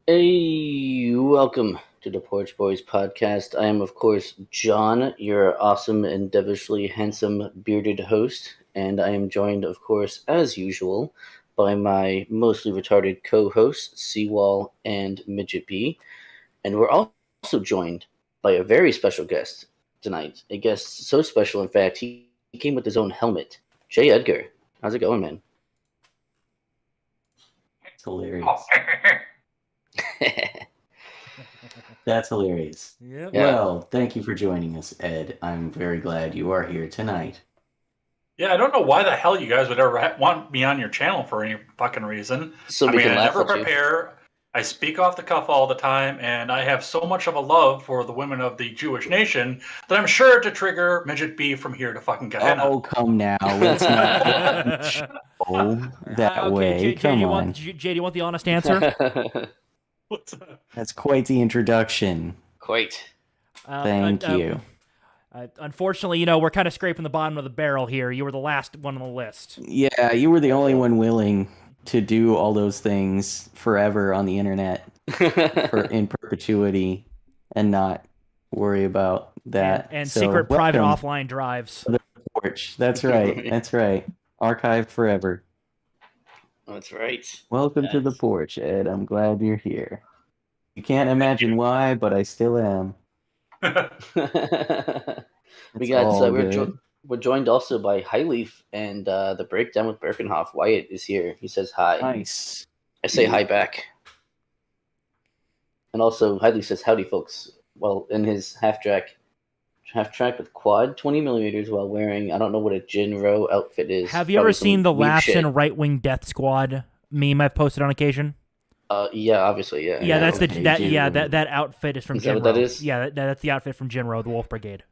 Hey, welcome to the Porch Boys podcast. I am, of course, John, your awesome and devilishly handsome bearded host, and I am joined, of course, as usual, by my mostly retarded co-hosts, Seawall and Midget B, and we're also joined by a very special guest tonight. A guest so special, in fact, he came with his own helmet. J. Edgar, how's it going, man? It's hilarious. That's hilarious. Yep. Yeah. Well, thank you for joining us, Ed. I'm very glad you are here tonight. Yeah, I don't know why the hell you guys would ever want me on your channel for any fucking reason. So I we mean, can I laugh never at you. prepare. I speak off the cuff all the time, and I have so much of a love for the women of the Jewish nation that I'm sure to trigger Mijjt B from here to fucking Gettin. Oh, come now. Let's not go that way. Jay, Come on. Jay, do you want the honest answer? What's that? That's quite the introduction. Quite. Thank you. Unfortunately, we're kind of scraping the bottom of the barrel here. You were the last one on the list. Yeah, you were the only one willing to do all those things forever on the internet in perpetuity and not worry about that. And So, secret private welcome offline drives. to the porch. That's right. That's right. Archived forever. That's right. Welcome to the porch, Ed. I'm glad you're here. You can't imagine why, but I still am. We It's got all good. we're joined also by Highleaf and the breakdown with Birkenhoff. Wyatt is here. He says hi. Nice. I say hi back. And also Highleaf says howdy, folks. Well, in his half track with quad 20 millimeters while wearing I don't know what a Jinro outfit is. Have you ever seen the weeb Laughs shit. and Right Wing Death Squad meme I've posted on occasion? Yeah, obviously, yeah. Yeah, that's okay, that outfit is from Is that Jinro. what that is? Yeah, that's the outfit from Jinro, the Wolf Brigade.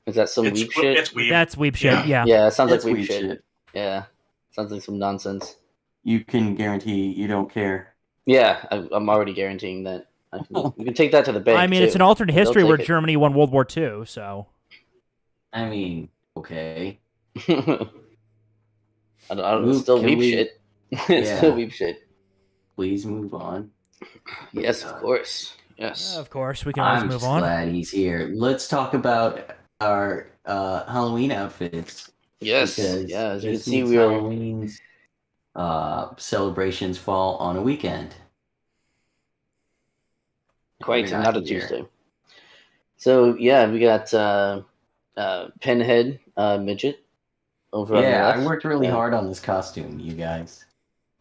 Is that some weeb shit? It's weeb. That's weeb shit. Yeah. Yeah, it sounds It's like weeb weeb shit. shit. Yeah. Sounds like some nonsense. You can guarantee you don't care. Yeah, I'm already guaranteeing that. You can take that to the bank. I mean, too. it's an alternate They'll history take where it. Germany won World War II. So. I mean, okay. I don't Move- still can weeb we- shit. It's Yeah. still weeb shit. Please move on. Yes, of course. Yes. Of course, we can always I'm move just on. glad he's here. Let's talk about our Halloween outfits. Yes. Because Yeah. As you can this see, means we are. Halloween's celebrations fall on a weekend. Quite, We're not a here. Tuesday. So yeah, we got Pinhead, Midget over on the Yeah, left. I worked really Yeah. hard on this costume, you guys.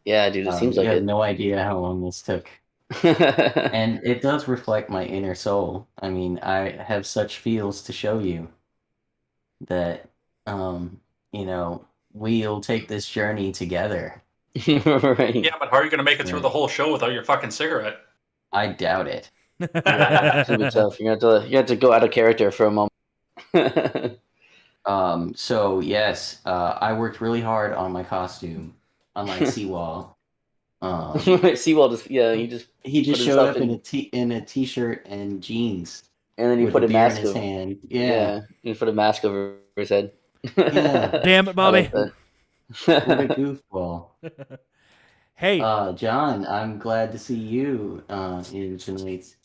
Yeah, dude, it seems you like have it. no idea how long this took. And it does reflect my inner soul. I mean, I have such feels to show you that, we'll take this journey together. Right. Yeah, but how are you going to make it through the whole show without your fucking cigarette? I doubt it. It's gonna be tough. You have to go out of character for a moment. So yes, I worked really hard on my costume, unlike Seawall. Seawall just he just He just put showed himself up in a t-shirt and jeans and then he with put a a beer in mask his over. hand. Yeah, he put a mask over his head. Yeah. Damn it, Bobby. I like What a that. goofball. Hey, John, I'm glad to see you in tonight's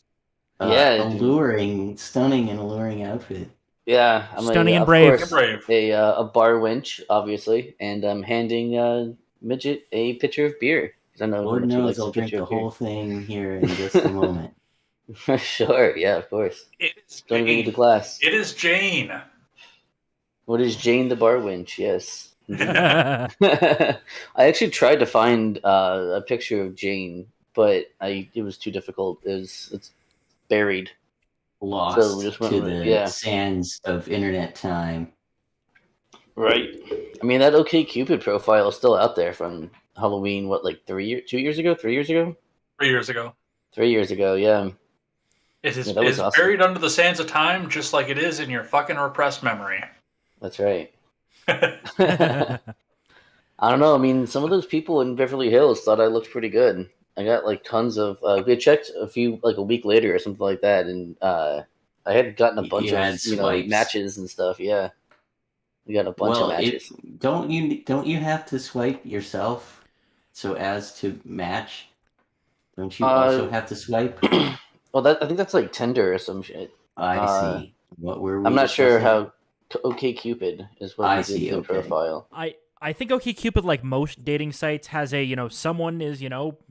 Yeah, dude. stunning and alluring outfit. Yeah, I'm Stunning and of brave. course, Brave. a bar winch, obviously, and I'm handing Midget a pitcher of beer because I know how Lord much he knows likes I'll a drink pitcher the of beer. whole thing here in just a moment. Sure, yeah, of course. It is Don't even need the Jane. glass. It is Jane. What is Jane the bar winch? Yes. yeah, I actually tried to find a picture of Jane, but it was too difficult. It's buried. Lost So we just went to with- the yeah. sands of internet time. Right. I mean, that OK Cupid profile is still out there from Halloween. What, like 2 years ago? 3 years ago? 3 years ago. 3 years ago. Yeah. It is Yeah, that was is awesome. buried under the sands of time, just like it is in your fucking repressed memory. That's right. I don't know. I mean, some of those people in Beverly Hills thought I looked pretty good. I got like tons of. We had checked a week later or something like that, and I had gotten a bunch You had of swipes. matches and stuff. Yeah, we got a bunch of matches. Don't you have to swipe yourself so as to match? Don't you also have to swipe? Well, I think that's like Tinder or some shit. I see. What were we I'm not sure discussing? how OkCupid is what I we did see, for the okay. profile. I think OkCupid, like most dating sites, has a someone is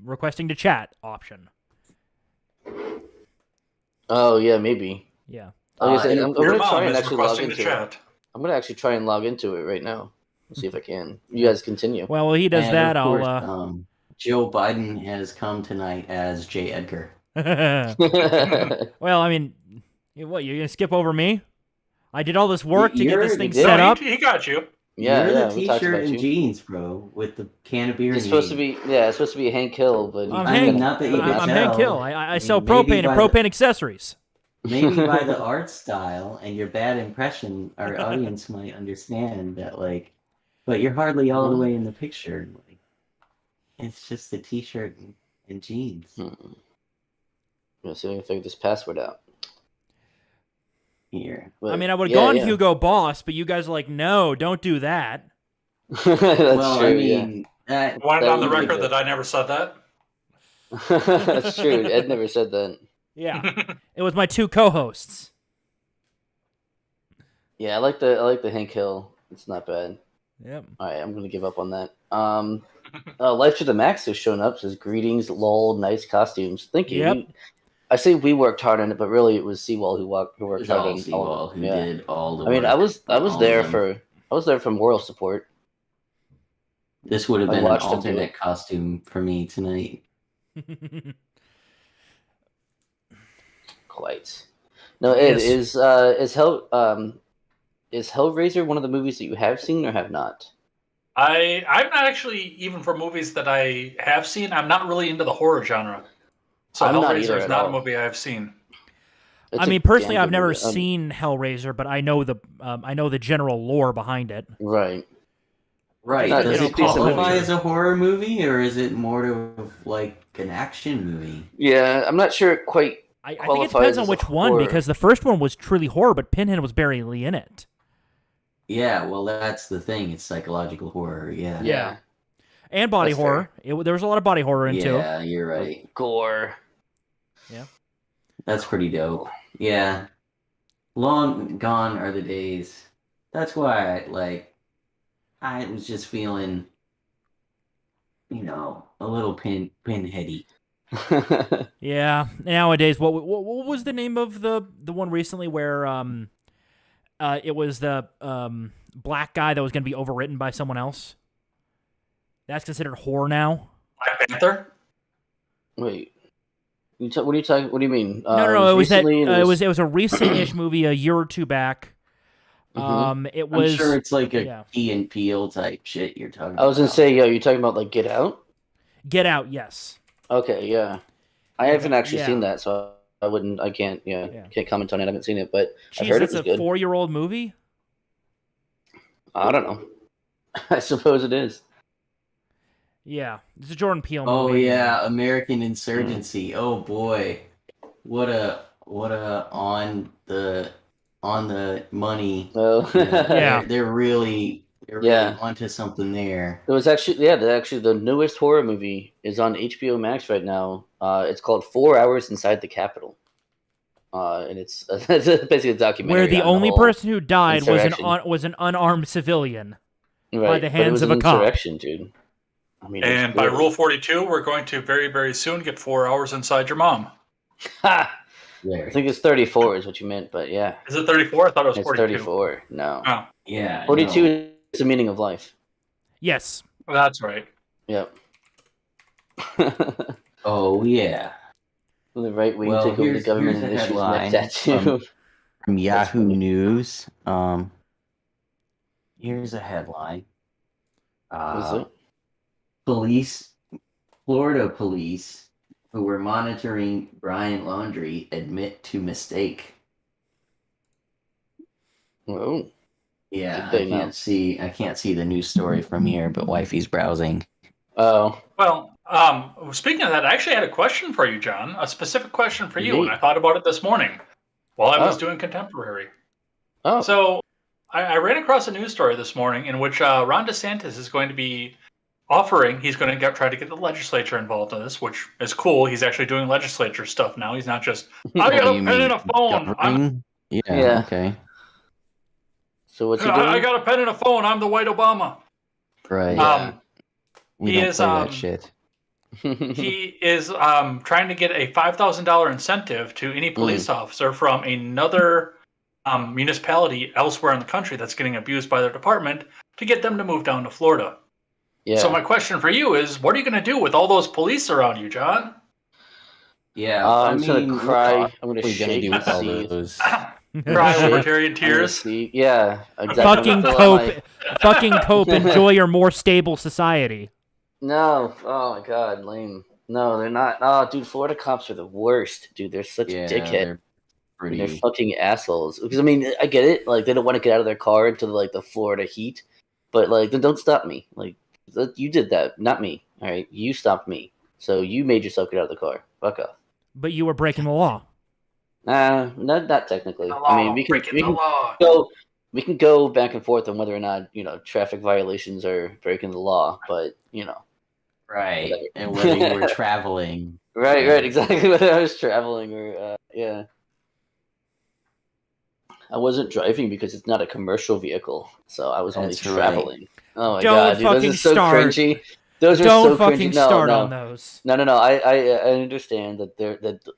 requesting to chat option. Oh yeah, maybe. Yeah. Like I said, I'm Your gonna mom try and is actually log requesting to into it. chat. I'm gonna actually try and log into it right now. Let's see if I can. You guys continue. Well, while he does And that, of course, I'll. Joe Biden has come tonight as J. Edgar. Well, I mean, what, you're gonna skip over me? I did all this work to get this thing did. set No, up. he got you. Yeah, You're yeah, the we talked t-shirt about and you. jeans, bro, with the can of beer. It's supposed to be, it's supposed to be Hank Hill, but I'm I mean, not that you can I'm Hank tell. Hill. I sell Maybe propane and by propane accessories. Maybe by the art style and your bad impression, our audience might understand that, like, but you're hardly all the way in the picture. Like, it's just a t-shirt and jeans. Let's see if I can figure this password out. Here. But, I mean, I would have gone Hugo Boss, but you guys are like, no, don't do that. That's well, true. I mean, I wanted on the would be record good. that I never said that. That's true. Ed never said that. Yeah, it was my two co-hosts. Yeah, I like the Hank Hill. It's not bad. Yep. All right, I'm gonna give up on that. Life to the Max has shown up. Says greetings, lol, nice costumes. Thank you. Yep. I say we worked hard on it, but really it was Seawall who worked hard on all Seawall of it. who did all the I mean, work I was on there all of them. for moral support. This would have I been an watched him do alternate it. costume for me tonight. Quite. No, Ed, Yes. is Hellraiser one of the movies that you have seen or have not? I'm not actually, even for movies that I have seen, I'm not really into the horror genre. So I'm not Hellraiser either is at not all. a movie I've seen. It's I a mean, personally, damn I've good never movie. seen Hellraiser, but I know the general lore behind it. Right. Right. Not- Does it's it a decent qualify movie. as a horror movie, or is it more of like an action movie? Yeah, I'm not sure it quite. I think it qualifies depends on as a which one, horror. because the first one was truly horror, but Pinhead was barely in it. Yeah, well, that's the thing. It's psychological horror. Yeah. Yeah. And body That's horror. There was a lot of body horror into. Yeah, you're right. Gore. That's pretty dope. Yeah. Long gone are the days. That's why, I was just feeling, a little pinheady. Yeah. Nowadays, what was the name of the one recently where it was the black guy that was going to be overwritten by someone else? That's considered horror now. Black Panther? Wait. What are you talking? What do you mean? No. It was that. recently, It was a recent-ish movie, a year or two back. It was. I'm sure it's like a yeah. Key and Peele type shit you're talking about. I was gonna say, you're talking about like Get Out. Get Out, yes. Okay, yeah. I haven't actually Yeah. seen that, so I can't comment on it. I haven't seen it, but I've Jeez, heard it it's was a good. 4-year-old movie. I don't know. I suppose it is. Yeah, it's a Jordan Peele Oh movie. yeah, American Insurgency. Oh boy, what a on the money. Oh, Yeah. They're really onto something there. It was actually the newest horror movie is on HBO Max right now. It's called 4 Hours Inside the Capitol, and it's basically a documentary Where the on only whole person who died insurrection. was an unarmed civilian. Right, the but it hands was of an a cop. insurrection, dude. I mean, And by Rule 42, we're going to very, very soon get 4 hours inside your mom. Ha! There. I think it's 34 is what you meant, but yeah, Is it 34? I thought it was it's 42. 34. No, Oh, Yeah. 42 is the meaning of life. Yes. well, that's right. Yep. Oh yeah. The right wing Well, take over the here's government a and issues headline neck tattoo. From Yahoo funny. News. Here's a headline. Is it? Florida police who were monitoring Bryant Laundrie admit to mistake. Oh, Yeah, Did they now? I can't see the news story from here, but wifey's browsing. Oh, Well, speaking of that, I actually had a question for you, John. A specific question for you, and Indeed. I thought about it this morning while I was Oh. doing contemporary. oh. So I ran across a news story this morning in which Ron DeSantis is going to be offering he's going to try to get the legislature involved in this, which is cool. He's actually doing legislature stuff now. He's not just, I got a pen and a phone. Yeah. Okay. So what's he doing? I got a pen and a phone. I'm the white Obama. Right. Yeah. We he don't is, play that shit. He is trying to get a $5,000 incentive to any police officer from another municipality elsewhere in the country that's getting abused by their department to get them to move down to Florida. Yeah. So my question for you is, what are you going to do with all those police around you, John? Yeah, I'm just gonna cry. I'm gonna shake do with all the those. Cry libertarian tears. Yeah, exactly. Fucking cope. Enjoy your more stable society. No, oh my god, lame. No, they're not. Oh, dude, Florida cops are the worst. Dude, they're such dickhead. They're fucking assholes. Because I mean, I get it. Like they don't want to get out of their car into like the Florida heat, but like then don't stop me. Like you did that, not me. All right, you stopped me, so you made yourself get out of the car. Fuck off. But you were breaking the law. Not technically. I mean, we can go back and forth on whether or not traffic violations are breaking the law, but right, whatever. And whether you were traveling, right, exactly. Whether I was traveling or yeah, I wasn't driving because it's not a commercial vehicle, so I was only traveling. Right. Oh my god, dude, those are so cringy. Those are so cringy. Start on those. No. I understand that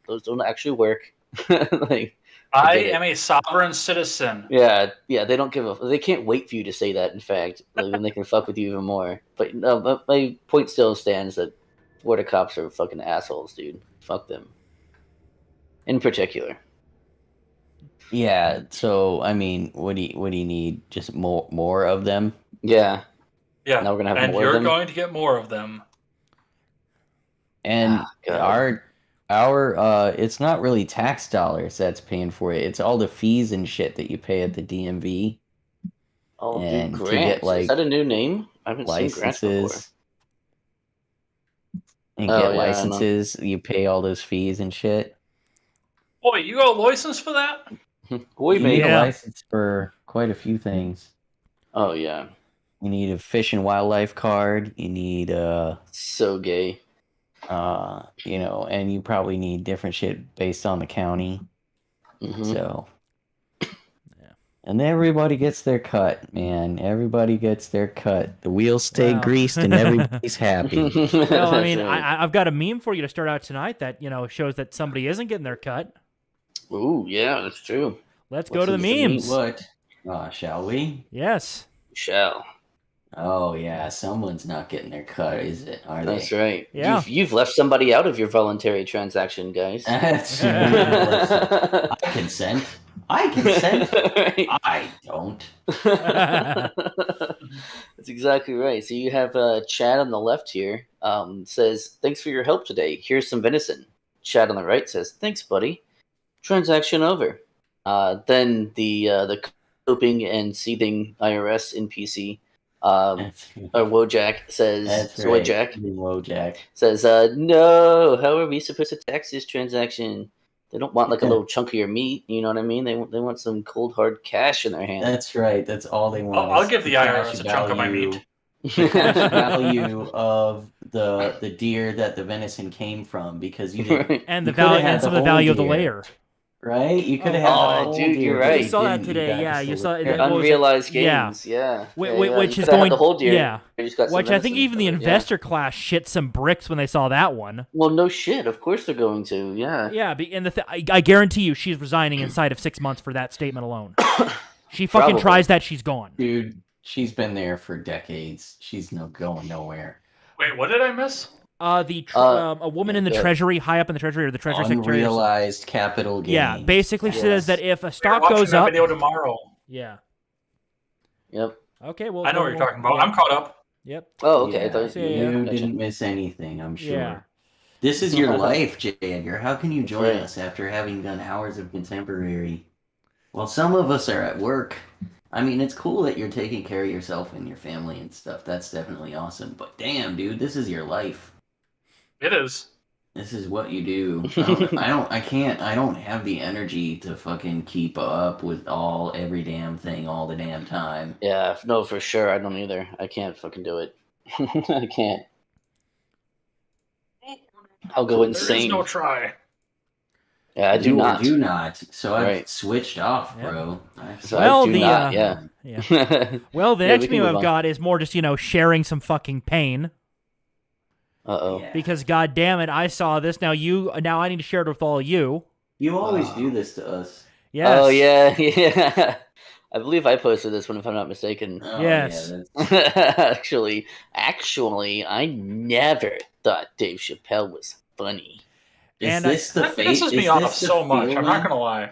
those don't actually work. Like I am a sovereign citizen. Yeah. They don't they can't wait for you to say that. In fact, like, then they can fuck with you even more. But no, but my point still stands that Florida cops are fucking assholes, dude. Fuck them. In particular. Yeah. So I mean, what do you need? Just more of them? Yeah. Now we're gonna have more of them. And you're going to get more of them. And our it's not really tax dollars that's paying for it. It's all the fees and shit that you pay at the DMV. Oh, and dude, grants. Is that a new name? I haven't seen grants before. And get licenses. You pay all those fees and shit. Boy, you got a license for that? You need a license for quite a few things. Oh yeah. You need a fish and wildlife card. You need so gay. And you probably need different shit based on the county. Mm-hmm. So, and everybody gets their cut, man. Everybody gets their cut. The wheels stay greased, and everybody's happy. Well, I mean, I've got a meme for you to start out tonight that shows that somebody isn't getting their cut. Ooh, yeah, that's true. Let's go to the memes. What? Shall we? Yes. We shall. Oh yeah, someone's not getting their cut, is it? That's right. Yeah. You've left somebody out of your voluntary transaction, guys. I consent. Right. I don't. That's exactly right. So you have Chad on the left here. Says, "Thanks for your help today. Here's some venison." Chad on the right says, "Thanks, buddy. Transaction over." Then the coping and seething IRS NPC. Wojak says, Wojak says, "No, how are we supposed to tax this transaction? They don't want like a little chunk of your meat. You know what I mean? They want some cold hard cash in their hand." That's right. That's all they want. I'll give the IRS a chunk of my meat. The cash value of the deer that the venison came from, because you didn't, and the value and some of the value of the layer. Right? You could have had the whole dude, deer. You're right. You saw that today. Yeah, you saw unrealized gains. Yeah. Which is going the whole deer. Yeah. Which I think even the investor class shit some bricks when they saw that one. Well, no shit. Of course they're going to. Yeah. Yeah, and I guarantee you, she's resigning inside of 6 months for that statement alone. She fucking tries that, she's gone. Dude, she's been there for decades. She's going nowhere. Wait, what did I miss? A woman in the treasury, high up in the treasury, or the treasury secretary. Unrealized capital gains. Yeah, basically says that if a stock goes that up, video tomorrow. Yeah. Yep. Okay. Well, I know what you're talking about. Yeah. I'm caught up. Yep. Oh, okay. You didn't miss anything, I'm sure. Yeah. This is your life, J. Edgar. How can you join us after having done hours of contemporary? Well, some of us are at work. I mean, it's cool that you're taking care of yourself and your family and stuff. That's definitely awesome. But damn, dude, this is your life. It is. This is what you do. I don't have the energy to fucking keep up with every damn thing all the damn time. Yeah, no, for sure. I don't either. I can't fucking do it. I can't. I'll go insane. There is no try. Yeah, I do not. Do not. So I've Right. switched off, Yep. bro. So Well, I do the, not. Yeah. Well, the Yeah, next we can meme move I've on. got is more just, sharing some fucking pain. Uh-oh. Yeah. Because, god damn it, I saw this. Now I need to share it with all of you. You always do this to us. Yes. Oh, yeah, yeah. I believe I posted this one, if I'm not mistaken. Oh, Yes. Yeah, Actually, I never thought Dave Chappelle was funny. Is And this the That fate? pisses Is me this off the so much. I'm not feeling? gonna lie.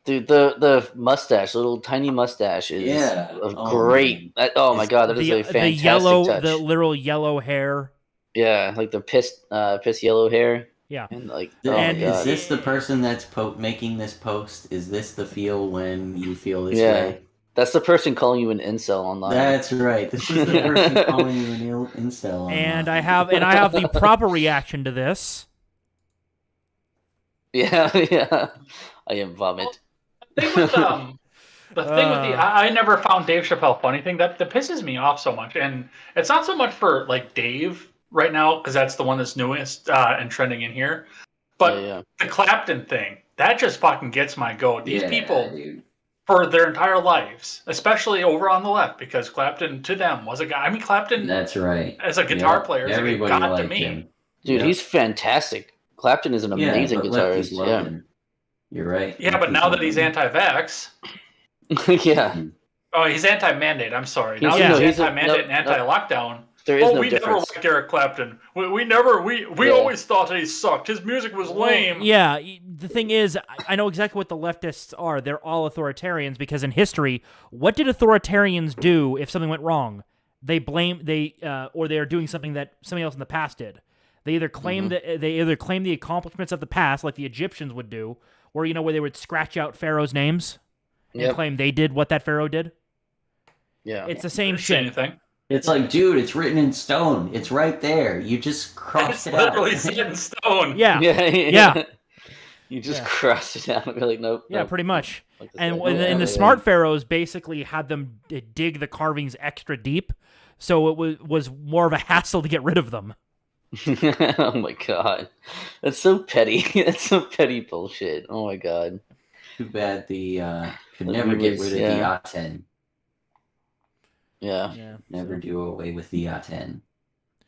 Dude, the mustache, little tiny mustache is Yeah. a Oh, great. Oh my It's god, that is a fantastic touch. the literal yellow hair. Yeah, like the piss yellow hair. Yeah. And like, And oh my god. Is this the person that's making this post? Is this the feel when you feel this Yeah. way? That's the person calling you an incel online. That's right. This is the person calling you an incel online. And I have the proper reaction to this. Yeah, yeah. I am vomit. The thing with I never found Dave Chappelle funny thing that pisses me off so much, and it's not so much for like Dave right now because that's the one that's newest and trending in here, but Yeah. the Clapton thing that just fucking gets my goat. These people dude. for their entire lives, especially over on the left, because Clapton to them was a guy. I mean, Clapton That's right. as a guitar player is a Everybody god to liked me. him. Dude, Yeah. he's fantastic. Clapton is an amazing but lefties guitarist. loved Yeah. him. You're right. Yeah, but Lefties now that loved he's him. anti-vax, Yeah. oh, he's anti-mandate. I'm sorry. Now He's- that he's he's a- anti-mandate no, and anti-lockdown. There is no we never difference. liked Eric Clapton. We Yeah. always thought he sucked. His music was lame. Yeah, the thing is, I know exactly what the leftists are. They're all authoritarians because in history, what did authoritarians do if something went wrong? They or they are doing something that somebody else in the past did. They either claim the accomplishments of the past, like the Egyptians would do, or where they would scratch out pharaohs' names and Yep. claim they did what that pharaoh did. Yeah. It's the same Didn't say shit. anything. It's like, dude, it's written in stone. It's right there. You just crossed It's it out. literally set in stone. Yeah, Yeah. You just Yeah. cross it out and be like, nope. yeah, nope, pretty much. like this And guy. and the smart pharaohs basically had them dig the carvings extra deep, so it was more of a hassle to get rid of them. Oh my god. That's so petty. That's so petty bullshit. Oh my god. Too bad the could But never he get was- rid of yeah. the A10. Yeah. Yeah, Never do away with the A10.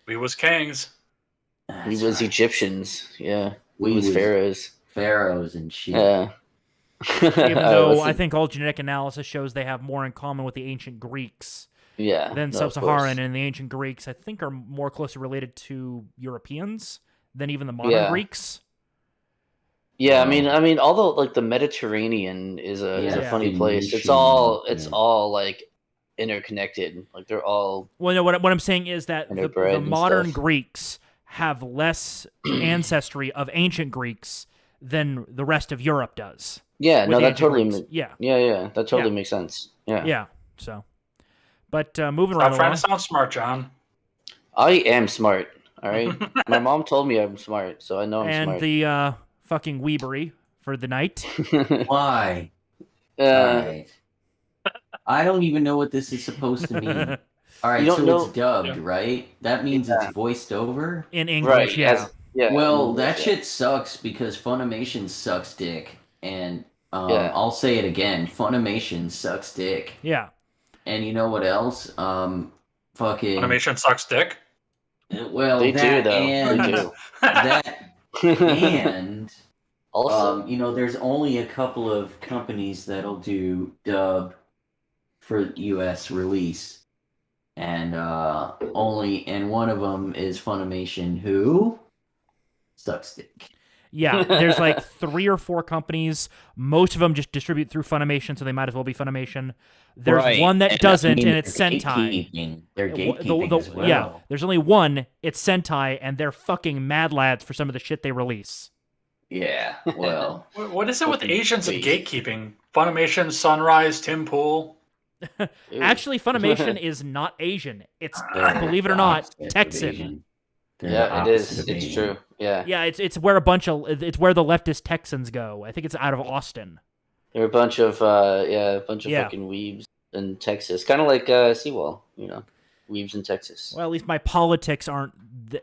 We was kings. We That's was right. Egyptians. Yeah. We We was was- pharaohs. Pharaohs and shit. Yeah. Even Oh, though listen. I think all genetic analysis shows they have more in common with the ancient Greeks Yeah. than no, of Sub-Saharan, course. and the ancient Greeks I think are more closely related to Europeans than even the modern Yeah. Greeks. Yeah, I mean, although like the Mediterranean is a Yeah. funny place. It's Phoenician, all like interconnected. Like they're all Well, no, what I'm saying is that Interbred the and modern stuff. Greeks have less ancestry of ancient Greeks than the rest of Europe does. yeah. with No, the that ancient totally. Greeks. Yeah, Yeah. That totally Yeah. makes sense. Yeah. yeah. So, but moving Stop right trying along. to sound smart, John. I am smart. All right. My mom told me I'm smart, so I know I'm And smart. the fucking Weebery for the night. Why? Uh, Alright. I don't even know what this is supposed to mean. Alright, You don't so know- it's dubbed, Yeah. right? That means Yeah. it's voiced over? In English, right. yeah. Yeah. Well, yeah. that shit sucks because Funimation sucks dick. And Yeah. I'll say it again. Funimation sucks dick. Yeah. And you know what else? Fucking... Animation sucks dick. Well, They that do though. and... They do. That and... Also, there's only a couple of companies that'll do dub for US release, and one of them is Funimation, who sucks dick. Yeah, there's like 3 or 4 companies. Most of them just distribute through Funimation, so they might as well be Funimation. There's Right. one that And doesn't, I mean, and it's they're Sentai. gatekeeping. They're The- gatekeeping as well. Yeah, there's only one. It's Sentai, and they're fucking mad lads for some of the shit they release. Yeah, well, What is it with Fucking Asians and please. gatekeeping? Funimation, Sunrise, Tim Pool. Ew. Actually, Funimation is not Asian. It's, they're believe it or the not, opposite of Texan. Asian. They're the yeah, it is. opposite of It's Asian. true. Yeah. Yeah, it's where it's where the leftist Texans go. I think it's out of Austin. There are a bunch of Yeah. fucking weebs in Texas, kind of like Seawall, you know. weaves in Texas. Well, at least my politics aren't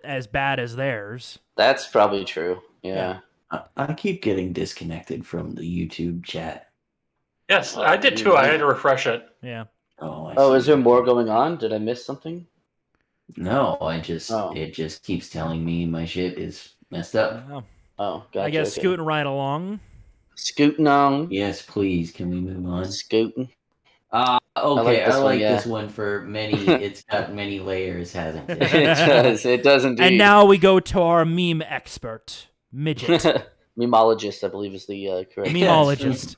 as bad as theirs. That's probably true. Yeah. I keep getting disconnected from the YouTube chat. Yes, I did too. I had to refresh it. Yeah. Oh, is there more going on? Did I miss something? No, it just keeps telling me my shit is messed up. Oh, gotcha. I guess okay. scooting right along. Scooting on. Yes, please. Can we move on? Scooting. Okay, I like yeah. this one for many. It's got many layers, hasn't it? It does indeed. And now we go to our meme expert, Mijjt. Memologist, I believe, is the correct. Memologist.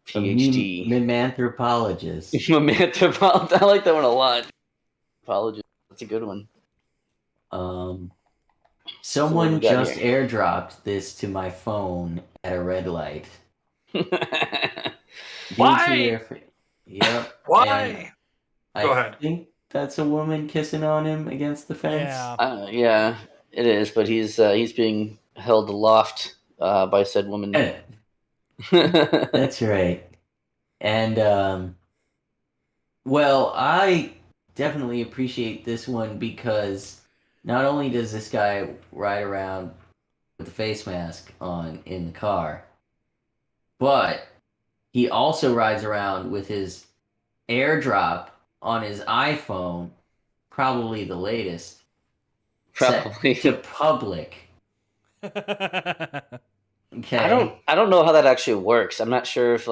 PhD. Memanthropologist. Memanthropologist. I like that one a lot. Apologist. That's a good one. Someone just airdropped this to my phone at a red light. Why? Yep. Why? Go ahead. I think that's a woman kissing on him against the fence. Yeah. Yeah, it is, but he's being held aloft by said woman. That's right. And well, I definitely appreciate this one because not only does this guy ride around with a face mask on in the car, but he also rides around with his AirDrop on his iPhone, probably the latest, Probably set to public. Okay. I don't know how that actually works. I'm not sure if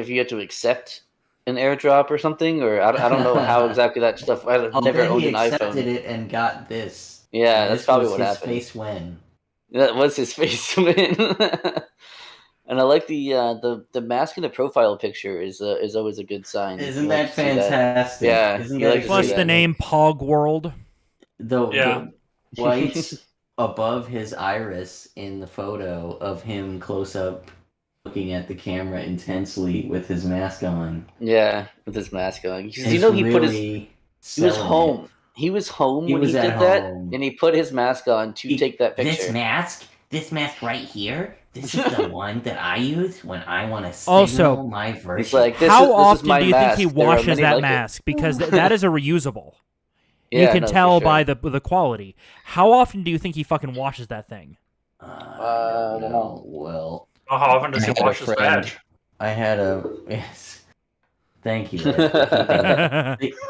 you have to accept an AirDrop or something, or I don't know how exactly that stuff. I've never owned an iPhone. He accepted it and got this. Yeah, that's probably what his happened. Face when. That was his face when. And I like the mask in the profile picture is always a good sign. Isn't that fantastic? Yeah. Isn't that Plus the name Pog World. The whites above his iris in the photo of him close up looking at the camera intensely with his mask on. Yeah, with his mask on. Because he was home. He was home when he did that, and he put his mask on to take that picture. This mask right here, this is the one that I use when I want to signal my version. He's like, how often do you think he washes that mask? Because that is a reusable. You can tell by the quality. How often do you think he fucking washes that thing? I don't know. Well, how often does he wash his badge? Yes. Thank you.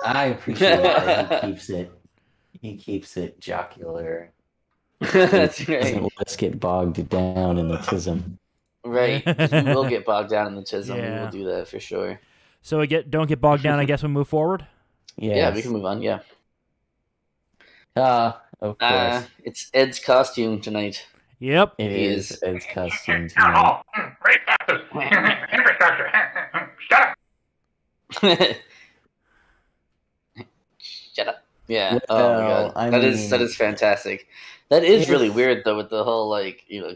I appreciate that he keeps it jocular. That's right. Doesn't let us get bogged down in the tism. Right. We will get bogged down in the tism. Yeah. We will do that for sure. So don't get bogged down. I guess we move forward. Yeah, we can move on. Yeah. Of course. It's Ed's costume tonight. Yep. It is Ed's costume tonight. Infrastructure. Shut up. Shut up. Yeah. Well, oh my god. That is fantastic. That is really weird though, with the whole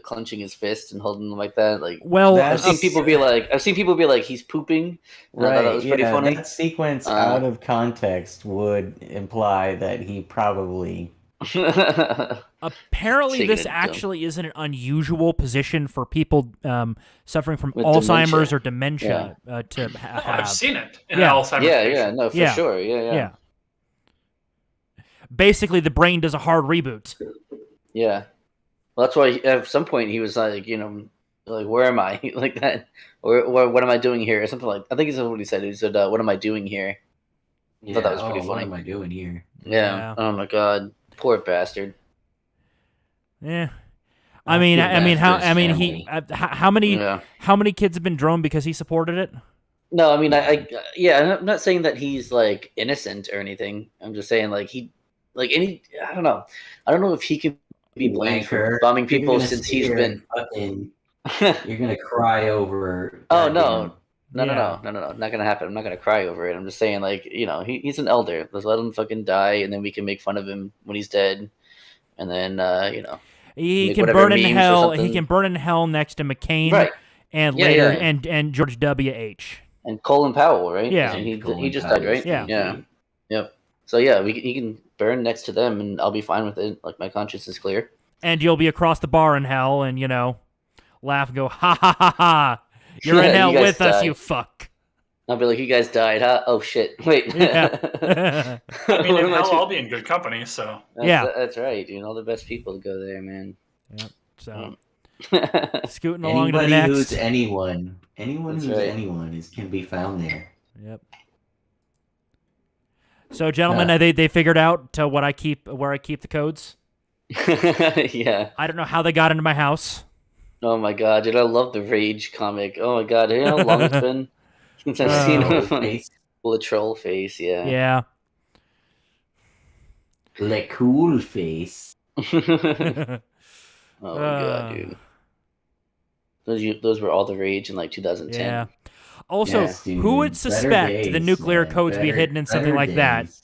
clenching his fist and holding them like that. I've seen people be like he's pooping. And I thought that was pretty funny. That sequence out of context would imply that he probably. Apparently, this actually isn't an unusual position for people suffering from Alzheimer's or dementia to have. I've seen it in Alzheimer's. Yeah, no, for sure. Yeah. Basically, the brain does a hard reboot. Yeah. Well, that's why at some point he was like, where am I? Like that. Or what am I doing here? Or something like I think he said what he said. He said, what am I doing here? I thought that was pretty funny. What am I doing here? Yeah. Oh my god. Poor bastard. Yeah. How many kids have been droned because he supported it? No, I mean, I'm not saying that he's like innocent or anything. I'm just saying I don't know. I don't know if he can be blamed for bombing people since he's been. You're gonna cry over. Oh no, not gonna happen. I'm not gonna cry over it. I'm just saying, he's an elder. Let's let him fucking die, and then we can make fun of him when he's dead, and then he can burn in hell. He can burn in hell next to McCain, and later and George W.H. and Colin Powell, right? Yeah, he just died, right? Yeah. Yep. So yeah, he can burn next to them, and I'll be fine with it. Like my conscience is clear. And you'll be across the bar in hell, and laugh and go, ha ha ha ha! You're in hell with us, you fuck. I'll be like, you guys died, huh? Oh shit! Wait. Yeah. I mean, What in am I hell, doing? I'll be in good company. So That's right, dude. All the best people to go there, man. Yep. So That's scooting along to the Anybody next. who's anyone who's right. anyone can be found there. Yep. So, gentlemen, they figured out where I keep the codes. Yeah. I don't know how they got into my house. Oh my god, dude! I love the Rage comic. Oh my god, you know how long it's been since I've seen Troll him on face. the troll face. Yeah. Yeah. Le cool face. Oh my god, dude! Those were all the rage in like 2010. Yeah. Also, Yes, dude. who would Better suspect the days, nuclear man. codes be Better- hidden in something better like that? days.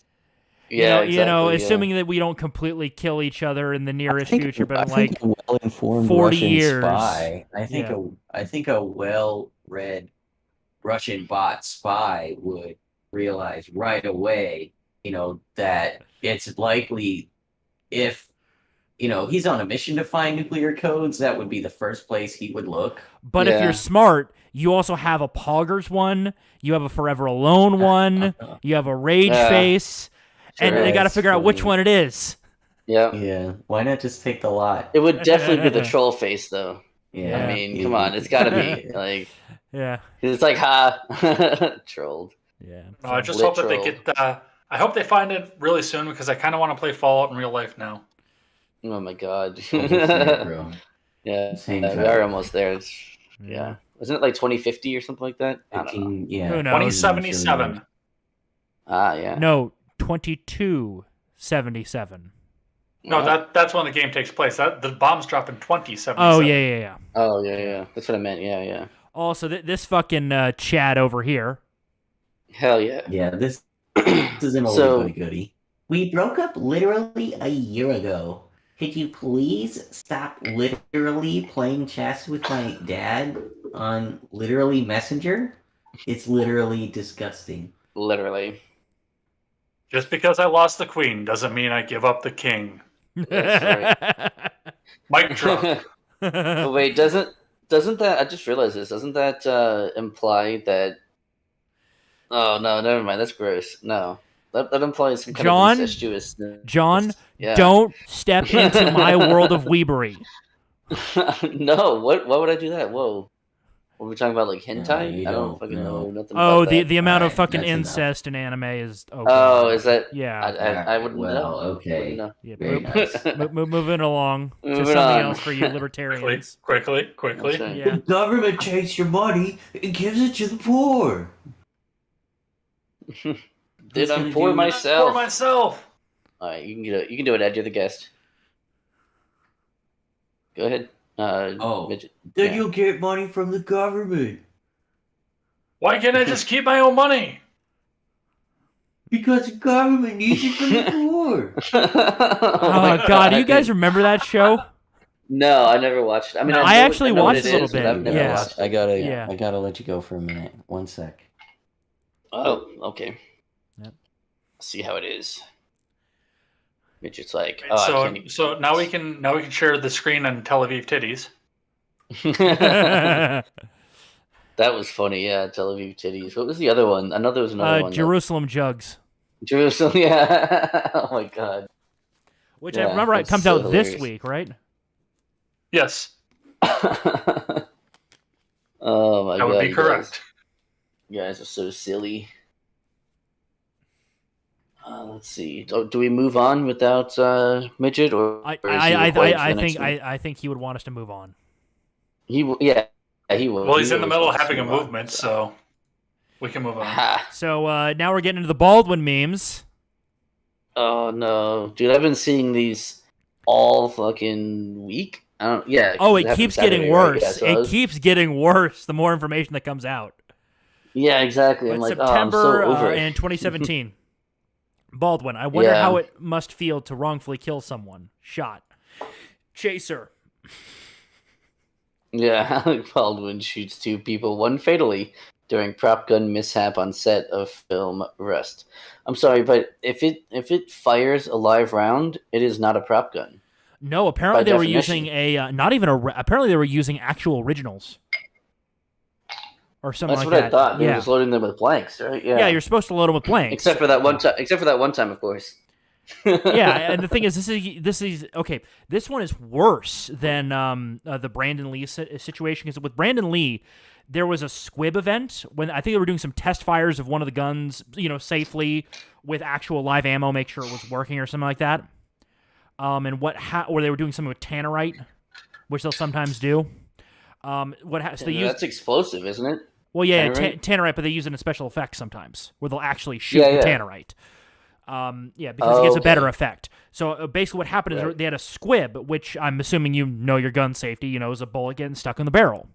Yeah, You know, exactly, assuming that we don't completely kill each other in the nearest future, but I in like think a well-informed 40 Russian years. spy. I think Yeah. a well-read Russian bot spy would realize right away, that it's likely if he's on a mission to find nuclear codes, that would be the first place he would look. But if Yeah. you're smart, you also have a Poggers one, you have a Forever Alone one, you have a Rage Face, and Sure, they got to that's figure out which funny. one it is. Yeah. Yeah, why not just take the lot? It would definitely be the troll face, though. Yeah, I mean, come on, it's got to be like, Yeah. 'cause it's like, ha, trolled. Yeah. no, I just hope that they Literal. get. I hope they find it really soon because I kind of want to play Fallout in real life now. Oh my god. Almost there, bro. Yeah, Same we time. are almost there. Yeah. Wasn't it like 2050 or something like that? I don't know. Yeah. Who knows? 2077. Yeah. No, 2277. No, that's when the game takes place. The bombs drop in 2077. Oh, yeah. Oh, yeah. That's what I meant. Yeah. Also, this fucking Chad over here. Hell yeah. Yeah, this is an oldie goodie. We broke up literally a year ago. Could you please stop literally playing chess with my dad on literally Messenger? It's literally disgusting. Literally. Just because I lost the queen doesn't mean I give up the king. That's right. Mic drop. But wait, doesn't that? I just realized this. Doesn't that imply that? Oh no, never mind. That's gross. No, that implies some kind of incestuous. John, Yeah. don't step into my world of weebery. No, what? Why would I do that? Whoa. Were we talking about like hentai? you I don't don't fucking know. know nothing Oh, about that. the amount of Alright, fucking that's enough. incest in anime is. Oh, is that? Yeah. I wouldn't know. Well, okay. Wouldn't know. Yeah, Very nice. moving along to Moving something on. else for you libertarians. Quickly. That's right. Yeah. government takes your money and gives it to the poor. Dude, Who's I'm gonna poor do- myself. For myself. All right, you can do it. Ed, you're the guest. Go ahead. Midget. Then Yeah. you'll get money from the government. Why can't I just keep my own money? Because the government needs it for the poor. Oh God, do you guys remember that show? No, I never watched it. I mean, No, I I know actually what watched it a little is, but bit, I've never yeah. watched it. Yeah. I gotta let you go for a minute. 1 sec. Oh, okay. Yep. See how it is. Midget's like, oh, I can't even... So now we can share the screen on Tel Aviv titties. That was funny, yeah. Tel Aviv titties. What was the other one? I know there was another one. Jerusalem Jugs. Jerusalem, yeah. Oh my god. Which Yeah, I remember it that's comes so out this hilarious. week, right? Yes, Oh my god. that would be you correct. guys are so silly. Let's see. Do we move on without Midget, or is he recording for the next one? I think he would want us to move on. He will. Yeah, he will. Well, he's He in the always middle of wants to having a move on, movement, so we can move on. Ha. So now we're getting into the Baldwin memes. Oh no, dude! I've been seeing these all fucking week. I don't. Yeah. Oh, 'cause it happened keeps Saturday, getting right? worse. Yeah, so I It was- keeps getting worse the more information that comes out. Yeah, exactly. I'm But like, oh, I'm so September over it. in 2017. Baldwin, I wonder Yeah. how it must feel to wrongfully kill someone. Shot. Chaser. Yeah, Alec Baldwin shoots 2 people, 1 fatally, during prop gun mishap on set of film Rust. I'm sorry, but if it fires a live round, it is not a prop gun. No, apparently By they were definition. using a not even a. Apparently they were using actual originals. or something That's like what that. I thought. They were Yeah. just loading them with blanks, right? Yeah. Yeah, you're supposed to load them with blanks. Except for that one time. Except for that one time, of course. Yeah, and the thing is, this is okay. This one is worse than the Brandon Lee situation, because with Brandon Lee, there was a squib event when I think they were doing some test fires of one of the guns, safely with actual live ammo, make sure it was working or something like that. And or they were doing something with tannerite, which they'll sometimes do. So they use That's explosive, isn't it? well, yeah, Tannerite? tannerite, but they use it in special effects sometimes, where they'll actually shoot the tannerite. Because it gets a better effect. So basically what happened is they had a squib, which I'm assuming your gun safety, is a bullet getting stuck in the barrel.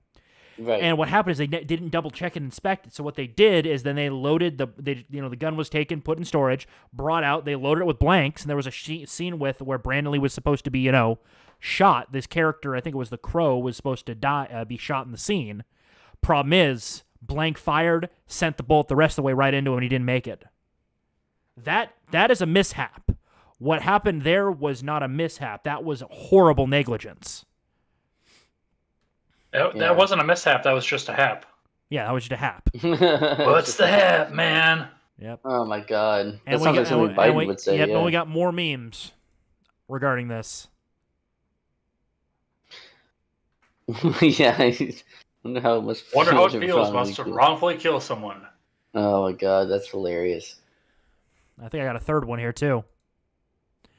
Right. And what happened is they didn't double check and inspect it. So what they did is then they loaded the gun was taken, put in storage, brought out, they loaded it with blanks, and there was a scene where Brandon Lee was supposed to be, shot. This character, I think it was the Crow, was supposed to be shot in the scene. Problem is, blank fired, sent the bullet the rest of the way right into him, and he didn't make it. That is a mishap. What happened there was not a mishap. That was horrible negligence. That wasn't a mishap. That was just a hap. Yeah, that was just a hap. What's the hap, man? Yep. Oh my god. That And sounds like something Biden would say. Yep, yeah. and we got more memes regarding this. Yeah, I wonder how it must Wonder how it to feels must to wrongfully kill someone. Oh my god, that's hilarious. I think I got a third one here too.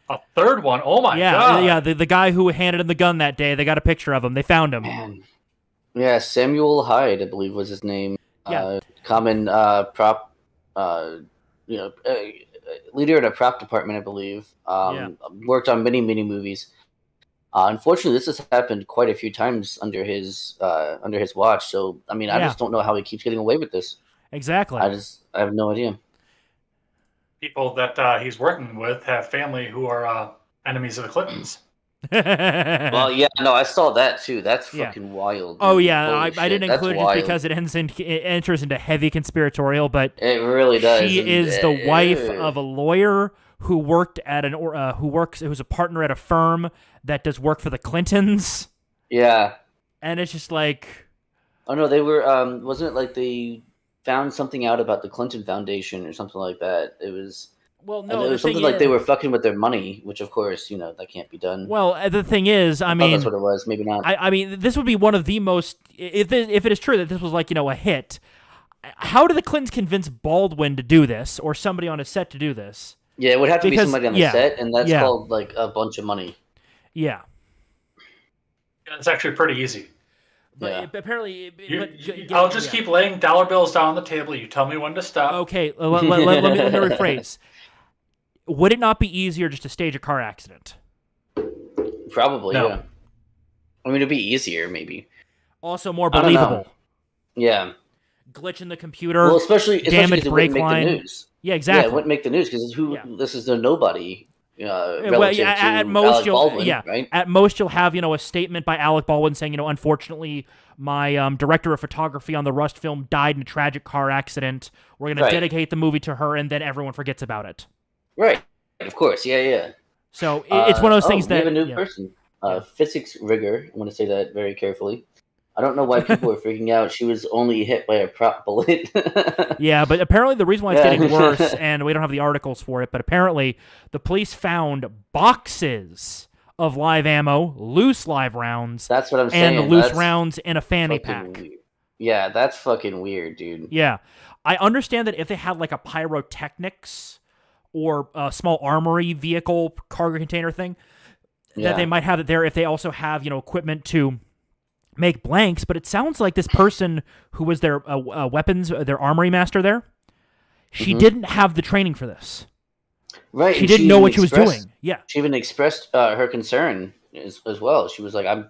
A third one? Oh my god. Yeah, the guy who handed him the gun that day, they got a picture of him. They found him. Man. Yeah, Samuel Hyde, I believe was his name. Yeah. Common prop, leader in a prop department, I believe. Worked on many movies. Unfortunately, this has happened quite a few times under his watch. So, I mean, I just don't know how he keeps getting away with this. Exactly. I have no idea. People that he's working with have family who are enemies of the Clintons. Well, yeah, no, I saw that too. That's fucking wild. Dude. Oh yeah, Holy I didn't shit. include That's it because it enters into heavy conspiratorial, but it really does. She is the wife of a lawyer who worked at who's a partner at a firm that does work for the Clintons. Yeah, and it's just like, oh no, they were wasn't it like they found something out about the Clinton Foundation or something like that? It was. Well, no, it was something like they were fucking with their money, which of course, that can't be done. Well, the thing is, I mean, that's what it was. Maybe not. I mean, this would be one of the most, if it is true that this was like, a hit. How did the Clintons convince Baldwin to do this, or somebody on a set to do this? Yeah, it would have to be somebody on the set, and that's called like a bunch of money. Yeah. It's actually pretty easy. But apparently, I'll just keep laying dollar bills down on the table. You tell me when to stop. Okay, let me rephrase. Would it not be easier just to stage a car accident? Probably, no. Yeah. I mean, it'd be easier, maybe. Also more believable. Yeah. Glitch in the computer. Well, especially damaged brake line. The news. Yeah, exactly. Yeah, it wouldn't make the news because this is a nobody. At most, Baldwin, right? At most, you'll have a statement by Alec Baldwin saying, unfortunately, my director of photography on the Rust film died in a tragic car accident. We're going to dedicate the movie to her, and then everyone forgets about it. Right, of course, yeah. So it's one of those things that we have a new person, physics rigger. I want to say that very carefully. I don't know why people are freaking out. She was only hit by a prop bullet. Yeah, but apparently the reason why it's getting worse, and we don't have the articles for it, but apparently the police found boxes of live ammo, loose live rounds. That's what I'm saying. And loose rounds in a fanny pack. Weird. Yeah, that's fucking weird, dude. Yeah. I understand that if they had like a pyrotechnics or a small armory vehicle cargo container thing, that they might have it there if they also have, equipment to make blanks, but it sounds like this person who was their their armory master there, she didn't have the training for this. Right. She didn't know what she was doing. Yeah. She even expressed her concern as well. She was like, I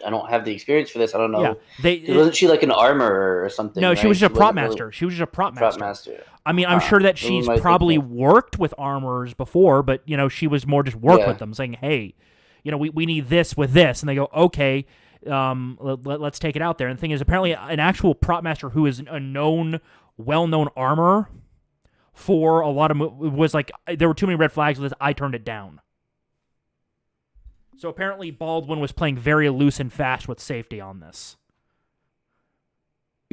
don't have the experience for this. I don't know. Yeah. Wasn't she like an armorer or something? No, right? she was just a prop master. She was just a prop master. I mean, I'm sure that she's probably worked with armorers before, but, she was more just work with them saying, hey, we need this with this. And they go, okay. Let's take it out there. And the thing is, apparently an actual prop master who is a well-known armorer for a lot of was like, there were too many red flags with this. I turned it down. So apparently Baldwin was playing very loose and fast with safety on this.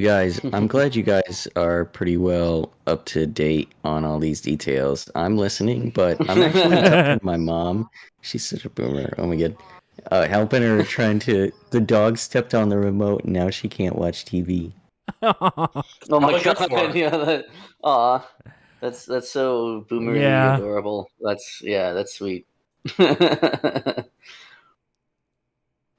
guys, I'm glad you guys are pretty well up to date on all these details. I'm listening, but I'm actually talking to my mom. She's such a boomer. Oh my god. Helping her the dog stepped on the remote and now she can't watch TV. Oh my Really good god! for her. Yeah, that's so boomery Yeah. adorable. That's sweet.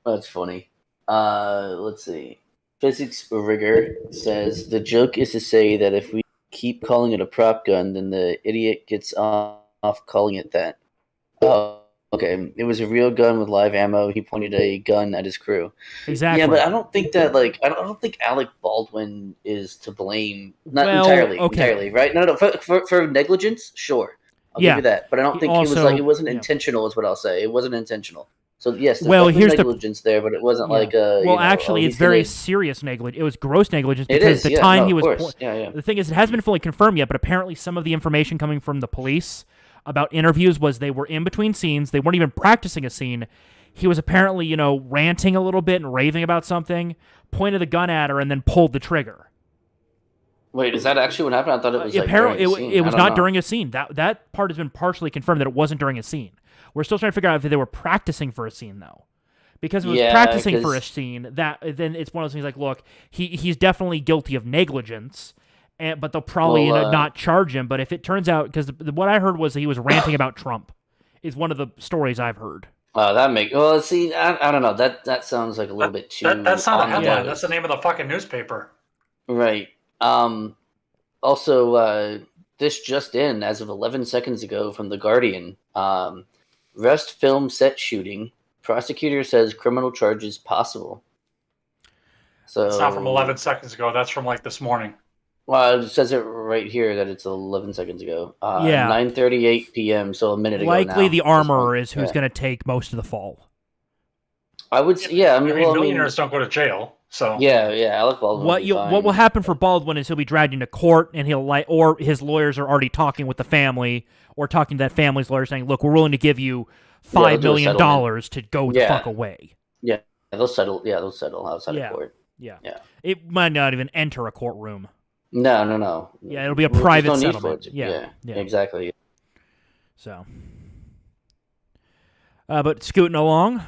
That's funny. Let's see. Physics Rigor says the joke is to say that if we keep calling it a prop gun, then the idiot gets off calling it that. Oh, okay. It was a real gun with live ammo. He pointed a gun at his crew. Exactly. Yeah, but I don't think that I don't think Alec Baldwin is to blame. Not Well, entirely, okay. entirely, right? No. For negligence, sure, I'll Yeah. give you that. But I don't He think also- it wasn't yeah. intentional. Is what I'll say. It wasn't intentional. So yes, there's Well, definitely here's the- negligence there, but it wasn't Yeah. like a. Well, actually, it's he's very gonna- serious negligence. It was gross negligence It because is. the Yeah, time no, he of was. course. Yeah. The thing is, it hasn't been fully confirmed yet, but apparently some of the information coming from the police about interviews was they were in between scenes. They weren't even practicing a scene. He was apparently, ranting a little bit and raving about something, pointed the gun at her, and then pulled the trigger. Wait, is that actually what happened? I thought it was Apparently, during a scene. it was I don't not know. during a scene. That part has been partially confirmed that it wasn't during a scene. We're still trying to figure out if they were practicing for a scene, though. Because if it was Yeah, practicing for a 'cause- scene, then it's one of those things like, look, he's definitely guilty of negligence, but they'll probably not charge him. But if it turns out, because what I heard was that he was ranting about Trump, is one of the stories I've heard. See, I don't know. That sounds like a little bit too. That's not a on the headline. nose. That's the name of the fucking newspaper. Right. Also, this just in, as of 11 seconds ago from The Guardian, Rust film set shooting. Prosecutor says criminal charges possible. So It's not from 11 seconds ago. That's from this morning. Well, it says it right here that it's 11 seconds ago. Yeah. 9:38 p.m. So a minute ago. Likely now, the at this armorer point. is who's going to take most of the fall. I would say, yeah. I mean, millionaires don't go to jail, so Yeah. Alec Baldwin. What will happen for Baldwin is he'll be dragged into court, and or his lawyers are already talking with the family, or talking to that family's lawyer, saying, "Look, we're willing to give you $5 million to go the fuck away." Yeah, they'll settle. Yeah, they'll settle outside of court. Yeah. Yeah. It might not even enter a courtroom. No. Yeah, it'll be a There's private no need for settlement. it. Yeah, exactly. So, but scooting along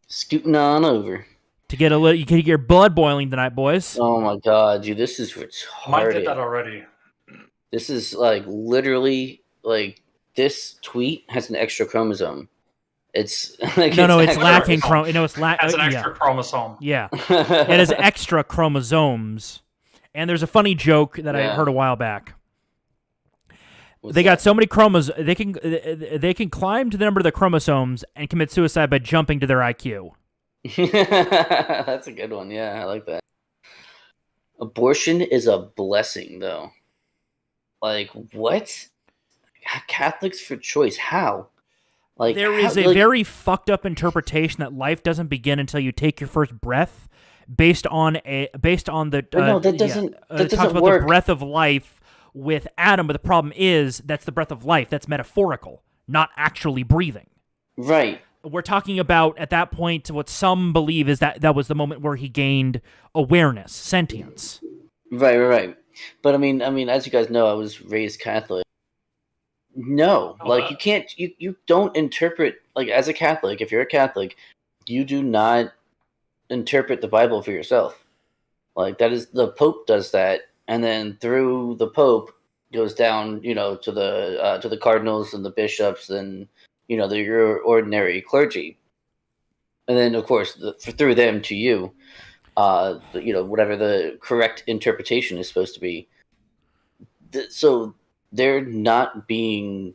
Scooting on over. to get a little, you can get your blood boiling tonight, boys. Oh my god, dude, this is Mike did retarded. that already. This is literally this tweet has an extra chromosome. It's No, it's extra. lacking chrome. No, it's Has an extra chromosome. Yeah, it has extra chromosomes. And there's a funny joke that I heard a while back. They got so many chromosomes, they can climb to the number of the chromosomes and commit suicide by jumping to their IQ. That's a good one. Yeah, I like that. Abortion is a blessing, though. What? Catholics for choice? How? There is a very fucked up interpretation that life doesn't begin until you take your first breath, based on the no, that doesn't talks about work. the breath of life with Adam, but the problem is that's the breath of life. That's metaphorical, not actually breathing. Right. We're talking about at that point what some believe is that was the moment where he gained awareness, sentience. Right. But I mean, as you guys know, I was raised Catholic. No, you can't. You don't interpret as a Catholic. If you're a Catholic, you do not interpret the Bible for yourself. That is the Pope does that, and then through the Pope goes down, to the cardinals and the bishops and your ordinary clergy, and then of course through them to you, whatever the correct interpretation is supposed to be. So they're not being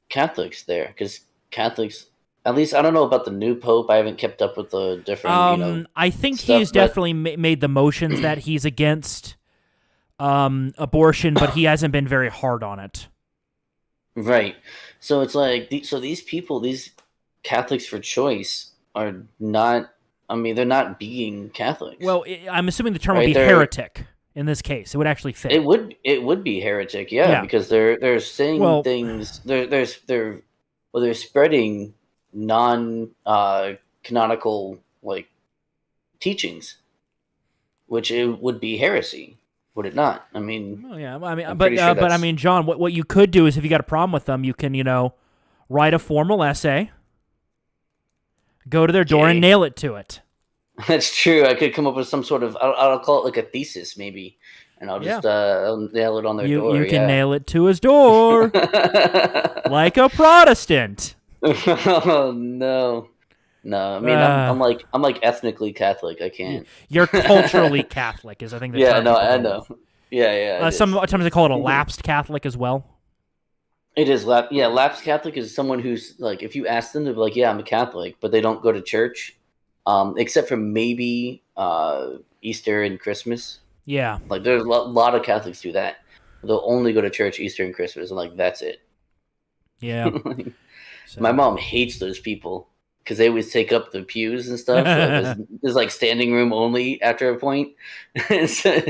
Catholics there, because Catholics, at least I don't know about the new Pope. I haven't kept up with the different. I think stuff, he's definitely made the motions that he's against abortion, but he hasn't been very hard on it. Right. So it's these people, these Catholics for choice, are not. I mean, they're not being Catholics. Well, I'm assuming the term would be They're- heretic in this case. It would actually fit. It would be heretic, yeah. Because they're saying things. They're spreading non canonical teachings. which it would be heresy, would it not? I mean, Oh, yeah, I mean, I'm but pretty sure but I that's- mean, John, what you could do is if you got a problem with them, you can write a formal essay, go to their door and Okay. nail it to it. That's true. I could come up with some sort of, I'll call it like a thesis, maybe, and I'll just I'll nail it on their door. You can nail it to his door like a Protestant. Oh no, no. I mean, I'm like ethnically Catholic. I can't. You're culturally Catholic, is I think. The Yeah, term no, people I go know. with. Yeah, it is. Sometimes they call it a lapsed Catholic as well. It is lapsed Catholic is someone who's like, if you ask them, they'll be like, yeah, I'm a Catholic, but they don't go to church, except for maybe Easter and Christmas. Yeah. Like there's a lot of Catholics do that. They'll only go to church Easter and Christmas, and like that's it. Yeah. So. My mom hates those people because they always take up the pews and stuff. There's like standing room only after a point, so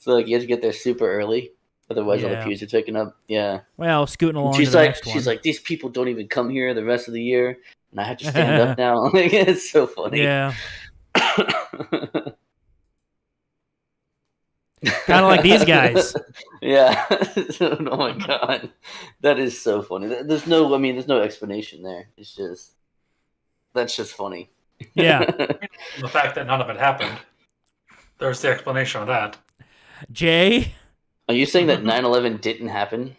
like you have to get there super early. Otherwise, all the pews are taken up. Yeah. Well, scooting along. She's to the like, next one. she's like, these people don't even come here the rest of the year, and I have to stand up now. Like, it's so funny. Yeah. Kind of like these guys. Yeah. Oh my god, that is so funny. There's no explanation there. It's just that's just funny. Yeah. The fact that none of it happened. There's the explanation of that. Jay. Are you saying that 9/11 didn't happen?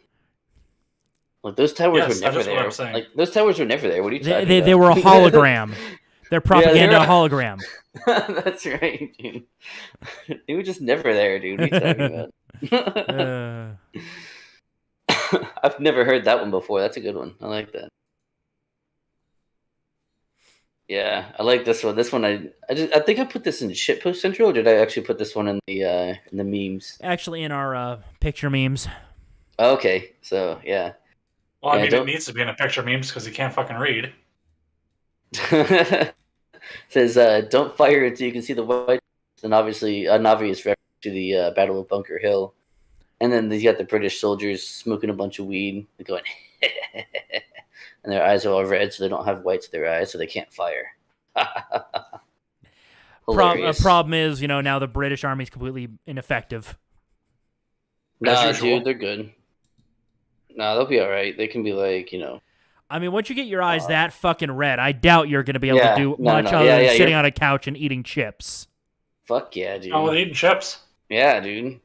Like those towers were never there. Like those towers were never there. What are you talking about? They were a hologram. They're propaganda hologram. That's right, dude. They were just never there, dude. What are you talking about? I've never heard that one before. That's a good one. I like that. Yeah, I like this one. This one, I think I put this in Shitpost Central, or did I actually put this one in the memes? Actually, in our picture memes. Okay, so yeah. Well, I mean, it needs to be in a picture memes because you can't fucking read. Says, don't fire until you can see the white. And obviously, an obvious reference to the Battle of Bunker Hill. And then you got the British soldiers smoking a bunch of weed, going, and their eyes are all red, so they don't have whites in their eyes, so they can't fire. Problem is, now the British Army's completely ineffective. Nah, dude, they're good. Nah, they'll be all right. They can be like, I mean, once you get your eyes that fucking red, I doubt you're going to be able to do much other than sitting on a couch and eating chips. Fuck yeah, dude. Oh, with eating chips? Yeah, dude.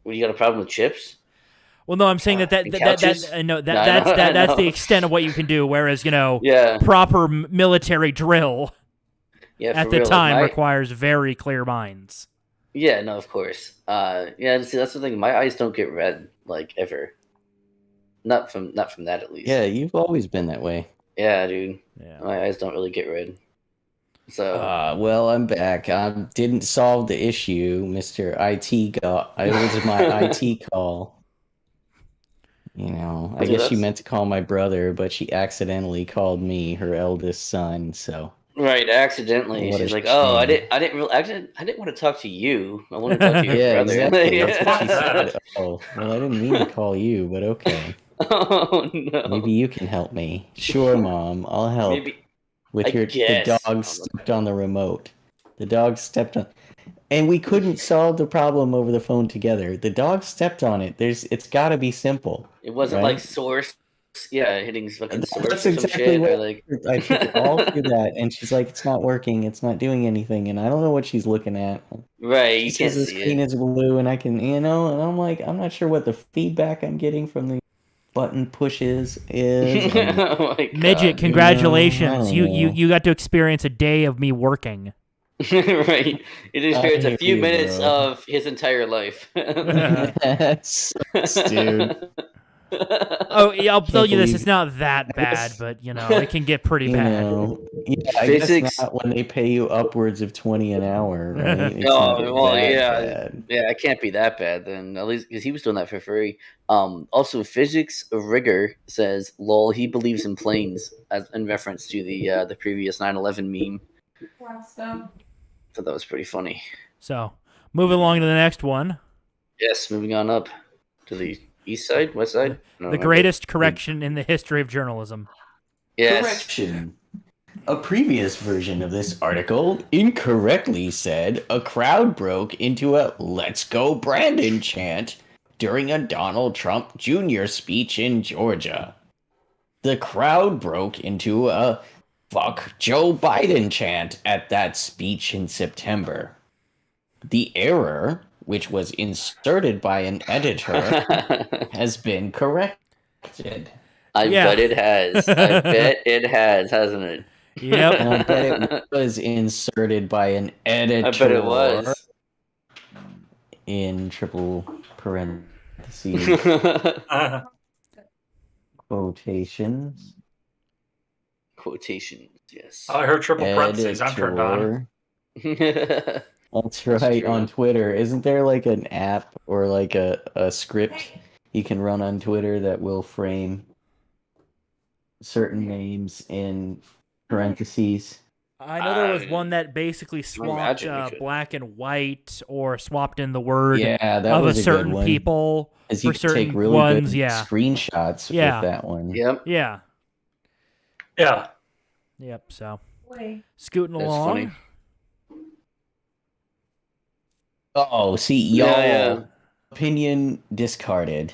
Well, you got a problem with chips? Well, no, I'm saying that's the extent of what you can do. Whereas, proper military drill at the time requires very clear minds. Yeah, no, of course. Yeah, see, that's the thing. My eyes don't get red, like, ever. Not from that, at least. Yeah, you've always been that way. Yeah, dude. Yeah. My eyes don't really get red. So. Well, I'm back. I didn't solve the issue, Mr. IT. It was my IT call. I guess she meant to call my brother, but she accidentally called me, her eldest son. So. Right, accidentally. She's like, "Oh, I didn't want to talk to you. I want to talk to your brother." Exactly. That's what she said. Oh, well, I didn't mean to call you, but okay. Oh no. Maybe you can help me. Sure, Mom, I'll help. The dog stepped on the remote. The dog stepped on, and we couldn't solve the problem over the phone together. The dog stepped on it. It's got to be simple. It wasn't like source. Yeah, hitting fucking source. That's or some exactly shit, what or like... I took it all through that, and she's like, "It's not working. It's not doing anything." And I don't know what she's looking at. Right, you can't see it. The screen is blue, and I can, and I'm like, I'm not sure what the feedback I'm getting from the button pushes is. Oh my God. Midget, congratulations! You got to experience a day of me working. Right, you experienced a few minutes of his entire life. That sucks, dude. Oh, yeah, I'll tell you this: it's not that bad, but it can get pretty bad. I guess not when they pay you upwards of 20 an hour. Right? Yeah, it can't be that bad then. At least because he was doing that for free. Also, physics rigor says, "Lol, he believes in planes," as in reference to the previous 9/11 meme. So that was pretty funny. So, moving along to the next one. Yes, moving on up to the east side, west side. The greatest correction in the history of journalism. Yes. Correction. A previous version of this article incorrectly said a crowd broke into a "Let's Go Brandon" chant during a Donald Trump Jr. speech in Georgia. The crowd broke into a "Fuck Joe Biden" chant at that speech in September. The error, which was inserted by an editor, has been corrected. I bet it has. I bet it has, hasn't it? Yep. And I bet it was inserted by an editor. I bet it was. In triple parentheses quotations. Quotations, yes. I heard triple parentheses. I'm turned on. That's right, on Twitter. Isn't there like an app or like a script you can run on Twitter that will frame certain names in parentheses? I know there was one that basically swapped black and white or swapped in the word of a certain people as for you certain take really ones. Good yeah, screenshots with that one. Yep. Yeah. Yeah. Yep. So scooting along. Funny. Oh, see, y'all opinion discarded.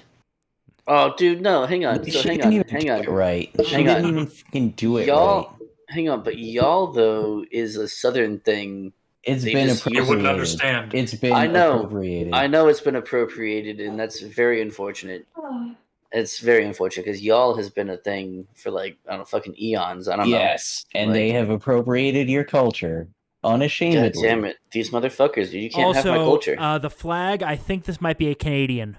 Oh, dude, no, hang on. She So hang didn't on, even hang do on. it right. She Hang didn't on. even fucking do it Y'all, right. hang on, but y'all though is a Southern thing. It's They been just- appropriated. You wouldn't understand. It's been I know. appropriated. I know it's been appropriated, and that's very unfortunate. It's very unfortunate because y'all has been a thing for like I don't know, fucking eons. I don't know. Yes, and Like- they have appropriated your culture unashamedly. God damn it, these motherfuckers! Dude, you can't have my Also, culture. the flag. I think this might be a Canadian.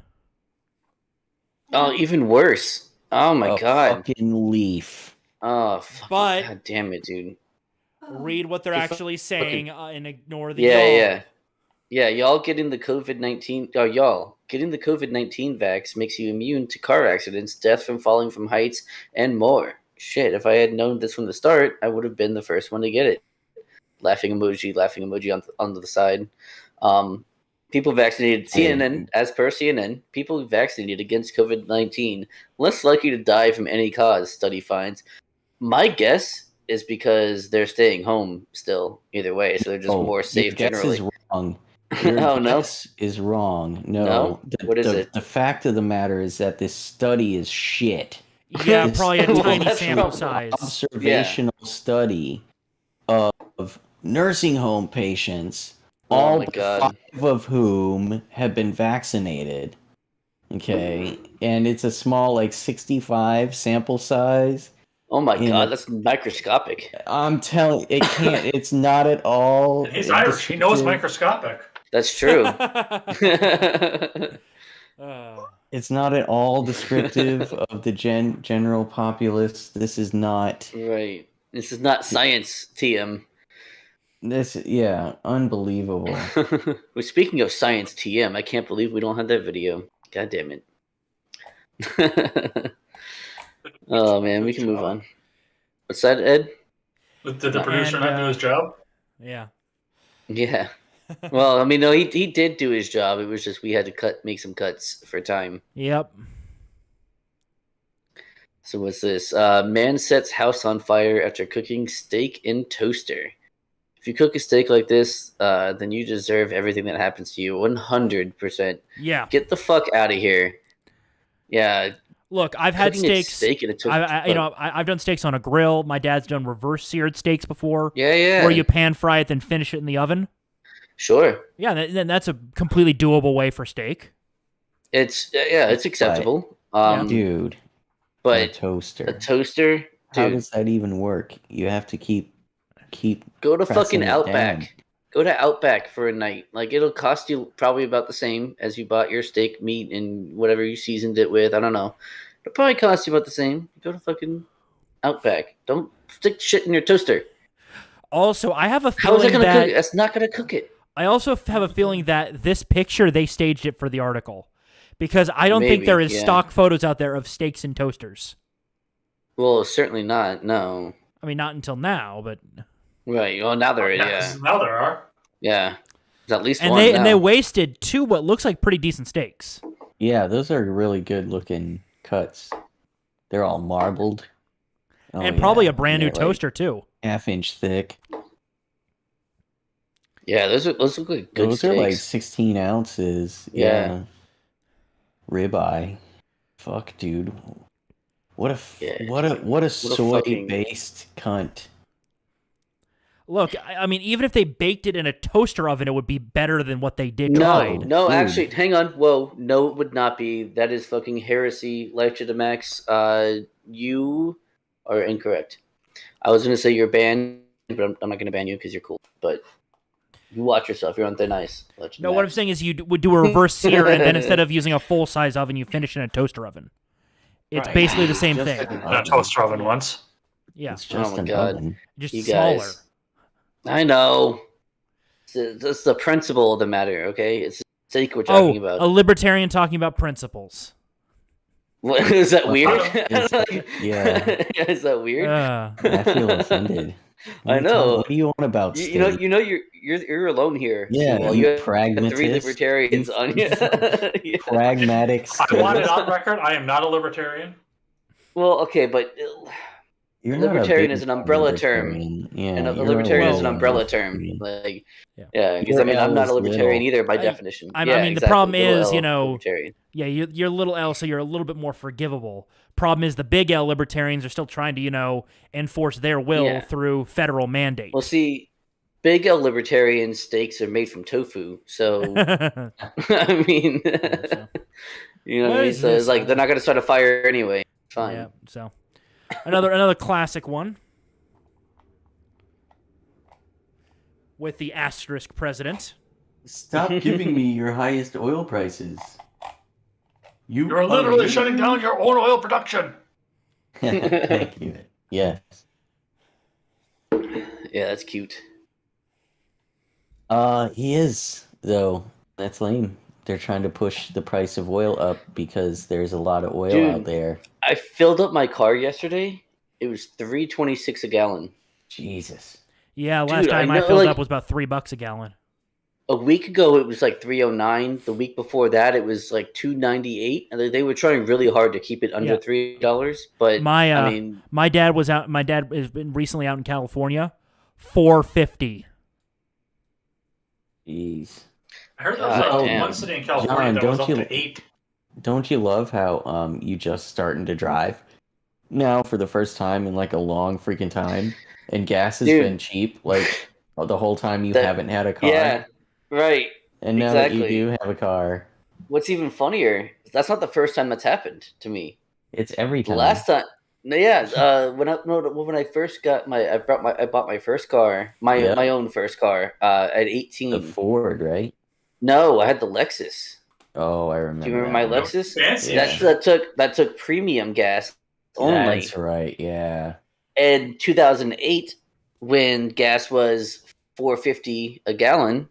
Oh, even worse. Oh my A god. fucking leaf. Oh, fucking, But- god damn it, dude. Read what they're Just actually saying and ignore the Yeah, y'all. yeah. Y'all getting the COVID-19. Oh, y'all getting the COVID-19 vax makes you immune to car accidents, death from falling from heights, and more. Shit, if I had known this from the start, I would have been the first one to get it. Laughing emoji on the side. People vaccinated. CNN, as per CNN, people vaccinated against COVID-19 less likely to die from any cause. Study finds. My guess is because they're staying home still. Either way, so they're just more safe your guess generally. is wrong. Your Oh, no? guess is wrong. No. No? What is it? The fact of the matter is that this study is shit. Yeah, probably a Well, tiny that's sample from- size. Observational study of nursing home patients, Oh all my but God. 5 of whom have been vaccinated. Okay, and it's a small, like 65 sample size. Oh my In god, a- that's microscopic. I'm telling, it can't. It's not at all. He's Irish. He knows descriptive. microscopic. That's true. It's not at all descriptive of the general populace. This is not. Right. This is not science, TM. Unbelievable. Well, speaking of science, TM, I can't believe we don't have that video. God damn it. Oh man, we can move on. What's that, Ed? Did the producer not do his job? Yeah. Yeah. Well, I mean, no, he did do his job. It was just we had to make some cuts for time. Yep. So what's this? Man sets house on fire after cooking steak in toaster. If you cook a steak like this, then you deserve everything that happens to you. 100%. Yeah. Get the fuck out of here. Yeah. Look, I've had Cooking a steaks. steak in a toaster. I've done steaks on a grill. My dad's done reverse seared steaks before. Yeah. Where you pan fry it, then finish it in the oven. Sure. Yeah, then that's a completely doable way for steak. It's acceptable. Dude, but a toaster. A toaster. Dude, How does that even work? You have to keep. Go to pressing fucking it Outback. down. Go to Outback for a night. Like it'll cost you probably about the same as you bought your steak meat and whatever you seasoned it with. I don't know. It'll probably cost you about the same. Go to fucking Outback. Don't stick shit in your toaster. Also, I have a How is feeling it gonna that cook? That's not gonna cook it. I also have a feeling that this picture they staged it for the article, because I don't think Maybe, there is yeah. stock photos out there of steaks and toasters. Well, certainly not. No. I mean, not until now, but Right. Well, now there is. Yeah, Yeah. 'cause now there are. Yeah. There's at least and one. they now. and they wasted 2 what looks like pretty decent steaks. Yeah, those are really good looking cuts. They're all marbled. Oh, And probably yeah. a brand new They're like- toaster too. half-inch thick. Yeah, those look like good Those steaks. are like 16 ounces. Yeah. Ribeye. Fuck, dude. What a fucking- soy-based cunt. Look, I mean, even if they baked it in a toaster oven, it would be better than what they did. No, tried. no, Dude. actually, hang on. Whoa, no, it would not be. That is fucking heresy. Life to the max. You are incorrect. I was gonna say you're banned, but I'm not gonna ban you because you're cool. But you watch yourself. You're on thin ice. Life to the No, what I'm max. saying is you would do a reverse sear, and then instead of using a full-size oven, you finish in a toaster oven. It's Right. basically the same Just thing. like an In a oven. toaster oven once. Yeah, It's just my an God. oven. just You smaller. guys. I know. It's the principle of the matter. Okay, it's the steak we're talking about. A libertarian talking about principles. What, is that weird? Yeah. Is that weird? I feel offended. I know. What do you want about steak? You know, you're alone here. Yeah, Well, you you have pragmatist. three libertarians on you. Yeah. Pragmatic I steak. want it on record. I am not a libertarian. Well, okay, but You're not a libertarian big is an umbrella term. libertarian. Yeah, And a you're libertarian is an well, umbrella term. libertarian. Yeah, because Your I mean, I'm not a L is libertarian little. either by definition. I Yeah, mean, the exactly. problem Little is, L, you know, libertarian. yeah, you're little L, so you're a little bit more forgivable. Problem is, the big L libertarians are still trying to, you know, enforce their will Yeah. through federal mandate. Well, see, big L libertarian steaks are made from tofu, so I mean, you know what I mean. is So it's this? like they're not going to start a fire anyway. Fine. Yeah, so another classic one with the asterisk president. Stop giving me your highest oil prices. You're literally shutting down your own oil production. Thank you. Yes. Yeah, that's cute. He is, though. That's lame. They're trying to push the price of oil up because there's a lot of oil Dude. out there. I filled up my car yesterday. It was $3.26 a gallon. Jesus. Yeah, last Dude, time I I know, filled like- up was about $3 a gallon. A week ago, it was like $3.09. The week before that, it was like $2.98. And they were trying really hard to keep it under Yeah. $3. But I mean, My dad was out. My dad has been recently out in California. $4.50. Jeez. I heard there was God like damn. one city in California John, that was up don't you- to 8. Don't you love how you just starting to drive now for the first time in like a long freaking time, and gas has Dude. been cheap like the whole time you That- haven't had a car. yeah, right. And now that exactly. you do have a car, What's even funnier, that's not the first time that's happened to me. it's every The time. last time, when I first got I bought my first car, Yeah. my own first car, at 18. The Ford, right? No, I had the Lexus. Oh, I remember. Do you remember my that one. Lexus? Fancy. Yeah. That took premium gas only. That's right. Yeah. In 2008, when gas was $4.50 a gallon,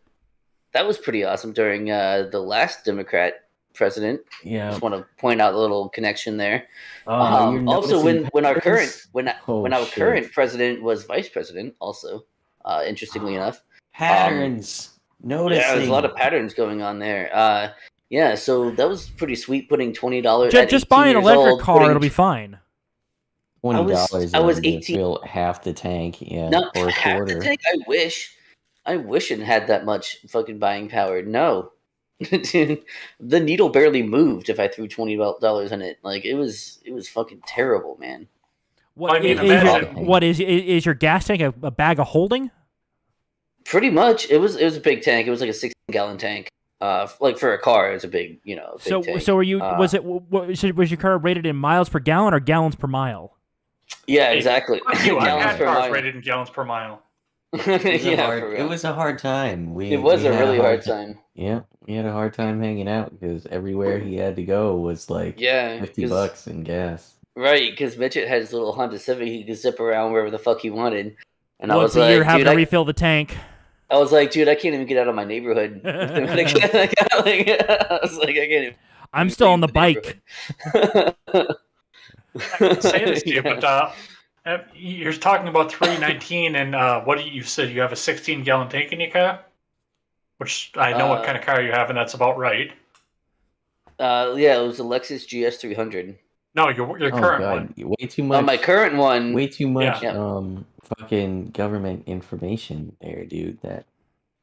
that was pretty awesome during the last Democrat president. Yeah. Just want to point out a little connection there. Oh, you're Also, noticing when our patterns? current Oh, when our shit. current president was vice president, also, interestingly enough, patterns. Noticing. yeah, there's a lot of patterns going on there. Yeah, so that was pretty sweet. Putting $20 Just buy an electric car; it'll be fine. $20. I was and you 18. Fill half the tank. Yeah. Not Or a half quarter. the tank. I wish it had that much fucking buying power. No, the needle barely moved if I threw $20 in it. Like it was fucking terrible, man. I mean, Is your gas tank a bag of holding? Pretty much, it was a big tank. It was like a 16-gallon tank. Like for a car, it's a big, big tank. So were you? Was your car rated in miles per gallon or gallons per mile? Yeah, exactly. Fuck you, I've Gallons had per cars mile. rated in gallons per mile. It was a hard time. It was a really hard time. Yeah, we had a hard time hanging out because everywhere he had to go was like $50 in gas. Right, because Mijjt had his little Honda Civic. He could zip around wherever the fuck he wanted. And Once I was a year, like, having dude, to refill the tank. I was like, dude, I can't even get out of my neighborhood. I was like, I can't even. I'm still on the bike. I can say this to you, but you're talking about 319, and what you said you have a 16-gallon tank in your car, which I know what kind of car you have, and that's about right. Yeah, it was a Lexus GS 300. No, your Oh current god, one. way too much. My current one. Way too much. Yeah. Fucking government information there, dude. That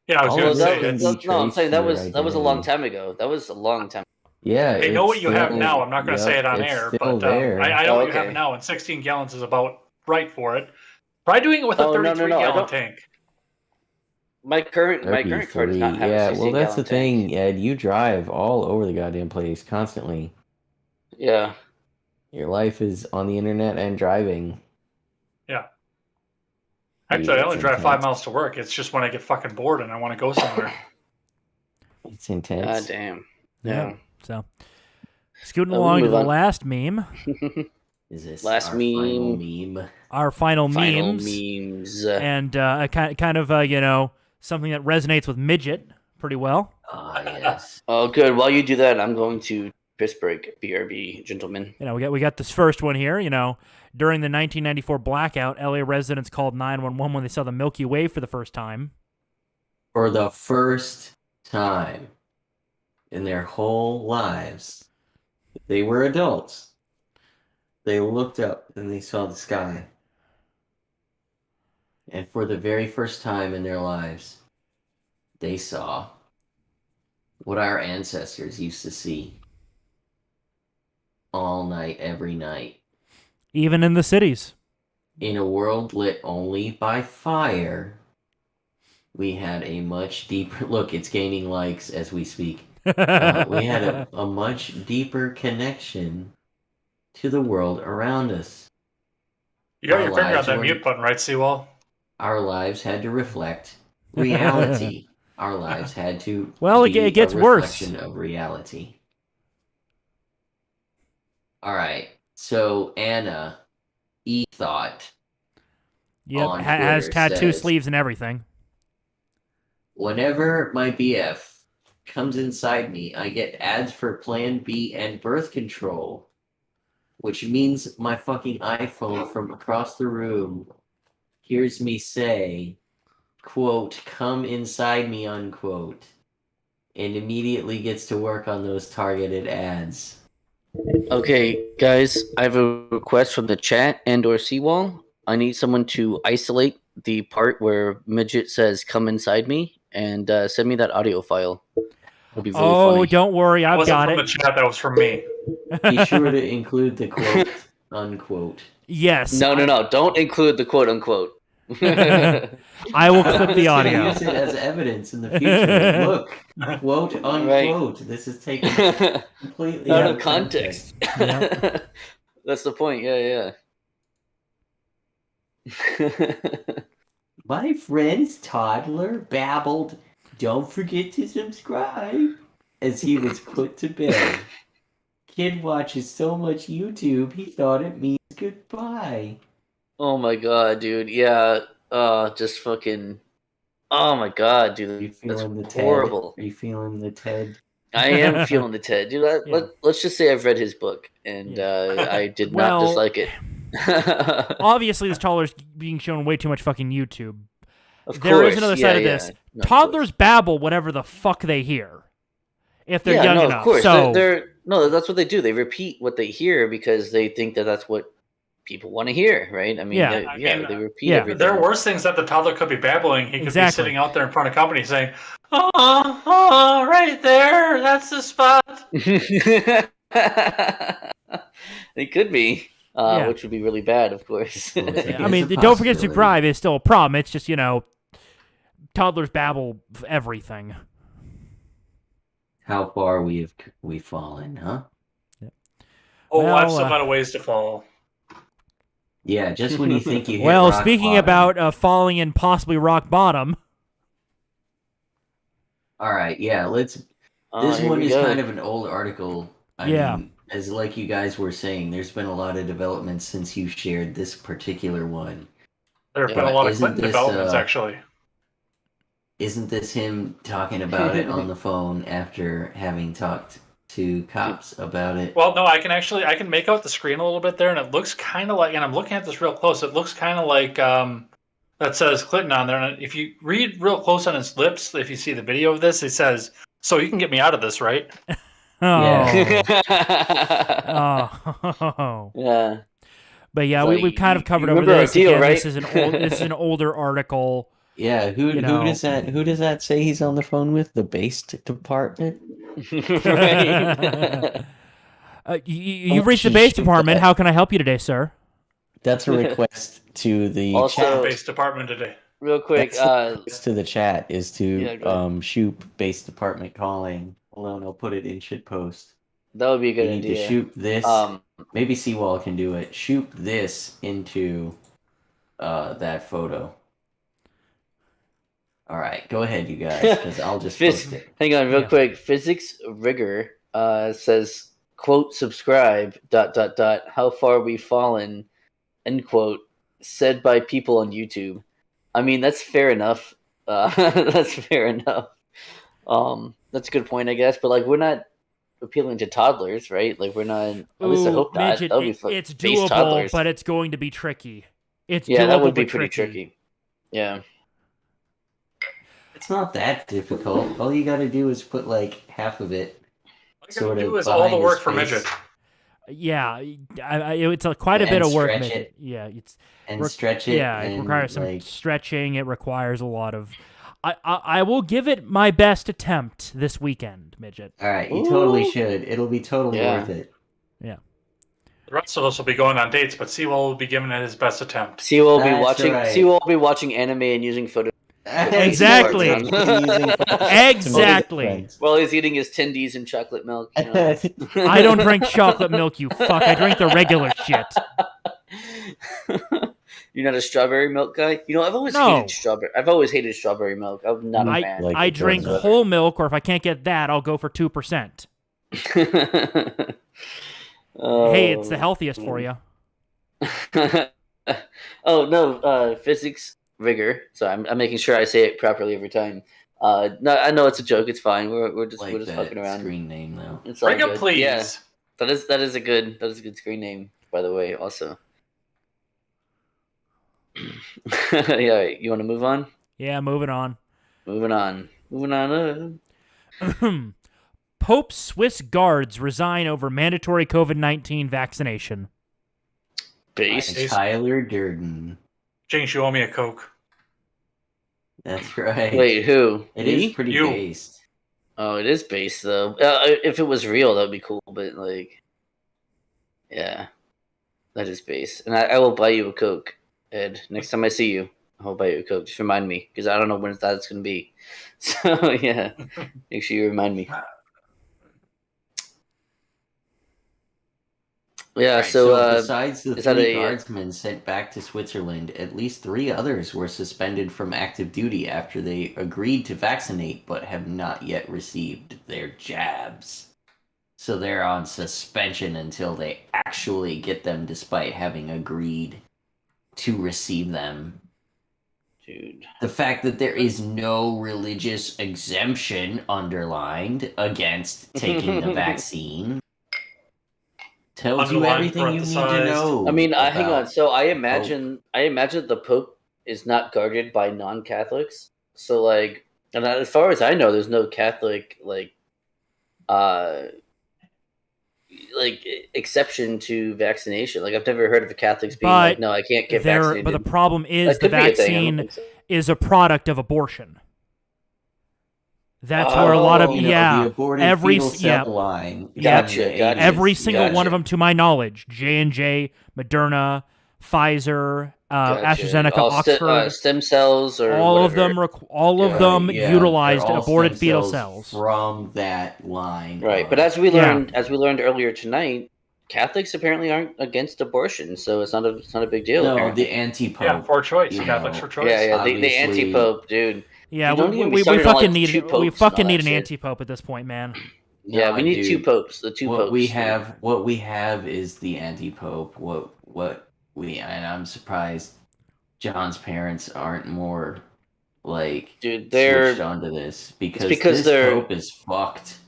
Yeah, I was all going Well, to of say this can be it's. no, I'm traced saying to that your was a long identity. time ago. That was a long time. Yeah, I know it's what you have still. now. I'm not going to say it on it's air, still but there. I know Oh, what you have okay. now, and 16 gallons is about right for it. Try doing it with a Oh, no, 33 I gallon don't. tank. My current car does not have a Yeah, well, 16 that's gallon the tank. thing, Ed. You drive all over the goddamn place constantly. Yeah. Your life is on the internet and driving. Yeah. Actually, I It's only drive 5 intense. miles to work. It's just when I get fucking bored and I want to go somewhere. It's intense. God damn. Yeah. Yeah. So, scooting we'll along to move the on. last meme. Is this Last our final meme? Our final memes. memes. And kind of something that resonates with Mijjt pretty well. Ah, yes. Oh, good. While you do that, I'm going to piss break. BRB, gentlemen. We got this first one here. During the 1994 blackout, LA residents called 911 when they saw the Milky Way for the first time. For the first time in their whole lives, they were adults. They looked up and they saw the sky. And for the very first time in their lives, they saw what our ancestors used to see all night, every night. Even in the cities. In a world lit only by fire, we had a much deeper... Look, it's gaining likes as we speak. We had a much deeper connection to the world around us. You got Our your finger on lives that were- mute button, right, Seawall? Our lives had to reflect reality. Our lives had to Well, be it gets a worse. reflection of reality. All right. So Anna thought Yep, on has Twitter tattoo says, sleeves and everything. whenever my BF comes inside me, I get ads for Plan B and birth control, which means my fucking iPhone from across the room hears me say, quote, come inside me, unquote, and immediately gets to work on those targeted ads. Okay, guys, I have a request from the chat and/or Seawall. I need someone to isolate the part where Mijjt says "come inside me" and send me that audio file. It'll be really funny. Don't worry, That I've wasn't got from it. the chat. That was from me. Be sure to include the quote, unquote. Yes. No. Don't include the quote unquote. I will clip I'm the just gonna audio. use it as evidence in the future. Look, quote unquote. Right. This is taken completely Out out of context. Yeah. That's the point. Yeah. My friend's toddler babbled, "Don't forget to subscribe," as he was put to bed. Kid watches so much YouTube, he thought it means goodbye. Oh my god, dude. Yeah. Just fucking. Oh my god, Are you dude. That's feeling the horrible. Ted? Are you feeling the Ted? I am feeling the Ted, dude. Yeah. Let's just say I've read his book, and I did not dislike it. Obviously, this toddler's being shown way too much fucking YouTube. Of There course, is another side of this. No, of Toddlers course. babble whatever the fuck they hear, if they're young no, enough. of course. So That's what they do. They repeat what they hear because they think that that's what people want to hear, right? I mean, they repeat everything. There are worse things that the toddler could be babbling. He could be Exactly. sitting out there in front of company saying, "Oh, right there, that's the spot." It could be, which would be really bad, of course. I mean, don't forget to subscribe. It's still a problem. It's just toddlers babble everything. How far we've fallen, huh? Oh, Well, I've still got a ways to fall. Yeah, just when you think you hit Well, rock speaking bottom. about falling and possibly rock bottom. All right, yeah, let's. This here one we is go. kind of an old article. I mean, as like you guys were saying, there's been a lot of developments since you shared this particular one. There have been a lot of Isn't Clinton this, developments, actually. Isn't this him talking about it on the phone after having talked to cops about it? Well, no, I can make out the screen a little bit there, and it looks kind of like, and I'm looking at this real close, it looks kind of like that says Clinton on there. And if you read real close on his lips, if you see the video of this, it says, "So you can get me out of this, right?" Yeah. Oh. Yeah. But yeah, Like, we've kind of you covered over remember our this deal, again. right? This is an older article. Yeah, who You know. does that say he's on the phone with? The based department? Right. You've reached the base department. How can I help you today, sir? That's a request to the Also- chat. Base department today. Real quick, That's the request to the chat is to Yeah, go ahead. shoot base department calling. Hold on, I'll put it in shitpost. that would be a You good need idea. to shoot this. Um, Maybe Seawall can do it. Shoot this into that photo. All right, go ahead, you guys, because I'll just post it. Hang on, real Yeah. quick. Physics Rigor says, quote, subscribe, ... how far we've fallen, end quote, said by people on YouTube. I mean, that's fair enough. That's fair enough. That's a good point, I guess. But, like, we're not appealing to toddlers, right? Like, we're not, at least I hope not. Midget, That would be it's base doable, toddlers. but it's going to be tricky. It's Yeah, doable, that would be but pretty tricky. Yeah. It's not that difficult. All you got to do is put like half of it. All you Sort gotta of do is all the behind work his for face. Midget. Yeah, it's quite a And bit of work. stretch Midget. it. Yeah, it's And stretch it. yeah, it and, requires some like, stretching. It requires a lot of. I will give it my best attempt this weekend, Midget. all right, you totally Ooh. should. It'll be totally Yeah. worth it. The rest of us will be going on dates, but Sewell will be giving it his best attempt. Sewell will be That's watching. right. Sewell will be watching anime and using photo Exactly. Exactly. Friends. while he's eating his tendies and chocolate milk. You know? I don't drink chocolate milk, you fuck. I drink the regular shit. You're not a strawberry milk guy. You know, I've always No. hated strawberry. I've always hated strawberry milk. I'm not a fan. Like I it drink whatsoever. whole milk, or if I can't get that, I'll go for 2%. Hey, it's the healthiest for you. Oh no, physics rigor. So I'm making sure I say it properly every time. No, I know it's a joke. It's fine. We're just like we're just that fucking around. screen name though. It's all Bring him, good. please. Yeah, that is a good screen name, by the way. Also, yeah. You want to move on? Yeah, moving on. Moving on. Pope's Swiss guards resign over mandatory COVID-19 vaccination. Base. By Tyler Durden. Jinx, you owe me a Coke. That's right. Wait, who? It Me? is pretty You. based. Oh, it is base though. If it was real, that would be cool. But like, yeah, that is base. And I will buy you a Coke, Ed. Next time I see you, I'll buy you a Coke. Just remind me, because I don't know when that's going to be. So yeah, make sure you remind me. Yeah. Right, So besides the is that three a- guardsmen sent back to Switzerland, at least 3 others were suspended from active duty after they agreed to vaccinate but have not yet received their jabs. So they're on suspension until they actually get them, despite having agreed to receive them. dude. The fact that there is no religious exemption underlined against taking the vaccine tells you Underlined, everything you need to parenthesized. know. I mean, hang on. about So I the imagine the Pope is not guarded by non-Catholics. So like, and as far as I know, there's no Catholic exception to vaccination. Like I've never heard of Catholics being like, But no, I can't get There, vaccinated. but the problem is That the could be a thing. I don't vaccine think so. is a product of abortion. That's where a lot of Oh, the aborted every fetal s- cell yeah. line. Gotcha, in the gotcha. 80s. every single Gotcha. one of them, to my knowledge, J&J, Moderna, Pfizer, Gotcha. AstraZeneca, All Oxford, stem cells or all of whatever. them, all of Right, them yeah, utilized they're all aborted stem fetal cells. from that line. Right, of- but as we Yeah. learned earlier tonight, Catholics apparently aren't against abortion, so it's not a big deal. no, apparently. the anti-pope. Yeah, for choice. you Catholics know. for choice. Yeah, the Obviously- anti-pope, dude. Yeah, You don't we, even be we started on, fucking like, need two we popes and fucking all need that an shit. anti-pope at this point, man. Yeah, No, we need dude. two popes. The two What popes. we have is the anti-pope. And I'm surprised John's parents aren't more like Dude, they're switched onto this because because this they're- pope is fucked.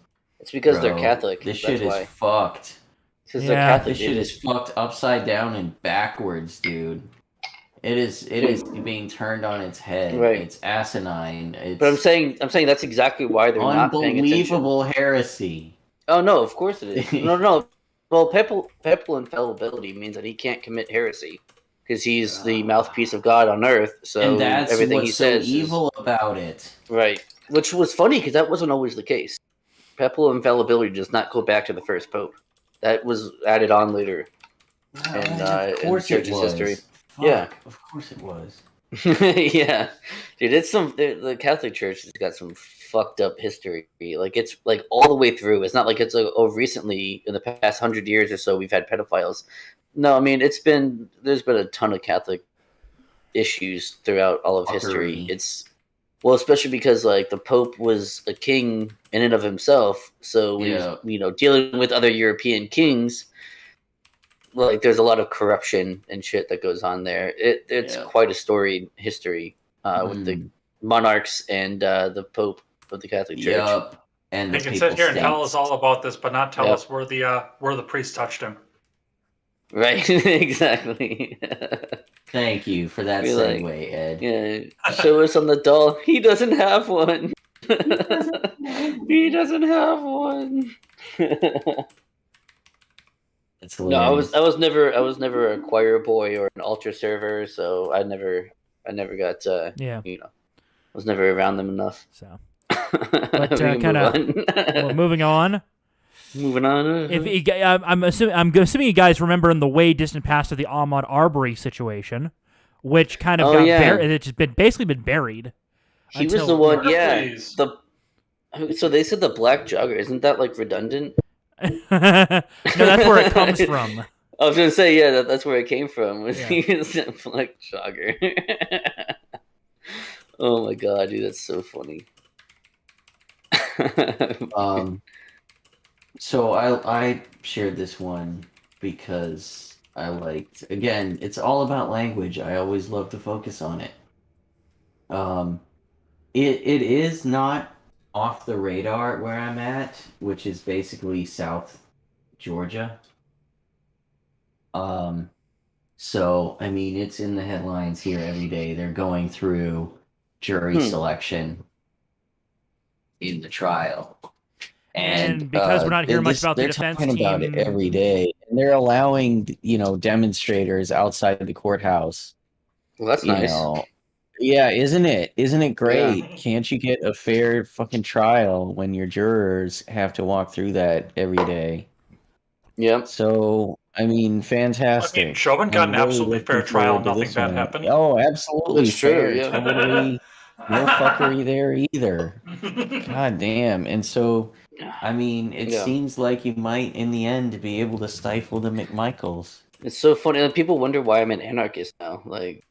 it's because they're bro. Catholic. This That's shit why. is fucked. Because they're Yeah. Catholic. This shit dude. is fucked upside down and backwards, dude. It is being turned on its head. Right. It's asinine. It's But I'm saying that's exactly why they're not paying attention. unbelievable heresy. Oh no, of course it is. No. Well, papal infallibility means that he can't commit heresy because he's the mouthpiece of God on earth. So And that's everything what's he so says evil about it. is right. Which was funny because that wasn't always the case. Papal infallibility does not go back to the first pope. That was added on later in the church's history. Fuck, Yeah, of course it was. yeah, dude. It's the Catholic Church has got some fucked up history. Like it's like all the way through. It's not like it's like, oh, recently in the past 100 years or so we've had pedophiles. No, I mean there's been a ton of Catholic issues throughout all of history. Fuckery. It's well, especially because like the Pope was a king in and of himself, so when Yeah. he's dealing with other European kings, like there's a lot of corruption and shit that goes on there. It's quite a storied history with the monarchs and the Pope of the Catholic Church. Yup. And He the can papal sit here and tell states. us all about this, but not tell us where the priest touched him. Right, exactly. Thank you for that Be segue, like, Ed. yeah, show us on the doll. He doesn't have one. He doesn't have one. It's No, hilarious. I was never a choir boy or an altar server, so I never got I was never around them enough. So, But kind of moving on. Moving on. I'm assuming you guys remember in the way distant past of the Ahmaud Arbery situation, which kind of got buried. It's basically been buried. He was the one, so they said the black jogger. Isn't that like redundant? No, that's where it comes from. I was gonna say, yeah, that's where it came from. Was he was a black jogger? Oh my god, dude, that's so funny. So I shared this one because I liked, again, it's all about language. I always love to focus on it. It is not off the radar where I'm at, which is basically South Georgia. So I mean it's in the headlines here every day. They're going through jury selection in the trial. And because we're not hearing much about the defense team, about it every day, and they're allowing demonstrators outside of the courthouse. Well, that's nice. Yeah, isn't it? Isn't it great? Yeah. Can't you get a fair fucking trial when your jurors have to walk through that every day? Yep. So I mean, fantastic. I mean, Chauvin got an absolutely fair trial. Nothing bad happened. Oh, absolutely That's true, fair. yeah. Totally, no fuckery there either. God damn. And so, I mean, it seems like you might, in the end, be able to stifle the McMichaels. It's so funny. And people wonder why I'm an anarchist now. Like,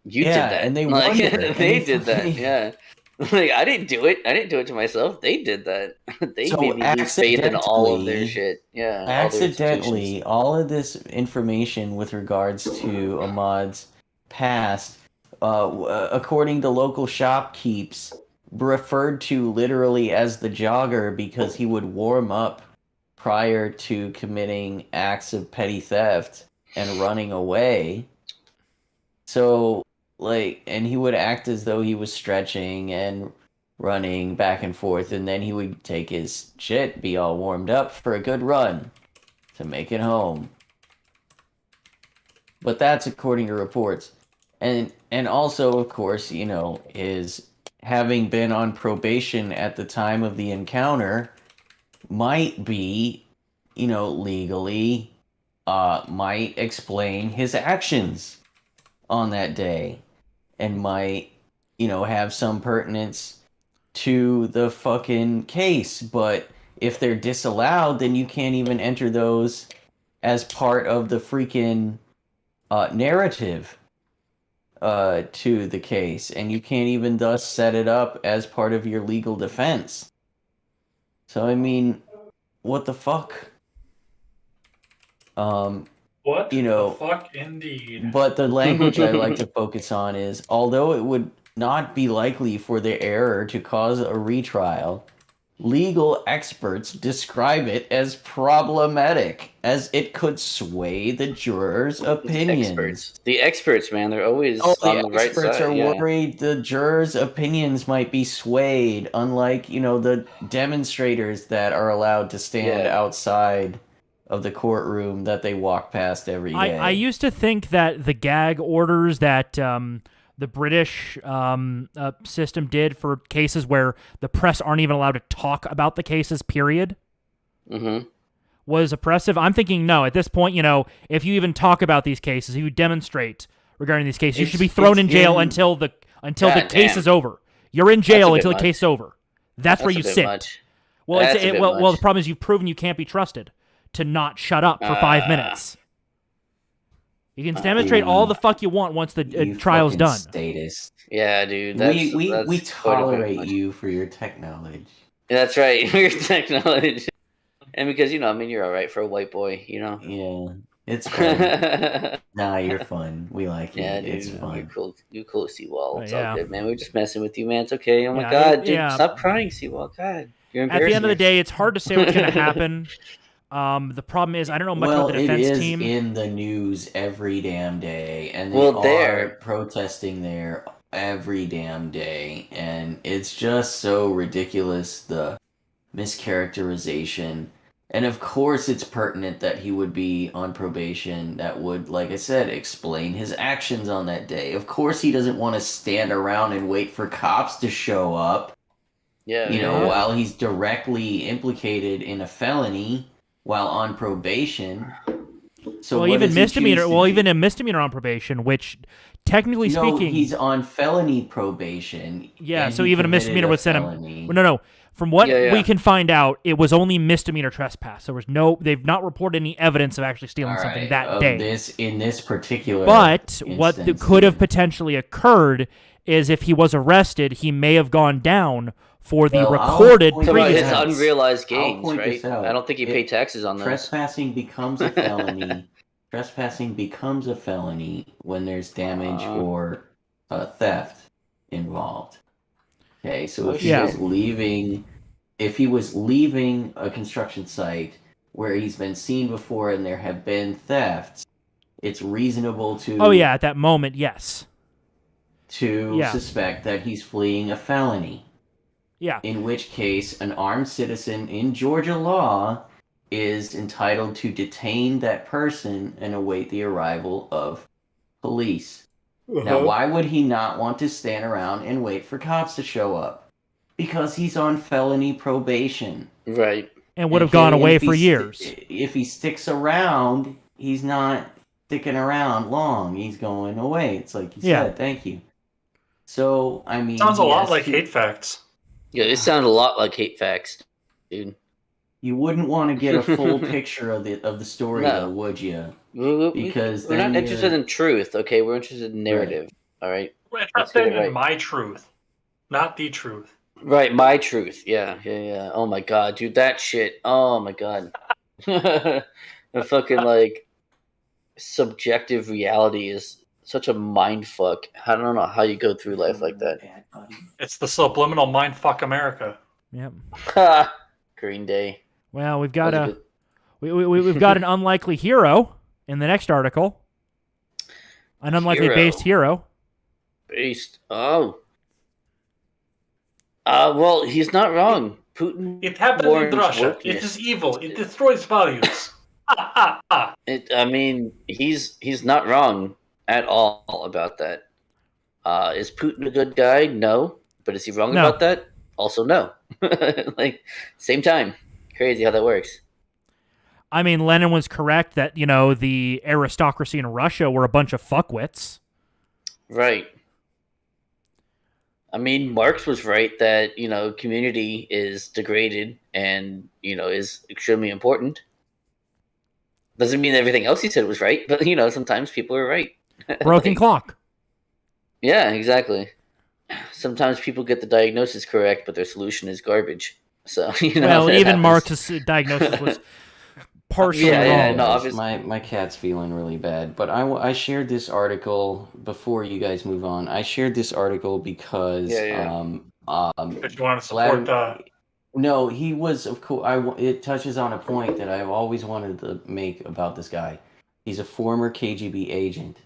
you did that. And they like, wonder. they did that. Yeah. Like, I didn't do it. I didn't do it to myself. They did that. They made me lose faith in all of their shit. Yeah. Accidentally, all of this information with regards to Ahmaud's past, according to local shopkeeps, referred to literally as the jogger because he would warm up prior to committing acts of petty theft and running away. So, and he would act as though he was stretching and running back and forth, and then he would take his shit, be all warmed up for a good run to make it home. But that's according to reports. And also, of course, his having been on probation at the time of the encounter might be, legally, might explain his actions on that day and might, have some pertinence to the fucking case. But if they're disallowed, then you can't even enter those as part of the freaking narrative to the case, and you can't even thus set it up as part of your legal defense. So I mean, what the fuck? What the fuck, indeed. But the language I like to focus on is, although it would not be likely for the error to cause a retrial, legal experts describe it as problematic, as it could sway the jurors' opinions. The experts, man, they're always Oh, on the the right experts side. are Yeah. worried the jurors' opinions might be swayed, unlike, the demonstrators that are allowed to stand Yeah. outside of the courtroom that they walk past every day. I used to think that the gag orders that the British system did for cases where the press aren't even allowed to talk about the cases, period, was oppressive. I'm thinking, no, at this point, if you even talk about these cases, if you demonstrate regarding these cases, you should be thrown in jail until the case is over. You're in jail until the case is over. That's where you sit. Much. Well, the problem is you've proven you can't be trusted to not shut up for 5 minutes. You can demonstrate all the fuck you want once the trial's done. Statist. Yeah, dude. We tolerate you for your tech knowledge. That's right, your tech knowledge. And because, you're all right for a white boy, Yeah, it's fun. Nah, you're fun. We like you. Yeah, dude, it's fun. You're cool, Seawall. It's Yeah. all good, man. We're just messing with you, man. It's okay. Oh, my Yeah, God, dude. Stop crying, Seawall. God, you're embarrassing. At the end of the day, it's hard to say what's going to happen. The problem is, I don't know much about the defense team. It is in the news every damn day, and they are protesting there every damn day, and it's just so ridiculous, the mischaracterization. And of course it's pertinent that he would be on probation. That would, like I said, explain his actions on that day. Of course he doesn't want to stand around and wait for cops to show up. Yeah. While he's directly implicated in a felony while on probation. So even a misdemeanor on probation, which technically speaking, he's on felony probation. Yeah, so even a misdemeanor would send him. No. From what we can find out, it was only misdemeanor trespass. They've not reported any evidence of actually stealing something that day. In this particular But instance, what could have potentially occurred is if he was arrested, he may have gone down for the recorded previous his unrealized gains, right? I don't think he paid taxes on those. Trespassing becomes a felony. Trespassing becomes a felony when there's damage or theft involved. Okay, so if he was leaving a construction site where he's been seen before and there have been thefts, it's reasonable to at that moment, yes, to suspect that he's fleeing a felony. Yeah. In which case, an armed citizen in Georgia law is entitled to detain that person and await the arrival of police. Now, why would he not want to stand around and wait for cops to show up? Because he's on felony probation. Right. And would have gone away for years. If he sticks around, he's not sticking around long. He's going away. It's like you said, thank you. So, I mean... Sounds a lot like Hate Facts. Yeah, it sounds a lot like Hate Facts, dude. You wouldn't want to get a full picture of the story, though, would you? Because we're not interested in truth, okay? We're interested in narrative, all right? We're interested in my truth, not the truth. Right, my truth. Yeah. Oh my God, dude, that shit. Oh my God. The fucking, subjective reality is such a mind fuck. I don't know how you go through life like that. It's the subliminal mind fuck America. Yep. Green Day. Well, we've got we've got an unlikely hero in the next article. An unlikely based hero. Based. Oh. Well, he's not wrong. Putin. It happened in Russia. It is evil. It destroys values. He's not wrong at all about that. Is Putin a good guy? No. But is he wrong about that? Also, no. Same time. Crazy how that works. I mean, Lenin was correct that, the aristocracy in Russia were a bunch of fuckwits. Right. I mean, Marx was right that, community is degraded and, is extremely important. Doesn't mean everything else he said was right, but, sometimes people are right. Broken clock. Yeah, exactly. Sometimes people get the diagnosis correct, but their solution is garbage. So, well, even Marx's diagnosis was partially wrong. Yeah, no, obviously. My cat's feeling really bad, but I shared this article before you guys move on. I shared this article because if you want to support No, he was, of course. It touches on a point that I've always wanted to make about this guy. He's a former KGB agent.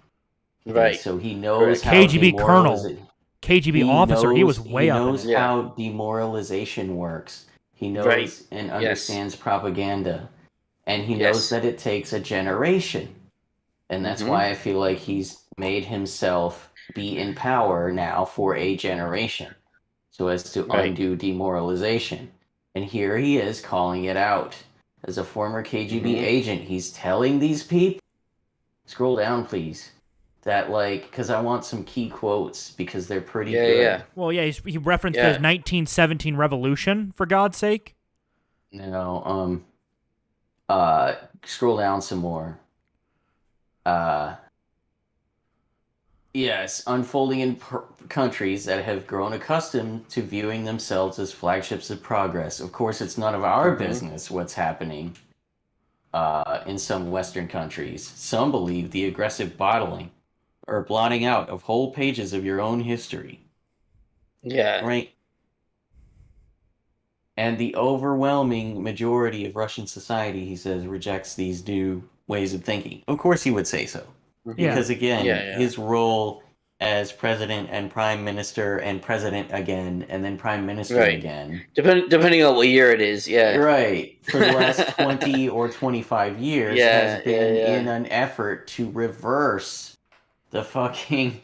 Okay, Right. so he knows Correct. how KGB colonel, KGB officer. He was way up in knows it. Yeah. how demoralization works. He knows Right. and Yes. understands propaganda. And he Yes. knows that it takes a generation. And that's why I feel like he's made himself be in power now for a generation, so as to Right. undo demoralization. And here he is calling it out. As a former KGB agent, he's telling these people, scroll down please, that because I want some key quotes because they're pretty good. Yeah. Well, yeah, he referenced the 1917 revolution, for God's sake. No, scroll down some more. Yes, unfolding in countries that have grown accustomed to viewing themselves as flagships of progress. Of course, it's none of our business what's happening in some Western countries. Some believe the aggressive bottling or blotting out of whole pages of your own history. Yeah. Right? And the overwhelming majority of Russian society, he says, rejects these new ways of thinking. Of course he would say so. Yeah. Because again, Yeah. his role as president and prime minister and president again and then prime minister Right. again. Depending on what year it is, yeah. Right. For the last 20 or 25 years has been in an effort to reverse the fucking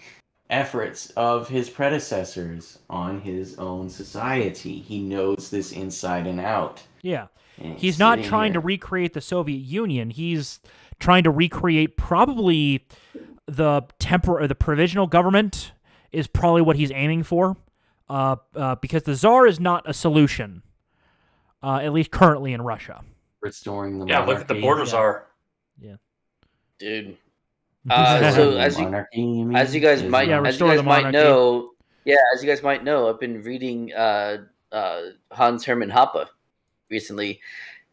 efforts of his predecessors on his own society. He knows this inside and out. Yeah. And He's not sitting trying to here- recreate the Soviet Union. He's trying to recreate probably the provisional government is probably what he's aiming for, because the Tsar is not a solution, at least currently in Russia. restoring the Yeah, monarchy. look at the borders are. Dude. Restoring So the as you monarchy, you mean? as you guys Is might not- as you restore guys the might monarchy. know, as you guys might know, I've been reading Hans Hermann Hoppe recently.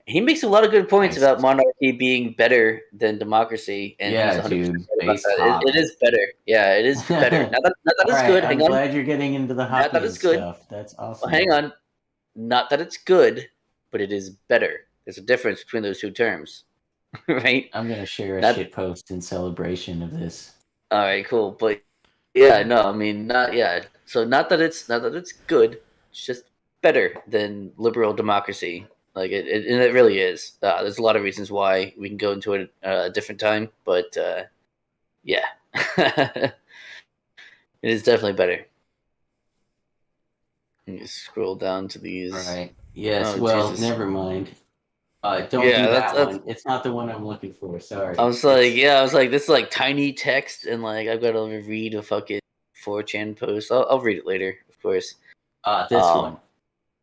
He makes a lot of good points Nice. about monarchy being better than democracy, and Yeah, he's 100% dude, right about based that. Hoppe. It is better. Yeah, it is better. Not that it's All right, good. I'm Hang on. glad you're getting into the Not that Hoppian it's good. stuff. That's awesome. Hang on. Not that it's good, but it is better. There's a difference between those two terms, right? I'm gonna share a That- shit post in celebration of this. All right, cool. But yeah, no, I mean, So not that it's good. It's just better than liberal democracy. Like and it really is. There's a lot of reasons why we can go into it a different time, but yeah, it is definitely better. Let me scroll down to these. All right. Yes. Oh, well, Jesus. never mind. Don't Yeah, do that's- that one. It's not the one I'm looking for. Sorry. I was like, this is like tiny text, and like I've got to read a fucking 4chan post. I'll read it later, of course. This one,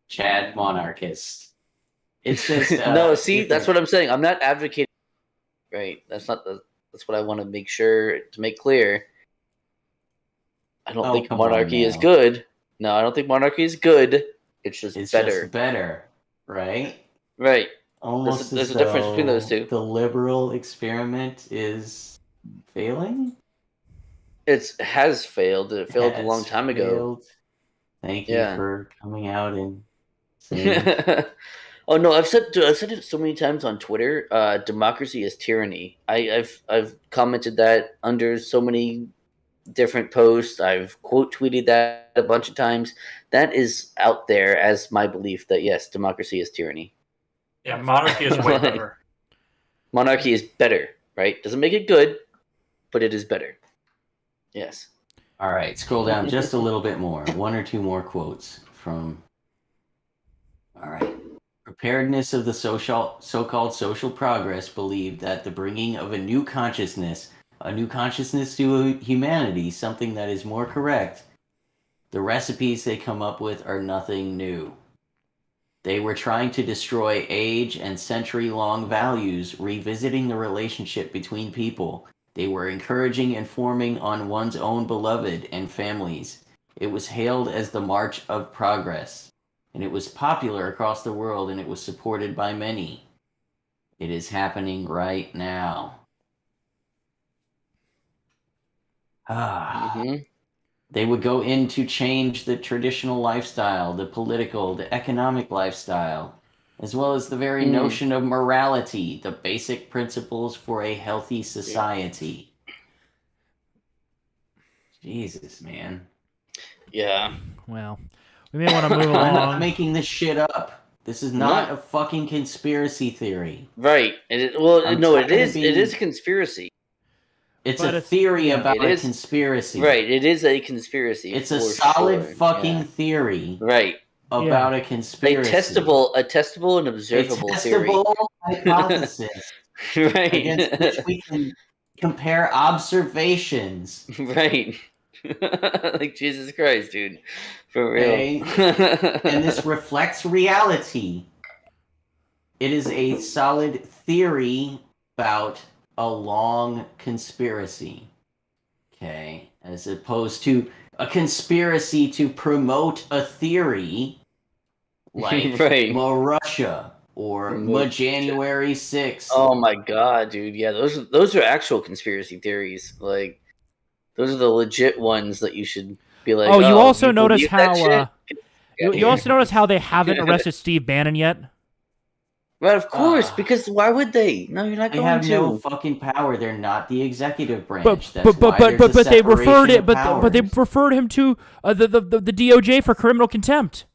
Chad Monarchist. It's just no. See, that's what I'm saying. I'm not advocating. Right. That's not That's what I want to make sure to make clear. I don't think come on monarchy is now. good. No, I don't think monarchy is good. It's just It's better. just better, right? Right. Almost There's as a difference though between those two. The liberal experiment is failing. It has failed. It failed a Has long time ago. failed. Thank you Yeah. for coming out and saying Oh no, I've said it so many times on Twitter. Democracy is tyranny. I've commented that under so many different posts. I've quote tweeted that a bunch of times. That is out there as my belief that yes, democracy is tyranny. Yeah, monarchy is way better. Monarchy is better, right? Doesn't make it good, but it is better. Yes. All right, scroll down just a little bit more. One or two more quotes from. All right. Preparedness of the so-called social progress believed that the bringing of a new consciousness to humanity, something that is more correct, the recipes they come up with are nothing new. They were trying to destroy age and century-long values, revisiting the relationship between people. They were encouraging and forming on one's own beloved and families. It was hailed as the March of Progress, and it was popular across the world, and it was supported by many. It is happening right now. They would go in to change the traditional lifestyle, the political, the economic lifestyle, as well as the very notion of morality, the basic principles for a healthy society. Jesus, man. Yeah. Well, we may want to move I'm not along. making this shit up. This is not a fucking conspiracy theory. Right. It is a conspiracy. It's But a theory yeah. about It a is- conspiracy. Right. It is a conspiracy. It's a for solid sure. fucking theory Right. about a A conspiracy. testable and observable theory. Hypothesis Right. against which we can compare observations. Right. Like Jesus Christ, dude. For real. Okay. And this reflects reality. It is a solid theory about a long conspiracy. Okay. As opposed to a conspiracy to promote a theory like Right. Russia or January 6th. Oh my god, dude. Yeah, those are actual conspiracy theories. Like those are the legit ones that you should be like, you also you notice believe that how shit? you also notice how they haven't arrested Steve Bannon yet. Right, of course, because why would they? No, you're not They going have to. no fucking power. They're not the executive branch. But they referred they referred him to the DOJ for criminal contempt.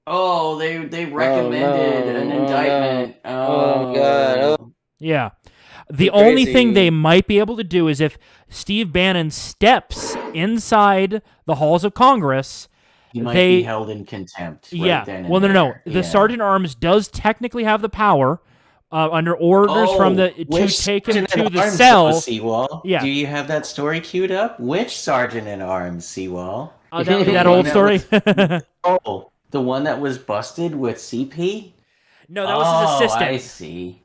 Oh, they recommended an indictment. Oh god. Oh. Yeah. The Crazy. only thing they might be able to do is if Steve Bannon steps inside the halls of Congress, he might be held in contempt. Yeah. Then Well, no. The Sergeant at Arms does technically have the power under orders from to take him to the cell. Seawall. Yeah. Do you have that story queued up? Which Sergeant at Arms, Seawall? That old story? The one that was busted with CP? No, that was his assistant.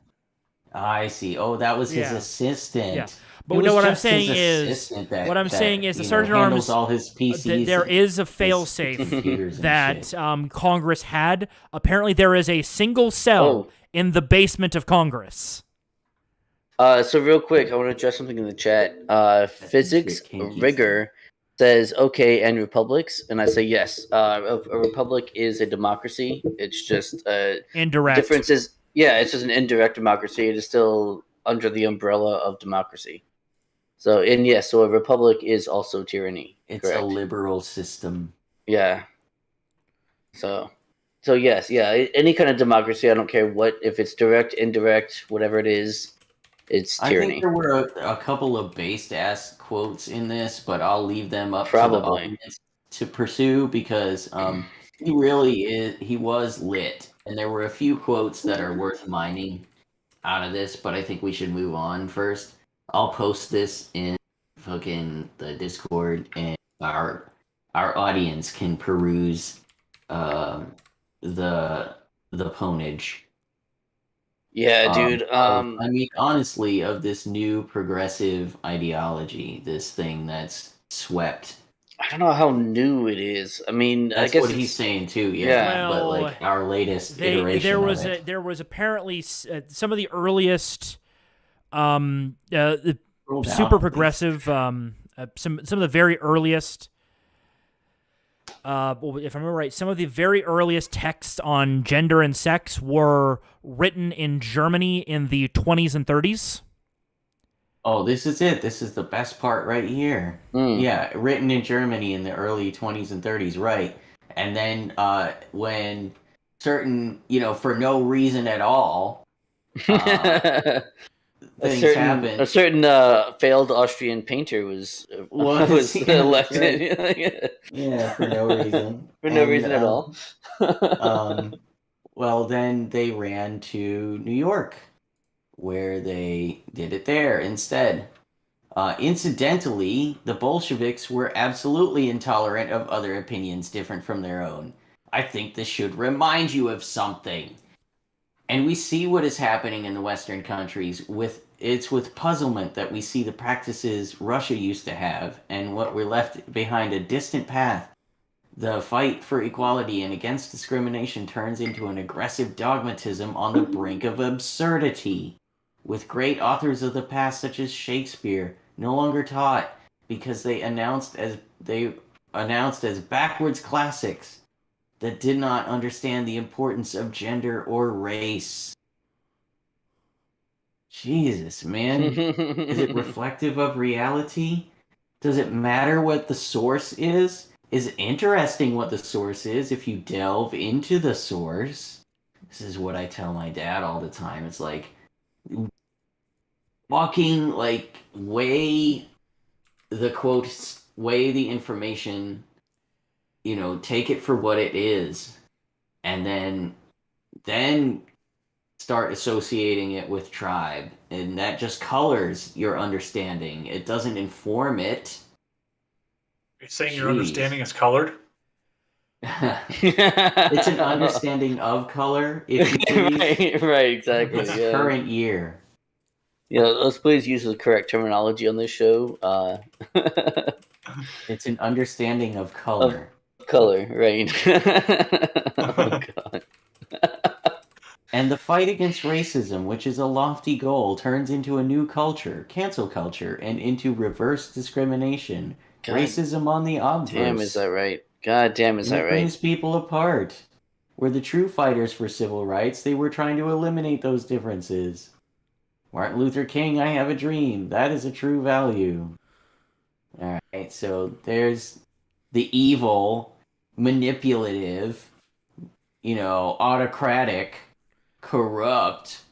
I see. Oh, that was his assistant. Yeah. But what I'm saying is the Sergeant at Arms all his PCs. There is a failsafe that Congress had. Apparently, there is a single cell in the basement of Congress. So real quick, I want to address something in the chat. Physics Rigor says okay and republics, and I say yes. A republic is a democracy. It's just indirect. Differences. Yeah, it's just an indirect democracy. It is still under the umbrella of democracy. So so a republic is also tyranny. It's correct? A liberal system. Yeah. So yes, yeah. Any kind of democracy, I don't care if it's direct, indirect, whatever it is, it's tyranny. I think there were a couple of based ass quotes in this, but I'll leave them up to the audience to pursue because he really is. He was lit, and there were a few quotes that are worth mining out of this, but I think we should move on first. I'll post this in fucking the Discord, and our audience can peruse the ponage. Yeah, dude. I mean, honestly, of this new progressive ideology, this thing that's swept. I don't know how new it is. I mean, that's I guess what he's saying too. Yeah, but like our latest iteration. There was apparently some of the earliest. Super progressive. Some of the very earliest. If I remember right, some of the very earliest texts on gender and sex were written in Germany in the 20s and 30s. Oh, this is it. This is the best part right here. Yeah, written in Germany in the early 20s and 30s, right? And then when certain, for no reason at all. A certain failed Austrian painter was elected. Yeah, for no reason. For no reason at all. Well, then they ran to New York, where they did it there instead. Incidentally, the Bolsheviks were absolutely intolerant of other opinions different from their own. I think this should remind you of something. And we see what is happening in the Western countries. It's with puzzlement that we see the practices Russia used to have, and what we're left behind a distant path. The fight for equality and against discrimination turns into an aggressive dogmatism on the brink of absurdity. With great authors of the past such as Shakespeare no longer taught because they announced as they announced as backwards classics that did not understand the importance of gender or race. Jesus, man. Is it reflective of reality? Does it matter what the source is? Is it interesting what the source is if you delve into the source? This is what I tell my dad all the time. It's like walking, like, weigh the quotes, weigh the information, take it for what it is, and then start associating it with tribe, and that just colors your understanding. It doesn't inform it. You're saying your Jeez. understanding is colored? It's an understanding of color, if you please. right, exactly. It's Yeah. current year. Yeah, let's please use the correct terminology on this show. It's an understanding of color. Color, right? Oh God. And the fight against racism, which is a lofty goal, turns into a new culture, cancel culture, and into reverse discrimination. God Racism on the obverse. Damn, is that right? God damn, is that It right? brings people apart. We're the true fighters for civil rights. They were trying to eliminate those differences. Martin Luther King, I have a dream. That is a true value. Alright, so there's the evil, manipulative, autocratic, corrupt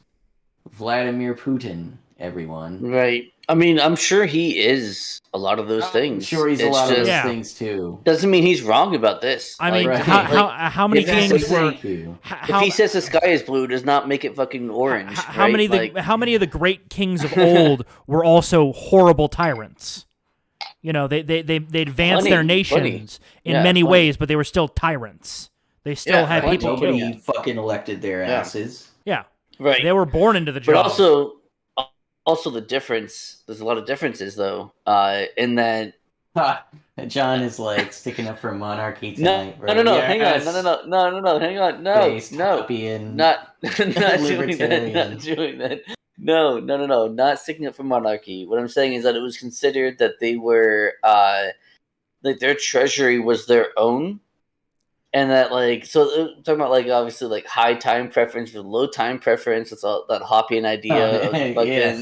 Vladimir Putin, everyone. Right. I mean, I'm sure he is a lot of those things. I'm sure he's a lot of those things too. Doesn't mean he's wrong about this. I mean, right. how many Exactly, kings were? thank you. If he says the sky is blue, does not make it fucking orange. How right? many of the great kings of old were also horrible tyrants? They advanced their nations in many ways, but they were still tyrants. They still had people killed. Nobody fucking elected their asses. Yeah, right. They were born into the job. But also the difference. There's a lot of differences though. In that. John is like sticking up for monarchy No, tonight. no, hang on, no, hang on, no, not doing that. No, not sticking up for monarchy. What I'm saying is that it was considered that they were, like their treasury was their own, and that talking about obviously high time preference or low time preference. It's all that Hoppian idea of fucking, yes.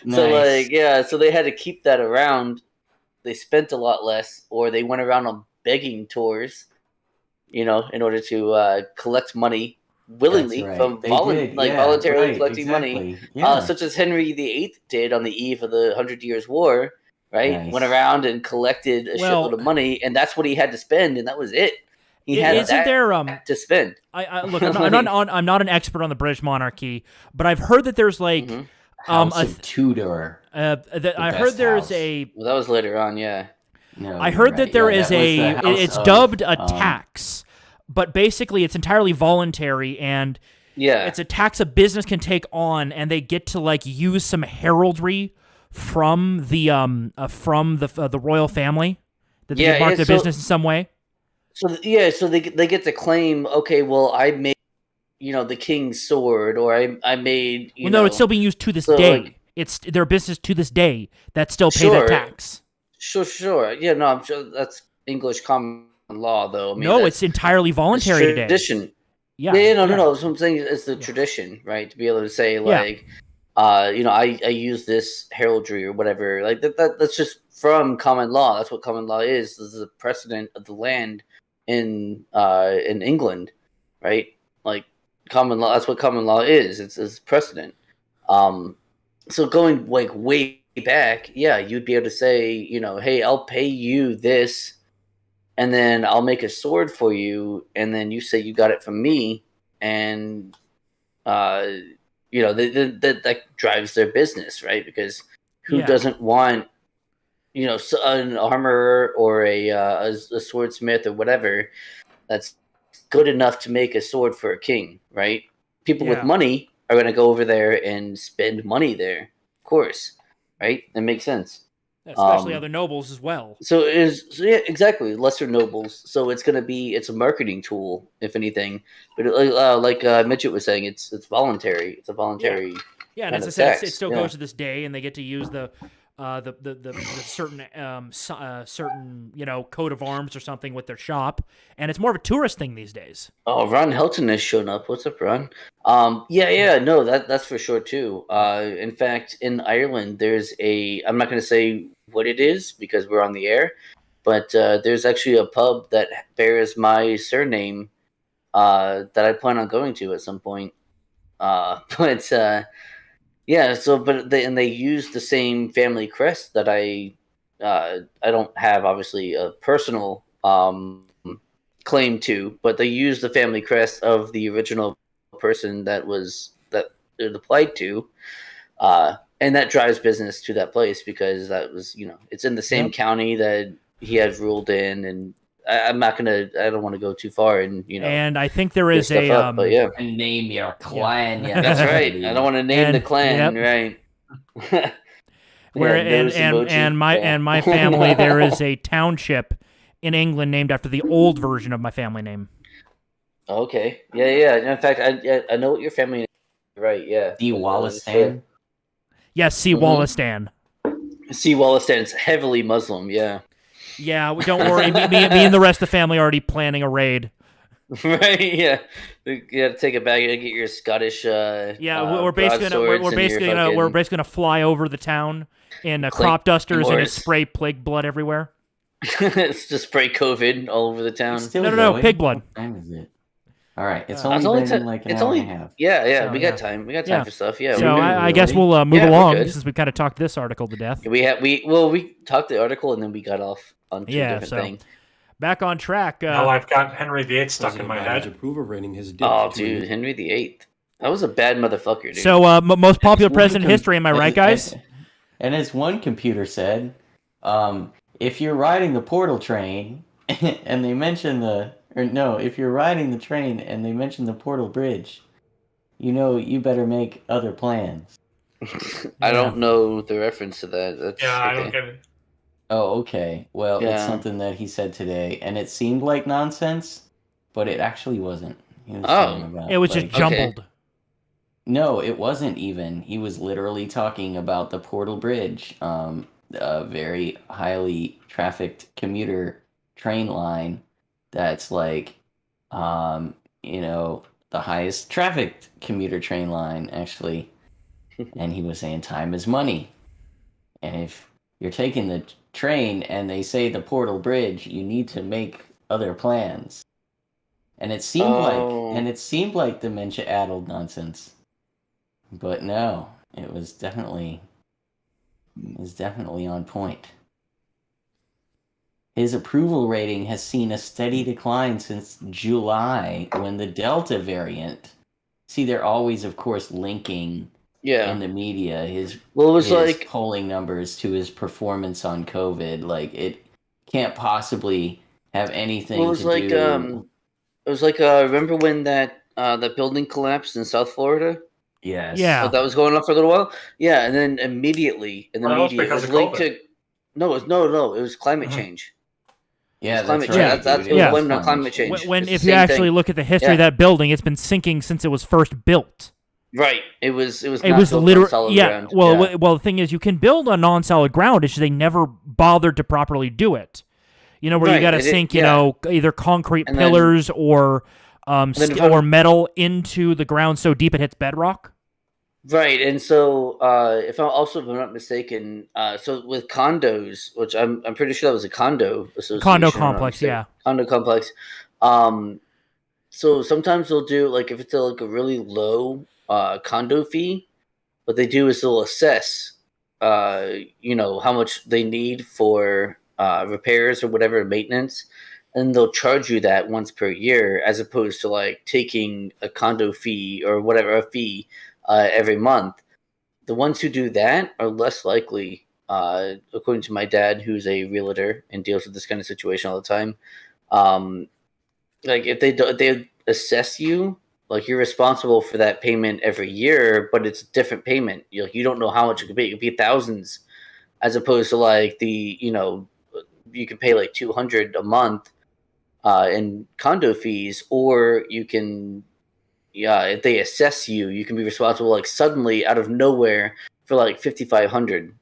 Nice. So they had to keep that around. They spent a lot less, or they went around on begging tours, in order to collect money willingly from voluntarily collecting money, such as Henry VIII did on the eve of the 100 Years' War. Right, Nice. Went around and collected a shitload of money, and that's what he had to spend, and that was it. He had to spend. Look, I'm not an expert on the British monarchy, but I've heard that there's House of Tudor. I heard there's a. Well, that was later on, yeah. No, I heard that there is a. It's dubbed a tax, but basically it's entirely voluntary, and it's a tax a business can take on, and they get to use some heraldry from the royal family that they can mark their business in some way. So they get to claim. Okay, well, I made the king's sword, or I made. No, it's still being used to this day. It's their business to this day that still pay that tax. Sure. Yeah, no, I'm sure that's English common law, though. I mean, no, it's entirely voluntary today. Tradition. Yeah. No. What I'm saying is the tradition, right? To be able to say I use this heraldry or whatever. That's just from common law. That's what common law is. This is a precedent of the land in England, right? Common law. That's what common law is. It's precedent. So going way back, you'd be able to say, hey, I'll pay you this, and then I'll make a sword for you, and then you say you got it from me, and that drives their business, right? Because who doesn't want, an armorer or a swordsmith or whatever that's good enough to make a sword for a king, right? People with money are going to go over there and spend money there, of course, right? That makes sense. Especially other nobles as well. So exactly, lesser nobles. So it's a marketing tool, if anything. But like Mijjt was saying, it's voluntary. It's a voluntary. Yeah, and as I said, it still goes to this day, and they get to use the the certain certain coat of arms or something with their shop, and it's more of a tourist thing these days. Oh, Ron Helton has shown up. What's up, Ron? Yeah, no, that's for sure too. In fact, in Ireland, there's I'm not going to say what it is because we're on the air, but there's actually a pub that bears my surname that I plan on going to at some point. But yeah, so they use the same family crest that I don't have obviously a personal claim to, but they use the family crest of the original person that it applied to, and that drives business to that place because that was it's in the same county that he has ruled in, and I don't want to go too far and And I think there is a but yeah. And name your clan. Yeah, That's right. I don't want to name the clan, right? Where nose emoji. and my family, there is a township in England named after the old version of my family name. Okay. Yeah. In fact, I know what your family name is. Right, yeah. D. Wallistan. Yes, C. Wallistan. C. Wallistan is heavily Muslim, yeah. Yeah, don't worry. me and the rest of the family are already planning a raid. Right, yeah. You got to take it back and get your Scottish. We're basically gonna fly over the town in crop dusters and spray plague blood everywhere. It's to spray COVID all over the town. No, pig blood. What time is it? All right, it's only been like an hour and a half. Yeah, so, we got time. We got time for stuff. Yeah. So I guess we'll move along since we kind of talked this article to death. We talked the article and then we got off onto a different thing. Back on track. Now I've got Henry VIII stuck in my head. Approval rating has dipped. Oh, dude, Henry VIII. That was a bad motherfucker, dude. So, most popular president in history, am I right, guys? And as one computer said, if you're riding the portal train and they mention if you're riding the train and they mention the portal bridge, you better make other plans. I don't know the reference to that. I don't get it. Oh, okay. Well, it's something that he said today, and it seemed like nonsense, but it actually wasn't. It was just jumbled. No, it wasn't even. He was literally talking about the Portal Bridge, a very highly trafficked commuter train line that's like, the highest trafficked commuter train line, actually. And he was saying time is money. And if you're taking the train and they say the Portal Bridge, you need to make other plans. And it seemed like dementia-addled nonsense. But no, it was definitely on point. His approval rating has seen a steady decline since July when the Delta variant. See, they're always, of course, linking in the media his polling numbers to his performance on COVID. Like, it can't possibly have anything to do. It was like remember when that building collapsed in South Florida? Yes. Yeah. So that was going on for a little while. Yeah, and then immediately in the media it was linked to. No, it was climate change. Yeah, climate that's change. Right, it was blamed on climate change. If you actually look at the history of that building, it's been sinking since it was first built. Right. It was literally solid ground. Well, the thing is, you can build on non-solid ground. It's just they never bothered to properly do it. You got to sink, either concrete pillars or metal into the ground so deep it hits bedrock. Right, and so if I'm not mistaken, so with condos, which I'm pretty sure that was a condo association, condo complex, condo complex. So sometimes they'll do like if it's a really low condo fee, what they do is they'll assess, how much they need for repairs or whatever maintenance, and they'll charge you that once per year, as opposed to like taking a condo fee or whatever a fee. Every month. The ones who do that are less likely, according to my dad, who's a realtor and deals with this kind of situation all the time. Like if they assess you, like you're responsible for that payment every year, but it's a different payment. You don't know how much it could be. It could be thousands, as opposed to like you can pay like $200 a month in condo fees, or you can. Yeah, if they assess you, you can be responsible like suddenly out of nowhere for like $5,500.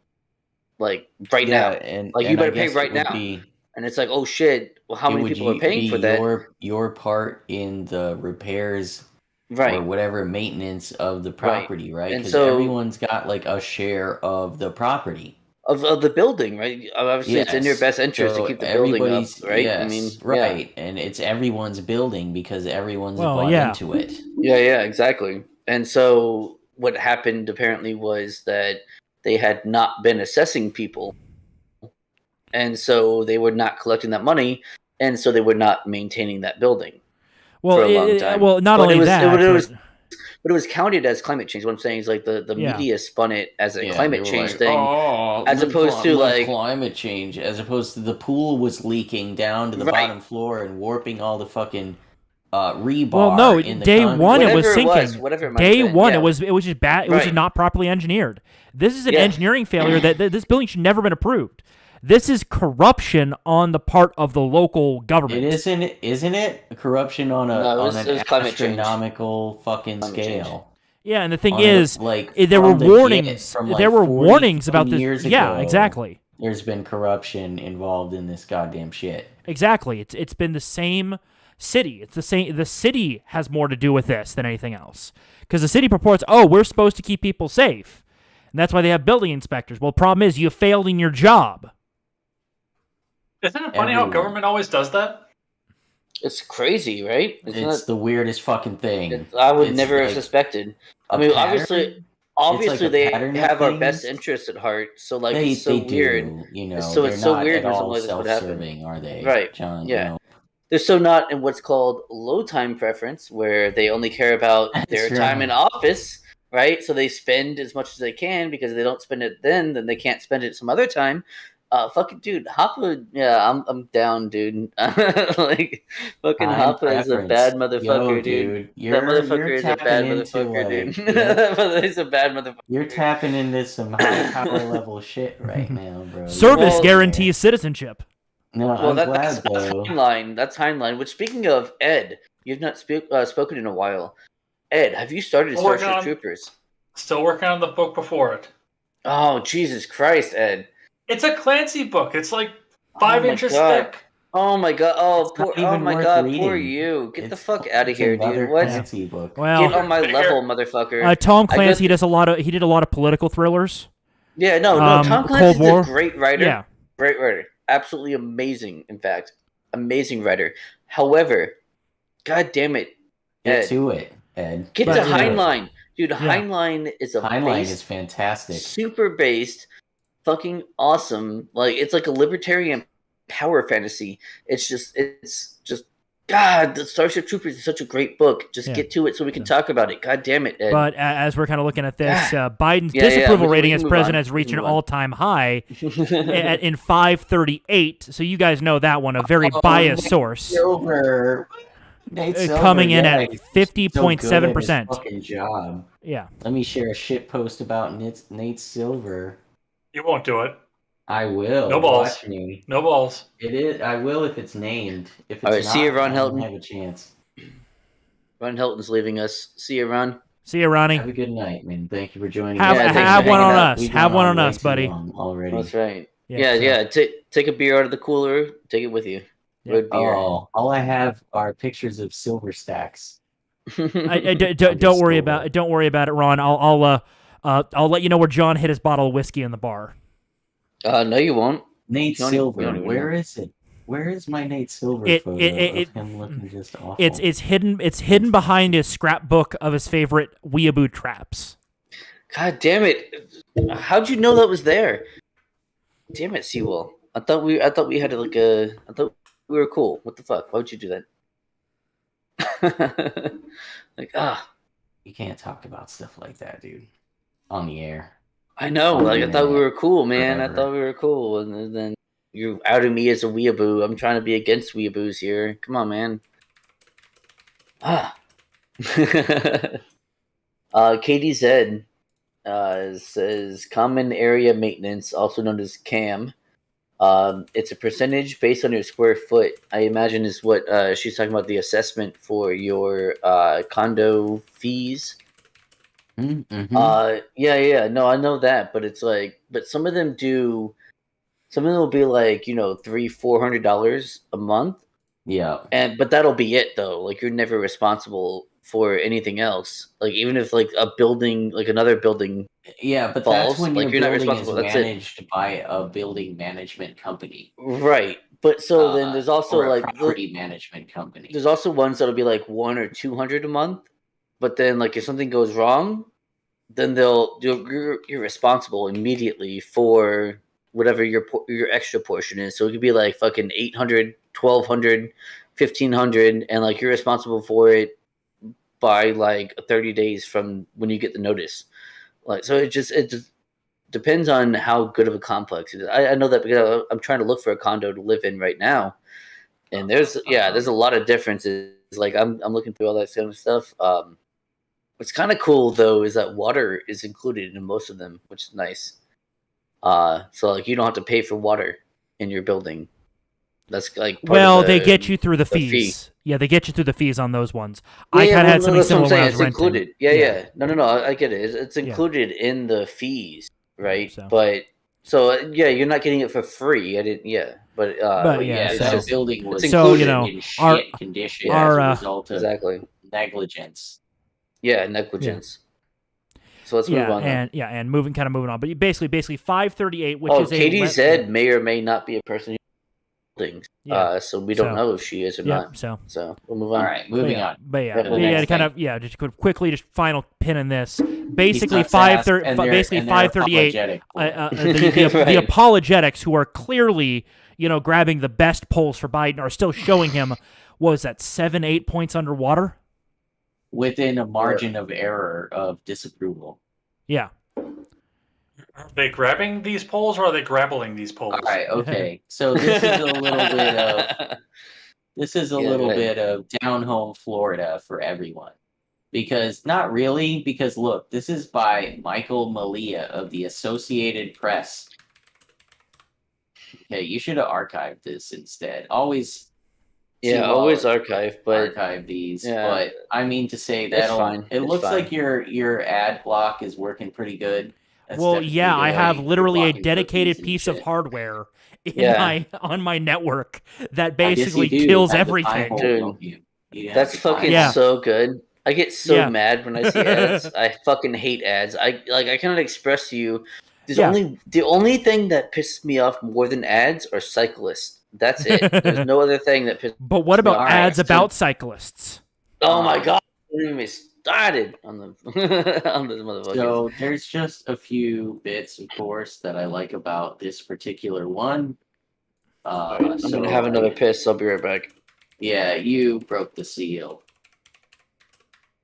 like right now. and Like, you and I better pay guess right it would now. be And it's like, oh shit, well, how it many would people are be paying for that? your part in the repairs or Right, whatever maintenance of the right. property, right? And Because so everyone's got like a share of the property. of the building, right? Obviously, it's in your Yes. best interest to So keep the building up, everybody's right? I yes, mean, yeah, right. And it's everyone's building because everyone's Well, bought yeah. into it. yeah, exactly. And so what happened apparently was that they had not been assessing people, and so they were not collecting that money, and so they were not maintaining that building Well, for a long time. well, not But only that, but it was counted as climate change. What I'm saying is, like, the Yeah. media spun it as a Yeah, they climate were change like, thing, oh, as opposed to, like, climate change, as opposed to the pool was leaking down to the Right. bottom floor and warping all the fucking rebar. well, no, in the day concrete. one it was Whatever it was, sinking. whatever it might have Day been, one yeah. it was just bad. It was just Right. not properly engineered. This is an Yeah. engineering failure that this building should never been approved. This is corruption on the part of the local government. Isn't it corruption on No, it was an climate change. astronomical fucking Climate change. scale? Yeah, and the thing On is, like there were from the warnings. from, There were 40 warnings about some this. years Yeah, ago. exactly. There's been corruption involved in this goddamn shit. Exactly. It's been the same city. It's the same. The city has more to do with this than anything else, because the city purports, oh, we're supposed to keep people safe, and that's why they have building inspectors. Well, the problem is you failed in your job. Isn't it funny how Everyone. government always does that? It's crazy, right? It's the weirdest fucking thing. I would It's never have like suspected. I a mean, pattern. obviously, a they pattern of have our best things. interests at heart. So, like, They it's so weird. do, you know. So they're it's so not weird at when something all like this would happen. self-serving, are they? Right. John, Yeah. you know. They're so not in what's called low time preference, where they only care about their That's time right. in office, right? So they spend as much as they can, because if they don't spend it then they can't spend it some other time. Fucking dude, Hoppa, yeah, I'm down, dude. Like, fucking Time Hoppa is a preference. bad motherfucker, Yo, dude. You're, That motherfucker you're is a tapping bad into, motherfucker, like, dude. yep. He's a bad motherfucker. You're tapping into some high power level shit right now, bro. Service Well- guarantees citizenship. No, Well, I'm glad that's though. timeline. That's timeline. Which, speaking of Ed, you've not spoken in a while. Ed, have you started Well, we're Starship not- Troopers? Still working on the book before it. Oh, Jesus Christ, Ed! It's a Clancy book. It's like Oh 5 my inches God. thick. Oh my God! Oh, It's not poor! Oh even my worth God! reading. Poor you! Get the It's fuck out of it's here, another dude! What? Clancy book. Well, Get on my Bigger. level, motherfucker! Tom I Clancy got- does a lot of. He did a lot of political thrillers. Yeah, no. Tom Cold Clancy's War. a great writer. Yeah. Great writer. Absolutely amazing. In fact, amazing writer. However, God damn it, Get Ed. to it, Ed. Get But, to yeah. Heinlein, dude. Heinlein is a Heinlein based, is fantastic. super based, fucking awesome. Like, it's like a libertarian power fantasy. It's just God. The Starship Troopers is such a great book. Just Yeah. get to it so we can talk about it. God damn it, Ed. But as we're kind of looking at this, Biden's Yeah, yeah, disapproval we rating can as move president on. has reached We an can move on. all-time high in 538. So you guys know that one, a very biased source. Silver. Nate Silver, Coming in yeah, at he's 50.7%. so good at his fucking job. Yeah. Let me share a shit post about Nate Silver. You won't do it. I will. No balls. Watch me. No balls. It is. I will if it's named. If it's All right, not, see you, Ron I don't Helton. have a chance. Ron Helton's leaving us. See you, Ron. See you, Ronnie. Have a good night, man. Thank you for joining Have, me. Yeah, thanks have for one hanging on out. us. We've Have gone one on on way us, too buddy. long already. That's right. Yeah, Yeah, so- Take a beer out of the cooler. Take it with you. Yeah. Road beer. Oh, all I have are pictures of silver stacks. Don't worry about it. Don't worry about it, Ron. I'll let you know where John hit his bottle of whiskey in the bar. No, you won't. Nate You don't Silver. even Where know. is it? Where is my Nate Silver It- photo it- of him looking just awful? It's hidden. It's hidden behind his scrapbook of his favorite weeaboo traps. God damn it! How'd you know that was there? Damn it, Seawall. I thought we had like a. I thought we were cool. What the fuck? Why would you do that? Like, You can't talk about stuff like that, dude. On the air. I know. Like, I thought we were cool, man. I Forever. thought we were cool, and then you outed me as a weeaboo. I'm trying to be against weeaboos here. Come on, man. KDZ says common area maintenance, also known as CAM. It's a percentage based on your square foot. I imagine is what she's talking about, the assessment for your condo fees. Mm-hmm. Yeah. No, I know that, but it's like, but some of them do. Some of them will be like, $300-$400 a month, Yeah. but that'll be it though. Like you're never responsible for anything else. Like even if like a building, like another building Yeah, but that's falls, when like your you're not building is responsible. That's it. managed by a building management company, Right. But so then there's also or a like property management company. there's also ones that'll be like 100 or 200 a month. But then like if something goes wrong, then you're responsible immediately for whatever your extra portion is. So it could be like fucking 800, 1200, 1500, and like you're responsible for it by like 30 days from when you get the notice. Like so it just depends on how good of a complex it is. I know that because I'm trying to look for a condo to live in right now, and there's a lot of differences. Like I'm looking through all that kind of stuff. What's kind of cool though is that water is included in most of them, which is nice. So like you don't have to pay for water in your building. That's like part Well, of they get you through the the fee. fees. Yeah, they get you through the fees on those ones. Yeah, I kind of well, had no, something that's what I'm similar when I saying. was It's renting. included. Yeah. No. I get it. It's Yeah. included in the fees, right? So. But so yeah, you're not getting it for free. I didn't. Yeah, but But Yeah, it's that just building was it's So, included. in our shit condition our as a result of exactly. negligence. Yeah, negligence. So let's move on. And moving on. But basically 538, which Oh, is Katie a Zed may or may not be a person who buildings. Yeah. So we don't know if she is or not. So We'll move on. All right, moving on. But Yeah, the next kind thing. of just quickly, just final pin in this. Basically, He sucks ass, and they're 538. apologetic for it. The Right. apologetics who are clearly grabbing the best polls for Biden are still showing him. What was that 7-8 points underwater? Within a margin of error of disapproval. Yeah. Are they grabbing these polls or are they grappling these polls? All right, okay. So this is a little bit of bit of down home Florida for everyone. Because not really, because look, this is by Michael Malia of the Associated Press. Okay, you should have archived this instead. Always archive, but archive these. yeah, But I mean to say it's that fine. It It's looks fine. like your ad block is working pretty good. That's Well, definitely yeah, the I way have you're literally a blocking dedicated cookies and piece of shit. hardware on my network that I guess basically you do. kills You have the everything. Pi-hole, Dude, don't you? You have That's the fucking Pi-hole. so good. I get so Yeah. mad when I see ads. I fucking hate ads. I cannot express to you. There's Yeah. the only thing that pisses me off more than ads are cyclists. That's it. There's no other thing that pisses me But what about off. ads so- about cyclists? Oh my god! Don't even get me started on the on this motherfucker. So there's just a few bits, of course, that I like about this particular one. I'm gonna have another piss. I'll be right back. Yeah, you broke the seal.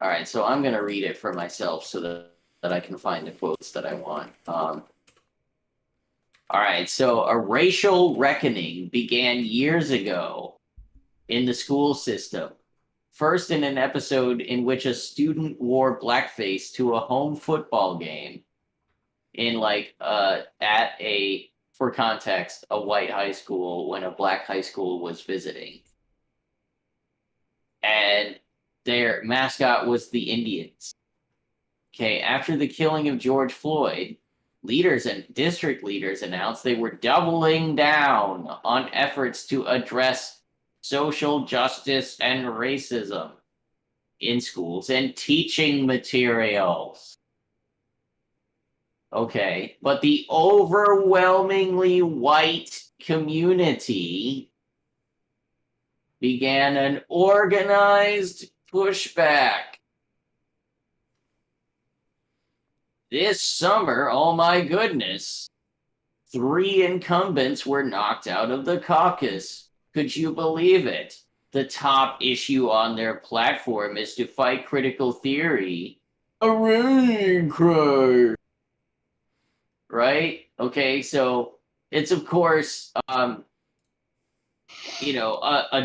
All right, so I'm gonna read it for myself so that I can find the quotes that I want. All right, so a racial reckoning began years ago in the school system. First, in an episode in which a student wore blackface to a home football game in for context, a white high school when a black high school was visiting. And their mascot was the Indians. Okay, after the killing of George Floyd, leaders and district leaders announced they were doubling down on efforts to address social justice and racism in schools and teaching materials. Okay, but the overwhelmingly white community began an organized pushback. This summer, oh my goodness, 3 incumbents were knocked out of the caucus. Could you believe it? The top issue on their platform is to fight critical theory. A rallying cry. Right? Okay, so it's of course, a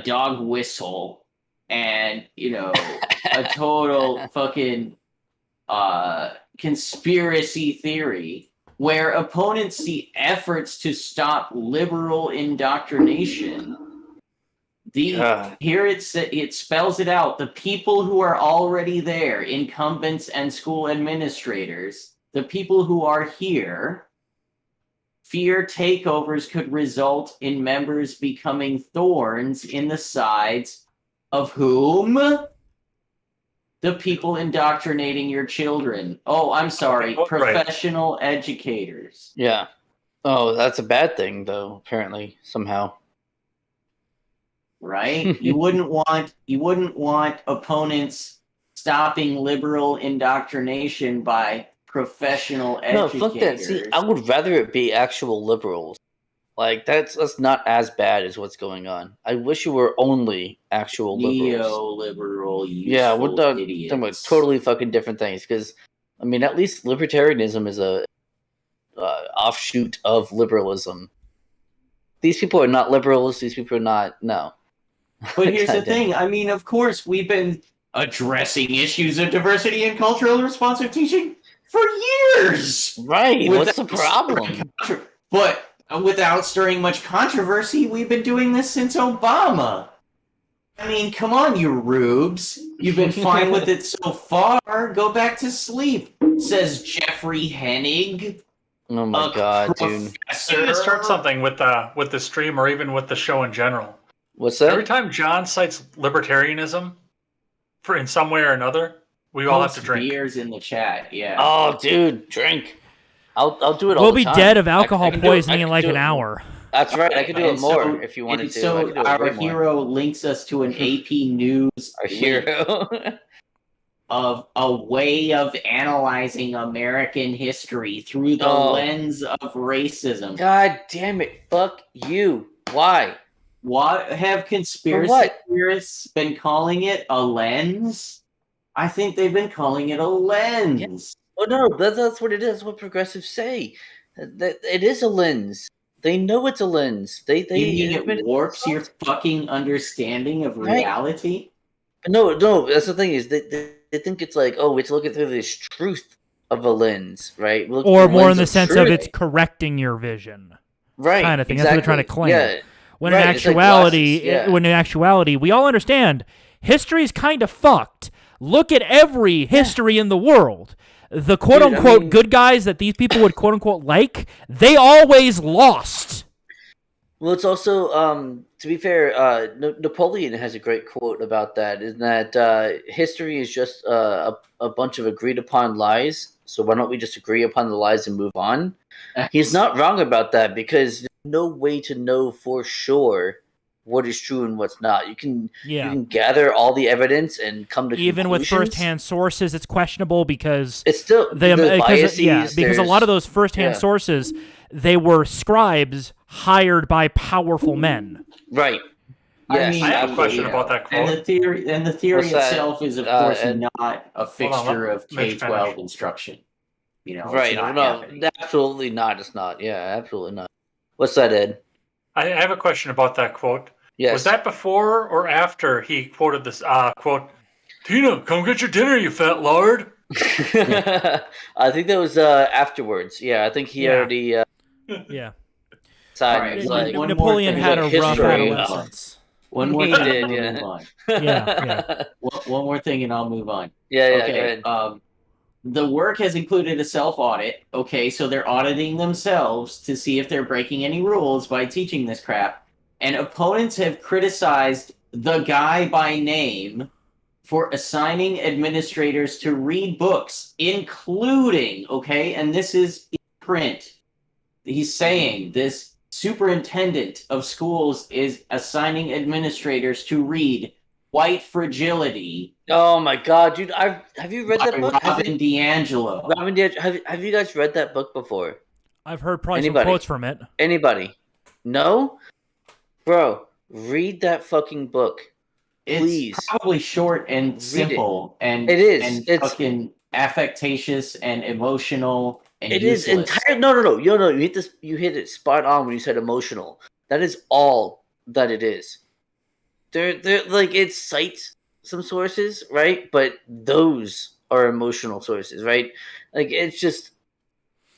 dog whistle and, a total fucking conspiracy theory where opponents see efforts to stop liberal indoctrination Here it spells it out. The people who are already there, incumbents and school administrators, the people who are here, fear takeovers could result in members becoming thorns in the sides of whom? The people indoctrinating your children. Oh, I'm sorry, Right. professional educators. Yeah. Oh, that's a bad thing, though. Apparently, somehow. Right? You wouldn't want opponents stopping liberal indoctrination by professional No, educators. fuck that. See, I would rather it be actual liberals. Like that's not as bad as what's going on. I wish it were only actual liberals. Neoliberal, Yeah, we're talking about idiots. totally fucking different things. Because I mean, at least libertarianism is a offshoot of liberalism. These people are not liberals. These people are not. No. But here's the God damn. thing. I mean, of course, we've been addressing issues of diversity and cultural responsive teaching for years. Right. What's the problem? But without stirring much controversy, we've been doing this since Obama. I mean, come on, you rubes. You've been fine with it so far. Go back to sleep, says Jeffrey Hennig. Oh my god, dude. I need to start something with the stream or even with the show in general. What's that? Every time John cites libertarianism, in some way or another, we all have to drink. Beers in the chat, yeah. Oh, dude, drink. I'll do it all We'll the be time. dead of alcohol I can poisoning in do like it an hour. That's right. I could do it And more so- if you wanted to. I So could do it our way more. hero links us to an AP News Our link hero. of a way of analyzing American history through the Oh. lens of racism. God damn it! Fuck you. Why? What have conspiracy what? theorists been calling it? A lens? I think they've been calling it a lens. Oh no, that's what it is. What progressives say. That it is a lens. They know it's a lens. They You mean admit it warps your fucking understanding of Right. reality? No. That's the thing is they think it's like, oh, it's looking through this truth of a lens, right? We're looking Or through more lens in the of sense truth. of it's correcting your vision. right kind of thing. That's what they're trying to claim. Yeah. When Right, in it's like actuality, glasses, yeah. when in actuality, we all understand history's kind of fucked. Look at every history in the world. The quote Dude, I unquote mean- good guys that these people would quote unquote like, they always lost. Well, it's also, to be fair, Napoleon has a great quote about that, is that history is just a bunch of agreed upon lies, so why don't we just agree upon the lies and move on? He's not wrong about that, because there's no way to know for sure what is true and what's not. You can gather all the evidence and come to Even with conclusions. first-hand sources, it's questionable because It's still there's biases. because a lot of those first-hand sources, they were scribes hired by powerful men. Right. I Yes, mean, I have a absolutely. question about that quote. And the theory What's that? itself is, of course, Ed? not a fixture of Mitch K-12 finish. instruction. You know, Right. it's not No, happening. absolutely not. It's not. Yeah, absolutely not. What's that, Ed? I have a question about that quote. Yes. Was that before or after he quoted this quote? Tina, come get your dinner, you fat lard. I think that was afterwards. Yeah, I think he already Yeah. decided. Alright, He's one- like, one Napoleon more had a thing. rough History. adolescence. One more He thing, did, and we'll yeah. move on. Yeah. One more thing, and I'll move on. yeah, Okay. go ahead. The work has included a self-audit. Okay, so they're auditing themselves to see if they're breaking any rules by teaching this crap. And opponents have criticized the guy by name for assigning administrators to read books, including, okay, and this is in print. He's saying this superintendent of schools is assigning administrators to read White Fragility Oh my god, dude! Have you read that by book? Robin DiAngelo. Robin DiAngelo, have you guys read that book before? I've heard probably Anybody? some quotes from it. Anybody? No, bro, read that fucking book, please. It's probably short and Read simple, and It is. and It's- fucking affectatious and emotional and It is useless. entire. No. You hit this. You hit it spot on when you said emotional. That is all that it is. They're like it cites some sources, right? But those are emotional sources, right? Like it's just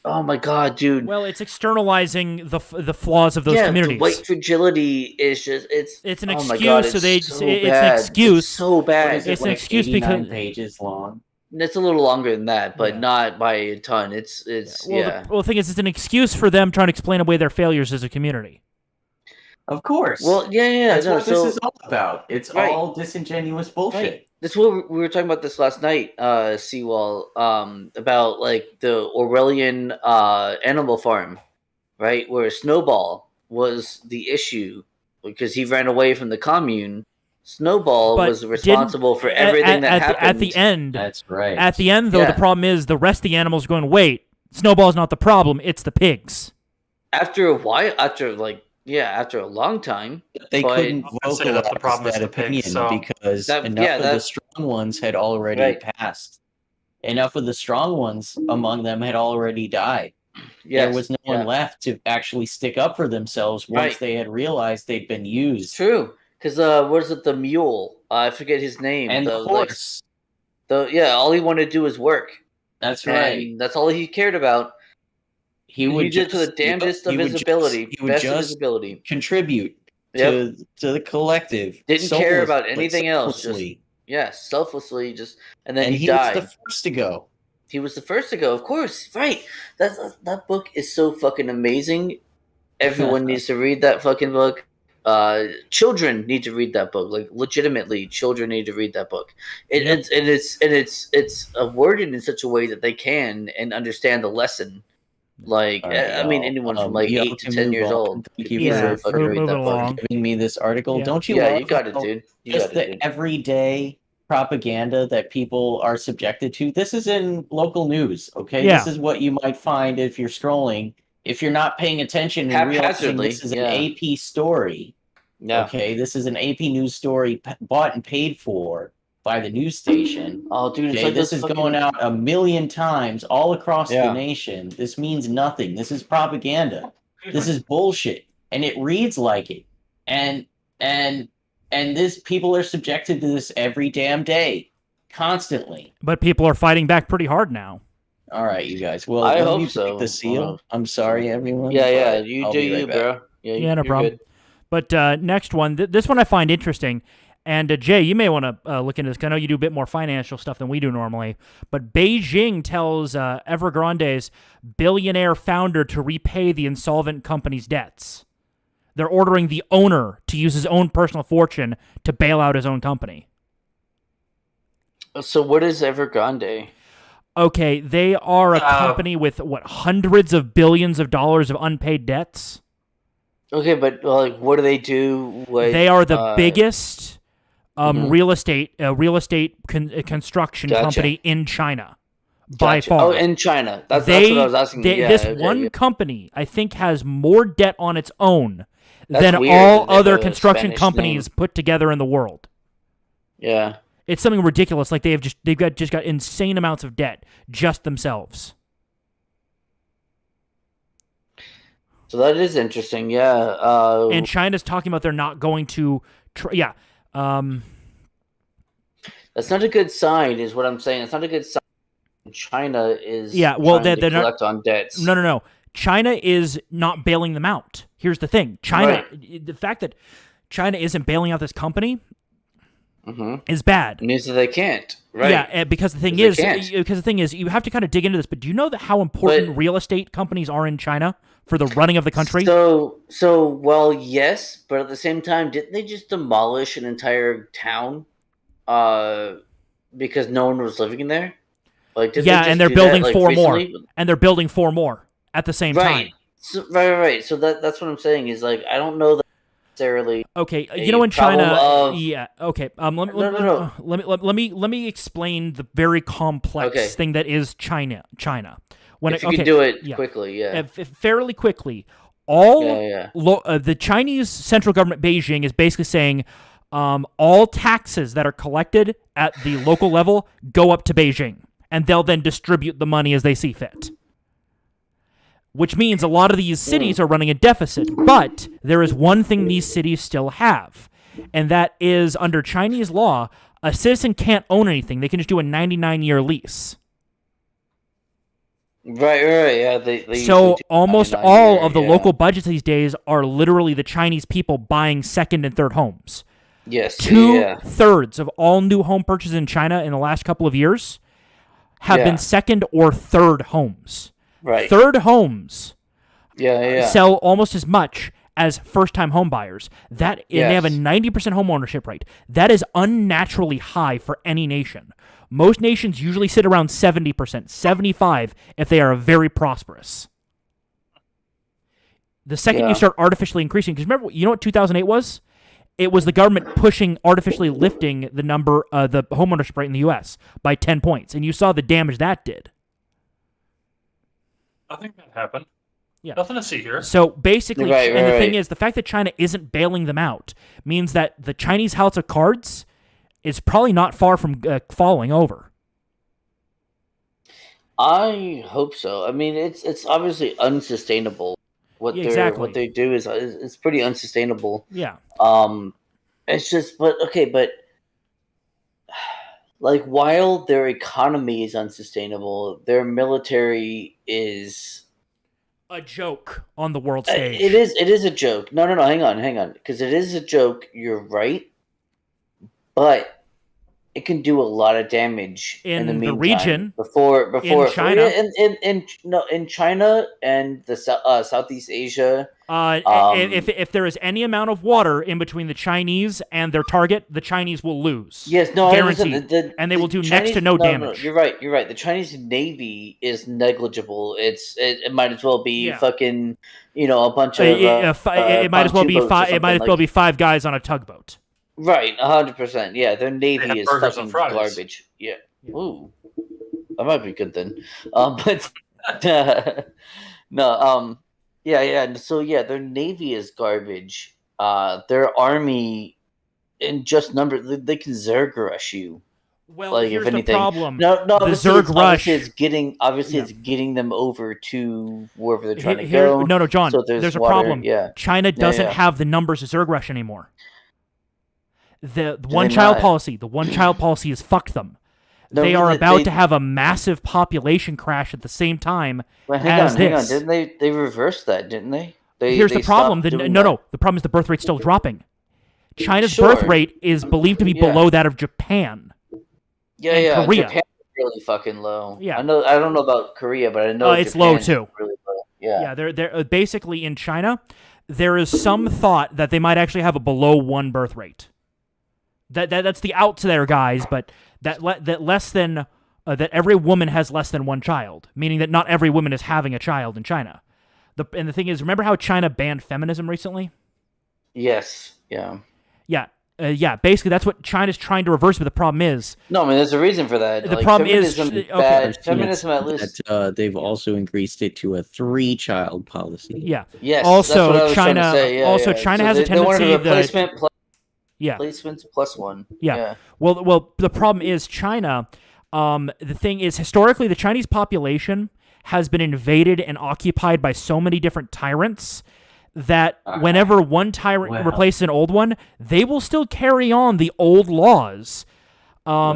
Oh my god, dude. Well, it's externalizing the flaws of those communities. The white fragility is just it's an oh excuse. my god, so they so it's bad. an excuse. It's so bad. It's an like excuse 89 because pages long. It's a little longer than that, but Yeah. not by a ton. It's the thing is, it's an excuse for them trying to explain away their failures as a community. Of course. Well, yeah. That's what this is all about. It's all disingenuous bullshit. Right. That's what we were talking about this last night, Seawall, about like the Orwellian Animal Farm, right? Where Snowball was the issue because he ran away from the commune. Snowball was responsible for everything that happened. At the end, that's right. At the end, though, the problem is the rest of the animals are going, wait, Snowball's not the problem, it's the pigs. After a while, after a long time, they couldn't vocalize the problem that opinion pigs, so. because enough of the strong ones had already passed. Enough of the strong ones among them had already died. There was no one left to actually stick up for themselves once they had realized they'd been used. True, because what is it? The mule? I forget his name. And the horse. All he wanted to do was work. That's right. That's all he cared about. He would did to the damnedest of his ability. He would just contribute to the collective. Didn't care about anything else. Selflessly. And then he died. Was the first to go. He was the first to go, of course. Right. That book is so fucking amazing. Everyone needs to read that fucking book. Children need to read that book. Like legitimately, children need to read that book. It's worded in such a way that they can and understand the lesson. Like anyone from like 8 to 10 years old. Thank you for giving me this article. Don't you? Yeah, you got it, dude. Just the everyday propaganda that people are subjected to. This is in local news. Okay, this is what you might find if you're scrolling. If you're not paying attention and realizing this is an AP story. Yeah. Okay, this is an AP news story bought and paid for by the news station. Oh, dude, okay, this is going out 1 million times all across the nation. This means nothing. This is propaganda. This is bullshit, and it reads like it. And this people are subjected to this every damn day, constantly. But people are fighting back pretty hard now. All right, you guys. Well, I hope so. The seal. I'm sorry, everyone. Yeah. You do you, bro. Yeah, no problem. Good. But next one, this one I find interesting. And Jay, you may want to look into this, because I know you do a bit more financial stuff than we do normally. But Beijing tells Evergrande's billionaire founder to repay the insolvent company's debts. They're ordering the owner to use his own personal fortune to bail out his own company. So what is Evergrande? Okay, they are a company with, hundreds of billions of dollars of unpaid debts? Okay, but what do they do? They are the biggest... real estate construction company in China, by far. Oh, in China. That's what I was asking. This company, I think, has more debt on its own than all other construction companies put together in the world. Yeah, it's something ridiculous. Like they've just got insane amounts of debt just themselves. So that is interesting. Yeah, and China's talking about they're not going to. That's not a good sign, is what I'm saying. It's not a good sign. China is they're collect on debts. No. China is not bailing them out. Here's the thing: the fact that China isn't bailing out this company is bad. It means that they can't. Right? Yeah, because the thing is, you have to kind of dig into this. But do you know how important real estate companies are in China for the running of the country? Well, yes, but at the same time, didn't they just demolish an entire town because no one was living in there? And they're building four more. And they're building 4 more at the same time. Right. So that's what I'm saying is I don't know that necessarily. Okay, in China, okay. Let me explain the very complex thing that is China. If you can do it quickly, fairly quickly. The Chinese central government, Beijing, is basically saying all taxes that are collected at the local level go up to Beijing, and they'll then distribute the money as they see fit. Which means a lot of these cities are running a deficit, but there is one thing these cities still have, and that is, under Chinese law, a citizen can't own anything. They can just do a 99-year lease. Right. Yeah, they usually So do almost 99 all year, of the yeah. local budgets these days are literally the Chinese people buying second and third homes. Yes, yeah. 2/3 of all new home purchases in China in the last couple of years have been Yeah. second or third homes. Right. Third homes Yeah. sell almost as much as first-time home buyers. And they have a Yes. 90% home ownership rate. That is unnaturally high for any nation. Most nations usually sit around 70%, 75% if they are very prosperous. The second Yeah. you start artificially increasing, because remember, you know what 2008 was? It was the government pushing, artificially lifting the homeownership rate in the U.S. by 10 points, and you saw the damage that did. Nothing bad happened. Yeah. Nothing to see here. So basically, Right, and the thing right. is, the fact that China isn't bailing them out means that the Chinese house of cards is probably not far from falling over. I hope so. I mean, it's obviously unsustainable. What Exactly. they do is it's pretty unsustainable. Yeah. It's just, but like while their economy is unsustainable, their military is A joke on the world stage. It is a joke. No, hang on, because it is a joke. You're right, but it can do a lot of damage in the meantime. Region before in China. in China and the Southeast Asia. If there is any amount of water in between the Chinese and their target, the Chinese will lose. Yes, no, guaranteed. And they will do next to no damage. You're right. The Chinese Navy is negligible. It might as well be fucking a bunch of it might as well be five. It might as well be 5 guys on a tugboat. Right, 100%. Yeah, their Navy is fucking Fridays. garbage. Yeah. Ooh, that might be good then. But no. Yeah. So yeah, their Navy is garbage. Their army, in just number, they can Zerg rush you. Well, like, here's if anything. the problem. No. The Zerg rush. It's getting them over to wherever they're trying to go. No, John. So there's a water. problem. Yeah. China doesn't have the numbers of Zerg rush anymore. The one-child policy has fucked them. They are about to have a massive population crash at the same time as this. Hang on. Didn't they reverse that? Didn't they? Here's the problem. No. The problem is the birth rate's still dropping. China's birth rate is believed to be below that of Japan. Yeah. Korea. Japan's really fucking low. Yeah. I don't know about Korea, but I know it's Japan's low too. Really low. Yeah. They're basically in China. There is some thought that they might actually have a below 1 birth rate. That's the out to there, guys. But that every woman has less than 1 child, meaning that not every woman is having a child in China. And the thing is, remember how China banned feminism recently? Yes. Yeah. Yeah. Basically, that's what China's trying to reverse. But the problem is, no, I mean, there's a reason for that. The problem feminism is bad. Feminism, at least, they've also increased it to a 3-child policy. Yeah. Yes. Also, that's what I was China. trying to say. Yeah. China so has a tendency. They wanted a replacement. Yeah. Placements +1. Yeah. Well, the problem is China. The thing is, historically, the Chinese population has been invaded and occupied by so many different tyrants that whenever one tyrant replaces an old one, they will still carry on the old laws. Why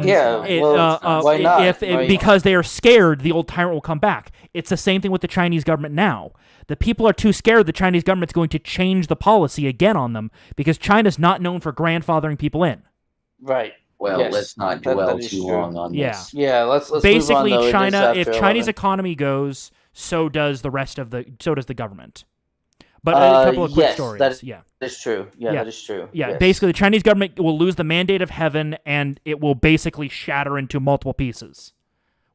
not? Because they are scared the old tyrant will come back. It's the same thing with the Chinese government now. The people are too scared the Chinese government's going to change the policy again on them because China's not known for grandfathering people in. Right. Well, let's not dwell too long on this. Yeah, let's basically move on, though. China. If China's economy goes, so does the government. But a couple of quick stories. That is true. Yeah, that is true. Yeah, yes. Basically, the Chinese government will lose the mandate of heaven, and it will basically shatter into multiple pieces,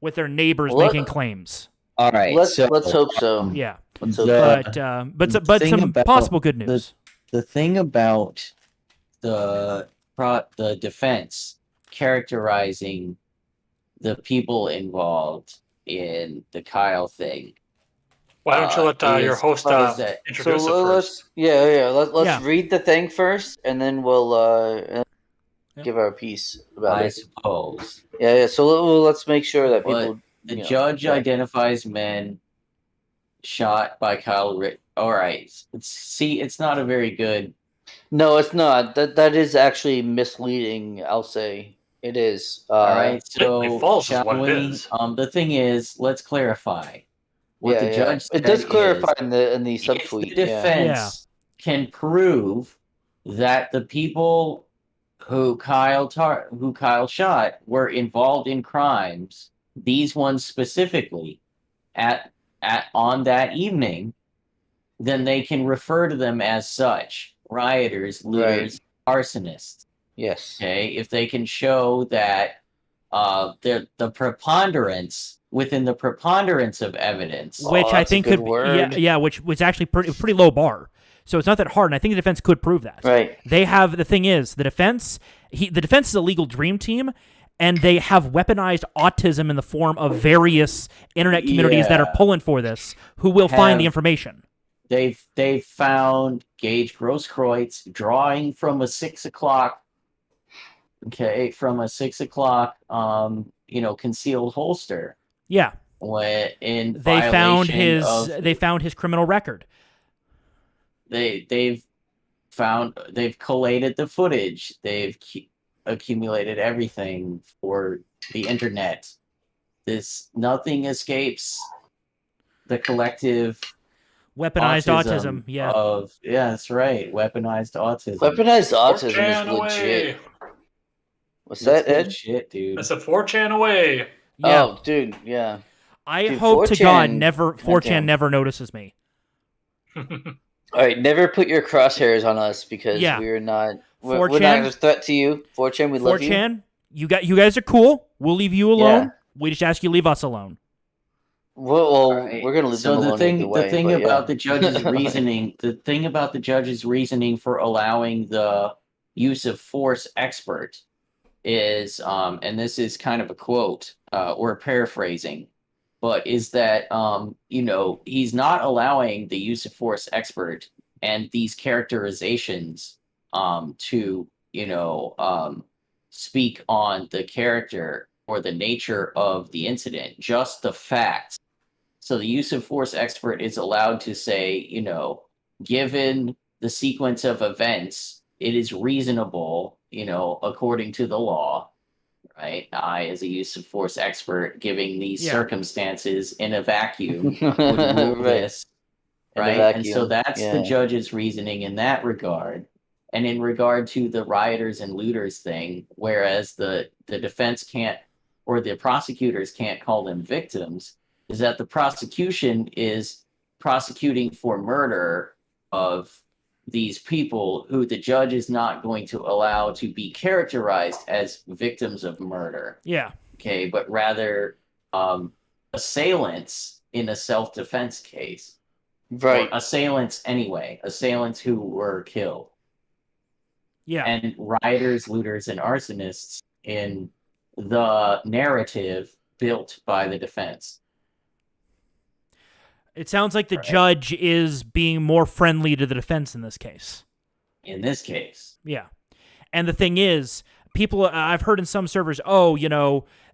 with their neighbors making claims. All right, let's hope so. Yeah, but some possible good news. The thing about the defense characterizing the people involved in the Kyle thing. Why don't you let your host introduce it first? Let's read the thing first, and then we'll give our piece about it. I suppose. Yeah. So let's make sure that people. The judge identifies men shot by Kyle Rittenhouse. All right. It's not a very good. No, it's not. That is actually misleading. I'll say it is. All right. So false shall is what we? it is. The thing is, let's clarify. What the judge It does said clarify is, in the if the subtweet. defense can prove that the people who Kyle shot were involved in crimes, these ones specifically, at on that evening, then they can refer to them as such: rioters, looters, arsonists. Yes. Okay, if they can show that the preponderance within the preponderance of evidence, which I that's a think good could word. which was actually pretty low bar. So it's not that hard, and I think the defense could prove that. Right. They have the thing is the defense is a legal dream team, and they have weaponized autism in the form of various internet communities that are pulling for this, who will find the information. They've found Gage Grosskreutz drawing from a 6 o'clock. Okay, from a 6 o'clock, concealed holster. Yeah. When they found his criminal record. They've collated the footage. They've accumulated everything for the internet. Nothing escapes the collective weaponized autism. Yeah. That's right. Weaponized autism. Weaponized autism is legit. What's that, Ed? Shit, dude. That's a 4chan away. Yeah. Oh, dude, yeah. I hope to God 4chan never notices me. All right, never put your crosshairs on us because we're not a threat to you. 4chan, we love you. 4chan, you guys are cool. We'll leave you alone. Yeah. We just ask you to leave us alone. Well, we're gonna leave them alone either way. The thing about the judge's reasoning, for allowing the use of force expert is, and this is kind of a quote or paraphrasing, but is that he's not allowing the use of force expert and these characterizations to speak on the character or the nature of the incident, just the facts. So the use of force expert is allowed to say, given the sequence of events, it is reasonable, according to the law, right? I, as a use of force expert, giving these circumstances in a vacuum, would rule this, right? And so that's the judge's reasoning in that regard. And in regard to the rioters and looters thing, whereas the defense can't, or the prosecutors can't call them victims, is that the prosecution is prosecuting for murder of these people who the judge is not going to allow to be characterized as victims of murder. Yeah. Okay, but rather assailants in a self-defense case. Right. Or assailants anyway. Assailants who were killed. Yeah. And rioters, looters, and arsonists in the narrative built by the defense. It sounds like the judge is being more friendly to the defense in this case. In this case. Yeah. And the thing is, people, I've heard in some servers,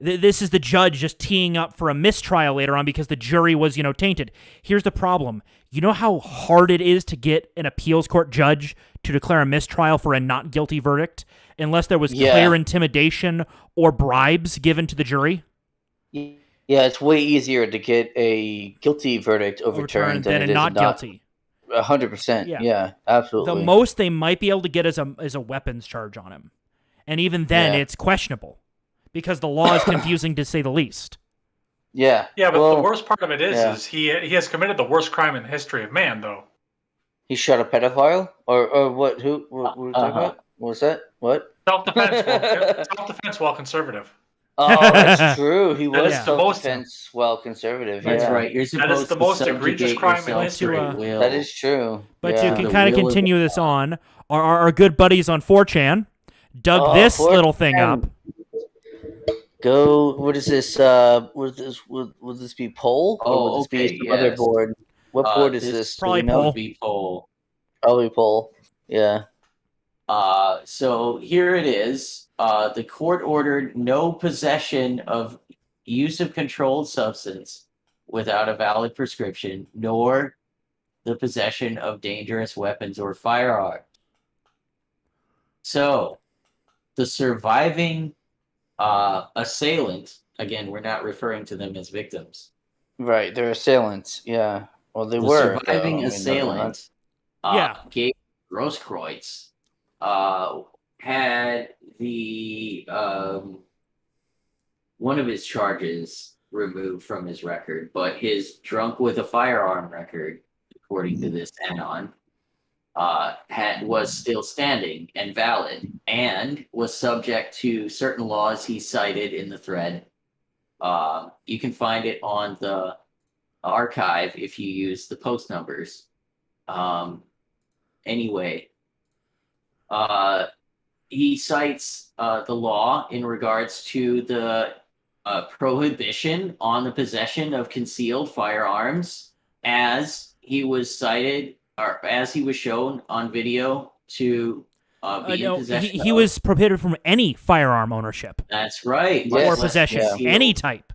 this is the judge just teeing up for a mistrial later on because the jury was, tainted. Here's the problem. You know how hard it is to get an appeals court judge to declare a mistrial for a not guilty verdict unless there was clear intimidation or bribes given to the jury? Yeah, it's way easier to get a guilty verdict overturned than it is not guilty. 100%. Yeah, absolutely. The most they might be able to get is a weapons charge on him. And even then, it's questionable because the law is confusing to say the least. Yeah. Yeah, but the worst part of it is he has committed the worst crime in the history of man, though. He shot a pedophile? Or what? Who? What were we talking about? What was that? What? Self-defense while conservative. Oh, that's true. He was self-defense while conservative. That's right. You're supposed that is the most egregious crime in history. That is true. But you can kind of continue this on. Our good buddies on 4chan dug this 4chan. Little thing up. Go. What is this? Would this be poll? Or would this be some other board? What board is this? Probably poll. Probably poll. Yeah. So here it is. The court ordered no possession of use of controlled substance without a valid prescription, nor the possession of dangerous weapons or firearms. So, the surviving assailant, again, we're not referring to them as victims, Right, they're assailants. Yeah. Well, they The were. surviving Though. I mean, no, they're not. assailant, Yeah. Gabe Grosskreutz, had the one of his charges removed from his record, but his drunk with a firearm record, according to this anon, was still standing and valid, and was subject to certain laws he cited in the thread. You can find it on the archive if you use the post numbers. Anyway, he cites the law in regards to the prohibition on the possession of concealed firearms, as he was cited or as he was shown on video to be in No, possession. he was prohibited from any firearm ownership That's right. Yes. or possession, Yeah. any type.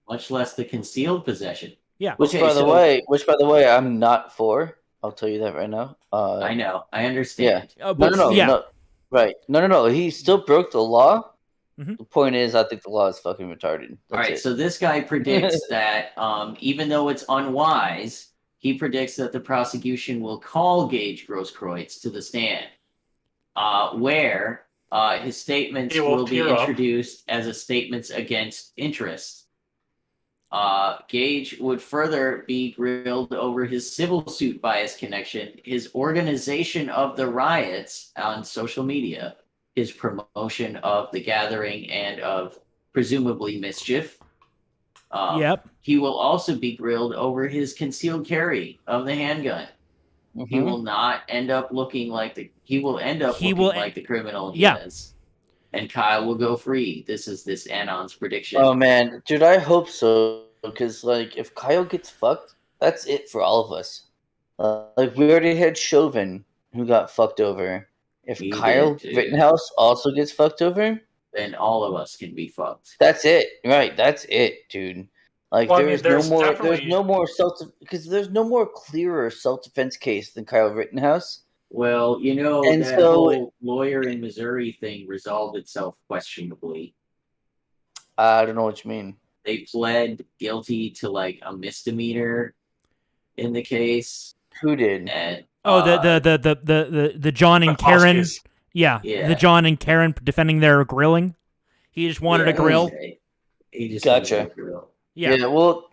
Much less the concealed possession. Yeah. Which, by the way, I'm not for. I'll tell you that right now. I know, I understand. But yeah. No. Right. No. He still broke the law. Mhm. The point is, I think the law is fucking retarded. All right, so this guy predicts that even though it's unwise, he predicts that the prosecution will call Gage Grosskreutz to the stand, where his statements will be introduced as a statements against interest. Gage would further be grilled over his civil suit bias connection, his organization of the riots on social media, his promotion of the gathering and of presumably mischief. Yep. He will also be grilled over his concealed carry of the handgun. Mhm. He will not end up looking like the criminal he is. And Kyle will go free. This is this Anon's prediction. Oh man, dude, I hope so. Because like, if Kyle gets fucked, that's it for all of us. Like we already had Chauvin who got fucked over. If Kyle Rittenhouse also gets fucked over, then all of us can be fucked. That's it, right? That's it, dude. Like there's no more because there's no more clearer self-defense case than Kyle Rittenhouse. Well, you know, and that whole lawyer in Missouri thing resolved itself questionably. I don't know what you mean. They pled guilty to like a misdemeanor in the case. Who did? And, the John and Karen. Yeah, the John and Karen defending their grilling. He just wanted a grill. Okay. He just gotcha. wanted a grill. Yeah. Well,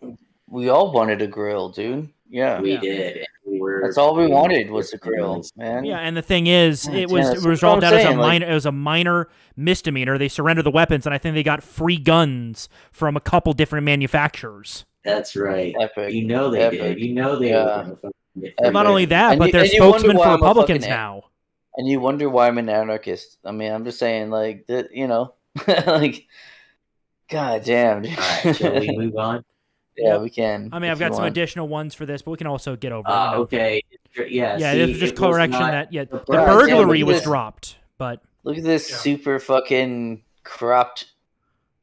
we all wanted a grill, dude. Yeah, we did. That's all we wanted was a grill, man. Yeah, and the thing is, it was resolved out as a minor. It was a minor misdemeanor. They surrendered the weapons, and I think they got free guns from a couple different manufacturers. That's right. Epic. You know they did. You know they were. Not only that, but they're spokesmen for Republicans now. And you wonder why I'm an anarchist. I mean, I'm just saying, like that. You know, like, god damn. Dude. All right, shall we move on? Yeah, we can. I mean, I've got some additional ones for this, but we can also get over it. Okay. Yeah. Yeah, this was just correction that the burglary was dropped, but look at this super fucking cropped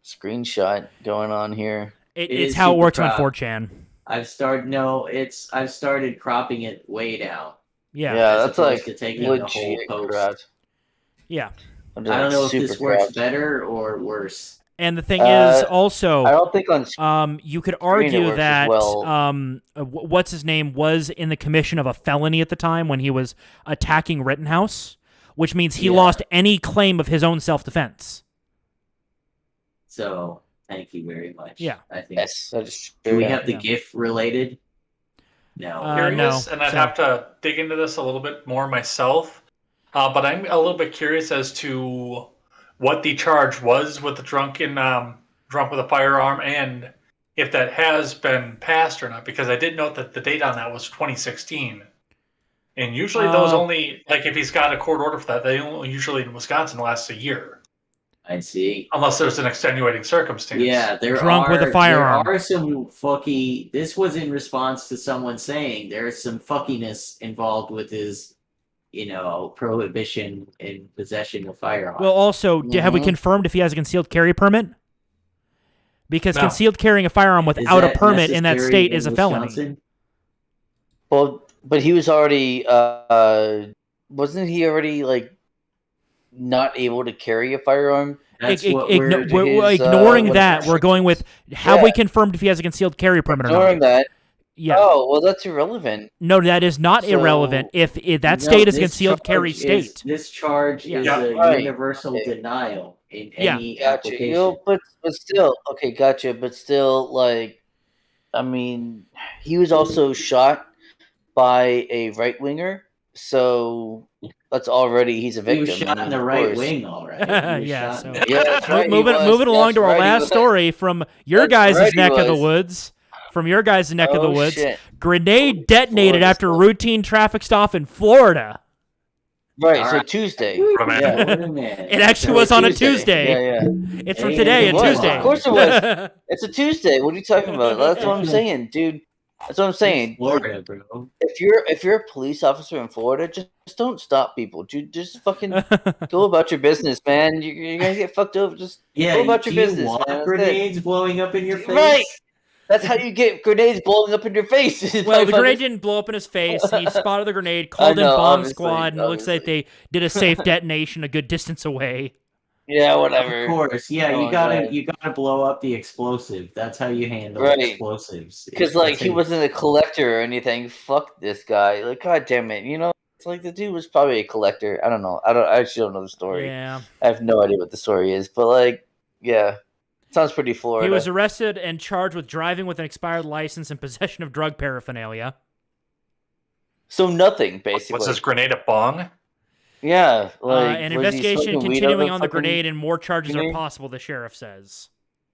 screenshot going on here. It's how it works on 4chan. I've started cropping it way down. Yeah, that's like taking the whole post. Cropped. Yeah. I don't know if this works better or worse. And the thing is, also, I don't think you could argue that what's his name was in the commission of a felony at the time when he was attacking Rittenhouse, which means he lost any claim of his own self-defense. So, thank you very much. Yeah, I think. Yes, do we have the GIF related? No. Curious, and I'd have to dig into this a little bit more myself. But I'm a little bit curious as to what the charge was with the drunk with a firearm, and if that has been passed or not. Because I did note that the date on that was 2016, and usually those only if he's got a court order for that, they only usually in Wisconsin last a year. I see. Unless there's an extenuating circumstance. Yeah, drunk with a firearm. There are some fucky. This was in response to someone saying there's some fuckiness involved with his, prohibition in possession of firearms. Well, also, have we confirmed if he has a concealed carry permit? Because concealed carrying a firearm without a permit in that state is a felony. Well, but he was already, wasn't he already, not able to carry a firearm That's what we're we're his, ignoring what that. is We're going with have we confirmed if he has a concealed carry permit or ignoring not? that. Yeah. Oh, well, that's irrelevant. No, that is not So- irrelevant. If that No, state is a this concealed carry charge state. This charge Yeah. is Yeah. a Right. universal Okay. denial in Yeah. any Gotcha. application. You know, but still, okay, gotcha. But still, like, I mean, he was also shot by a right winger, so that's already he's a He victim. was shot I mean, in the of right course. wing, all right. He was Yeah, shot so- in the- Yeah, that's right. Moving along to our That's right, he last was. story from your That's guys' right, he neck of the was. woods. From your guys' neck of the Oh, woods. shit. Grenade detonated Florida after a still. routine traffic stop in Florida. Right, All so right. Tuesday. Romantic. Yeah. Wait a minute. It actually So was on a Tuesday. Yeah, yeah. It's from Hey, today, it a was. Tuesday. Of course it was. It's a Tuesday. What are you talking about? That's what I'm saying, dude. That's what I'm saying. Florida, bro. If you're a police officer in Florida, just don't stop people. Dude, just fucking go about your business, man. You're gonna get fucked over. Just Yeah, go about your do you business, want man. That's it. grenades blowing up in your face? Right. That's how you get grenades blowing up in your face. Well, the By grenade fucking- didn't blow up in his face. He spotted the grenade, called in know, bomb obviously, squad, and it looks like they did a safe detonation a good distance away. Yeah, whatever. Of course, yeah. Oh, You gotta God. you gotta blow up the explosive. That's how you handle Right. explosives. Because like That's he how you- wasn't a collector or anything. Fuck this guy. Like, god damn it. You know, it's like the dude was probably a collector. I don't know. I actually don't know the story. Yeah. I have no idea what the story is. But like, yeah. Sounds pretty Florida. He was arrested and charged with driving with an expired license and possession of drug paraphernalia. So nothing, basically. What's this grenade, a bong? Yeah, like An was he investigation smoking weed continuing on the fucking- grenade, and more charges are grenade? possible, the sheriff says.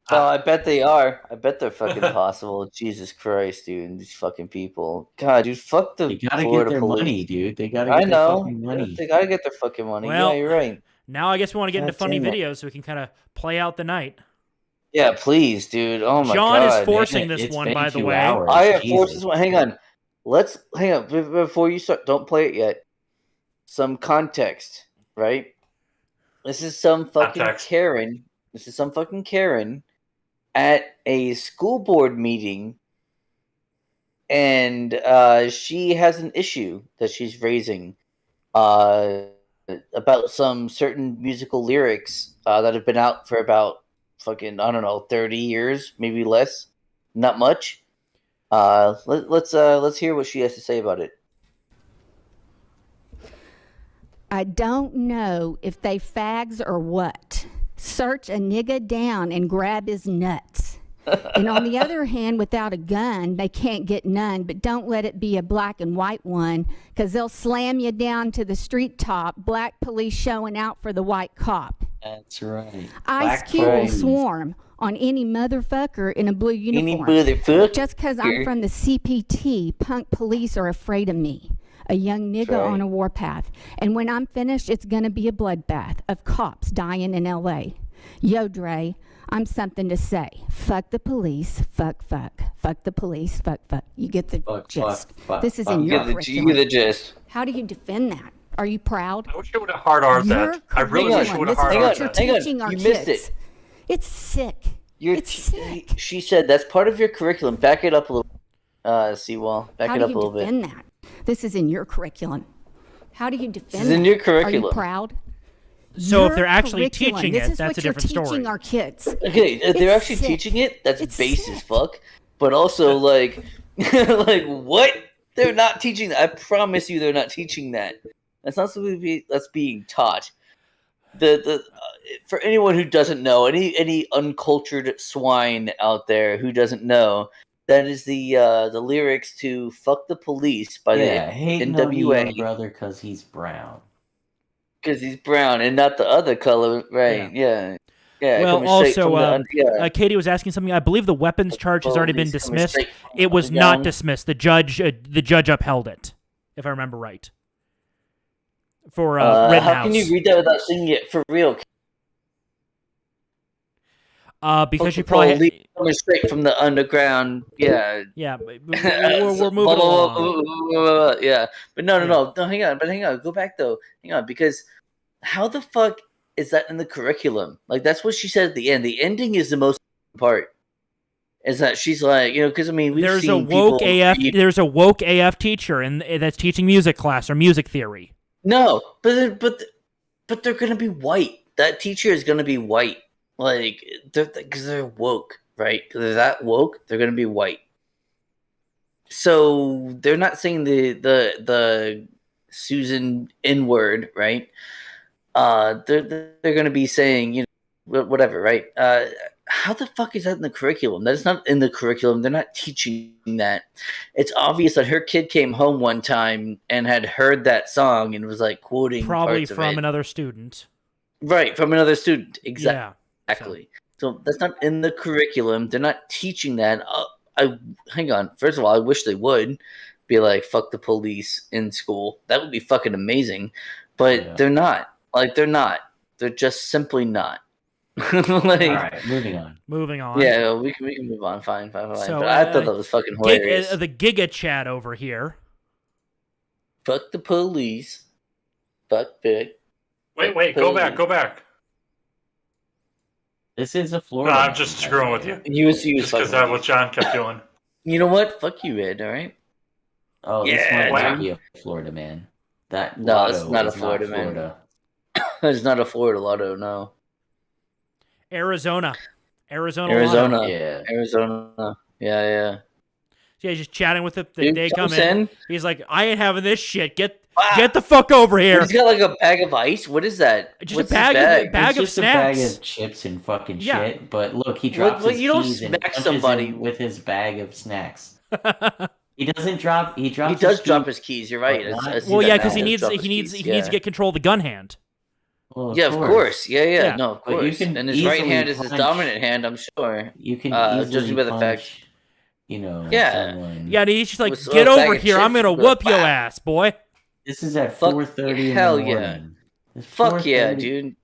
Oh, I bet they are. I bet they're fucking possible. Jesus Christ, dude, these fucking people. God, dude, fuck the They gotta Florida get their police. money, dude. They gotta I get their know. fucking money. They gotta get their fucking money. Well, yeah, you're right. Now I guess we want to get into God funny damn it. videos so we can kind of play out the night. Yeah, please, dude. Oh my John god. is forcing Man, this it's one, been by the 2 way. hours. I have Jesus. forces. Hang on. Let's hang on before you start. Don't play it yet. Some context, right? This is some fucking Context. Karen. This is some fucking Karen at a school board meeting, and she has an issue that she's raising about some certain musical lyrics that have been out for about fucking, I don't know, 30 years, maybe less, not much. Let's hear what she has to say about it. I don't know if they fags or what. Search a nigga down and grab his nuts. And on the other hand, without a gun, they can't get none, but don't let it be a black and white one, because they'll slam you down to the street top, black police showing out for the white cop. That's right. Ice Black Cube will police. swarm on any motherfucker in a blue Any uniform. motherfucker. Just because I'm from the CPT, punk police are afraid of me. A young nigga right. on a warpath. And when I'm finished, it's going to be a bloodbath of cops dying in L.A. Yo, Dre, I'm something to say. Fuck the police. Fuck, fuck. Fuck the police. Fuck, fuck. You get the Fuck, gist. fuck, This is fuck. in You your get the curriculum. gist. How do you defend that? Are you proud? I wish it would have hard R Your that. I really wish it curriculum. would This have is hard what R you're that. Hang on. teaching our You kids. missed it. It's sick. It's sick. She said that's part of your curriculum. Back it up a little. Seawall. Back How it do up a you little bit. defend that? This is in your curriculum. How do you defend This is in your Are you curriculum. proud? So if Your they're actually curriculum. teaching This it, is that's what a you're different story. teaching our kids. Okay, if they're It's actually sick. teaching it, that's It's base as sick. fuck. But also, like, like what? They're not teaching that. I promise you, they're not teaching that. That's not something that's being taught. For anyone who doesn't know, any uncultured swine out there who doesn't know, that is the lyrics to "Fuck the Police" by Yeah, the hating on the NWA. young brother because he's brown. Because he's brown and not the other color, right? Yeah. Well, coming straight also, from the yeah. Katie was asking something. I believe the weapons charge has already been Police coming dismissed. straight from It was the not gun. dismissed. The judge upheld it, if I remember right. For Rittenhouse. How can you read that without seeing it for real? Because you probably Police coming straight from the underground. Yeah. yeah. We're moving along. Yeah, but no. Hang on. Go back though. Hang on, because how the fuck is that in the curriculum? Like that's what she said at the end. The ending is the most important part. Is that she's like, because I mean, we've There's seen a woke people AF. read- There's a woke AF teacher that's teaching music class or music theory. No, but they're gonna be white. that teacher is going to be white. Like, because they're woke, right? Because they're that woke, they're going to be white. So they're not saying the Susan N word, right? They're going to be saying, you know, whatever, right? How the fuck is that in the curriculum? That is not in the curriculum. They're not teaching that. It's obvious that her kid came home one time and had heard that song and was like quoting Probably parts of from it. another student. Right, from another student. Yeah. Exactly. So that's not in the curriculum. They're not teaching that. Hang on. First of all, I wish they would be like, fuck the police in school. That would be fucking amazing. But they're not. Like, they're not. They're just simply not. All right, moving on. Moving on. Yeah, we can move on. Fine. So, but I thought that was fucking hilarious. The Giga Chat over here. Fuck the police. Fuck big. Wait, go back. This is a No, Florida. I'm just screwing with you. You was Because that's what John kept doing. You know what? Fuck you, Ed. All right. Oh, this Yeah, might dude. not be a Florida man. That No, lotto it's not a is Florida man. Florida. It's not a Florida lotto. No. Arizona. Lotto. Yeah. Arizona. Yeah. Yeah, he's just chatting with the Dude, day come jumps in. He's like, I ain't having this shit. Get Wow. the fuck over here. He's got like a bag of ice. What is that? Just What's a his bag It's of just a bag snacks. of chips and fucking Yeah. shit. But look, he drops Well, his you don't keys and smack punches somebody him with his bag of snacks. He doesn't drop. He He drops. does his drop keys. his keys. You're right. But I see Well, that yeah, now. because he needs Drop his he needs keys, to get control of the gun hand. Well, Yeah, of course. Yeah. Yeah. No, of But you course. can And his right easily hand is his punch- dominant hand. I'm sure. You can judging easily by the punch, fact- you know, Yeah. someone. Yeah, and he's just like, With a get bag over of here. I'm chips, gonna bro. whoop your Bah. ass, boy. This is at Fuck 4:30 in hell the yeah. morning. It's Fuck yeah, 4:30 dude.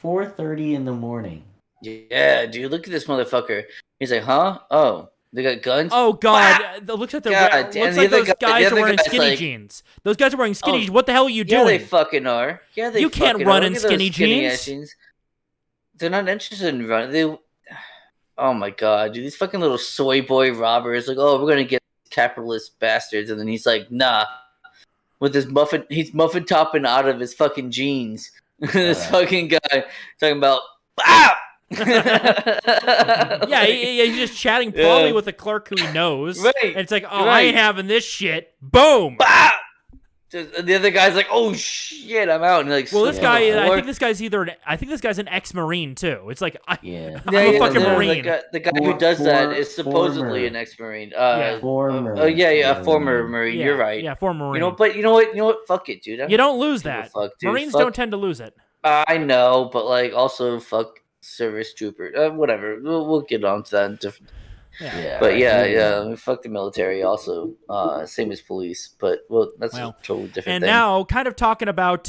4:30 in the morning. Yeah, dude. Look at this motherfucker. He's like, huh? Oh, they got guns. Oh god, it looks like God, looks and the like other those guy- the guys are other wearing guy's skinny like- jeans. Those guys are wearing skinny Oh, jeans. What the hell are you Yeah, doing? they fucking are. Yeah, they You can't fucking run are. in Look at those skinny skinny-ass jeans. jeans. They're not interested in running. They. Oh my god, dude! These fucking little soy boy robbers. Like, oh, we're gonna get capitalist bastards, and then he's like, nah. With his muffin, he's muffin topping out of his fucking jeans. This fucking guy talking about. Ah! Yeah, he's just chatting probably Yeah. with a clerk who he knows. Right, And it's like, oh, I right. ain't having this shit. Boom. Bah! The other guy's like, "Oh shit, I'm out." And like, Well, this slips on guy, the I floor. think this guy's an ex-Marine too. It's like, Yeah. I'm a fucking the Marine. The guy who does that is supposedly Former. an ex-Marine. Yeah. Former. A former Marine. Yeah, You're right. Yeah, former Marine. You know what? Fuck it, dude. You don't lose give a that. fuck, dude. Marines Fuck. don't tend to lose it. I know, but like, also fuck service trooper. Whatever. We'll get on to that. In different. Yeah. But yeah. Fuck the military. Also, same as police. But that's Well, a totally different And thing. now, kind of talking about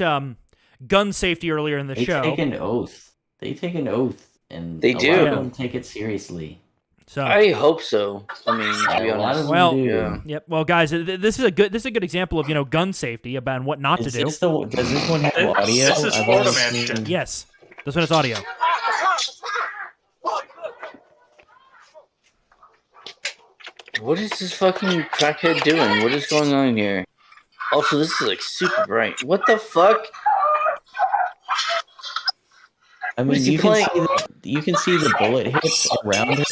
gun safety earlier in the They show. take an oath. And They a do. lot of them take it seriously. So, I hope so. I mean, to be A lot honest. of them Well, do. yeah. yep. Well, guys, this is a good example of gun safety about what not to Is do. this does this one have audio? This is I've Florida only man seen- shit. Yes, this one has audio. What is this fucking crackhead doing? What is going on here? Also, this is like super bright. What the fuck? I What mean, is he you can playing? you can see the bullet hits around her.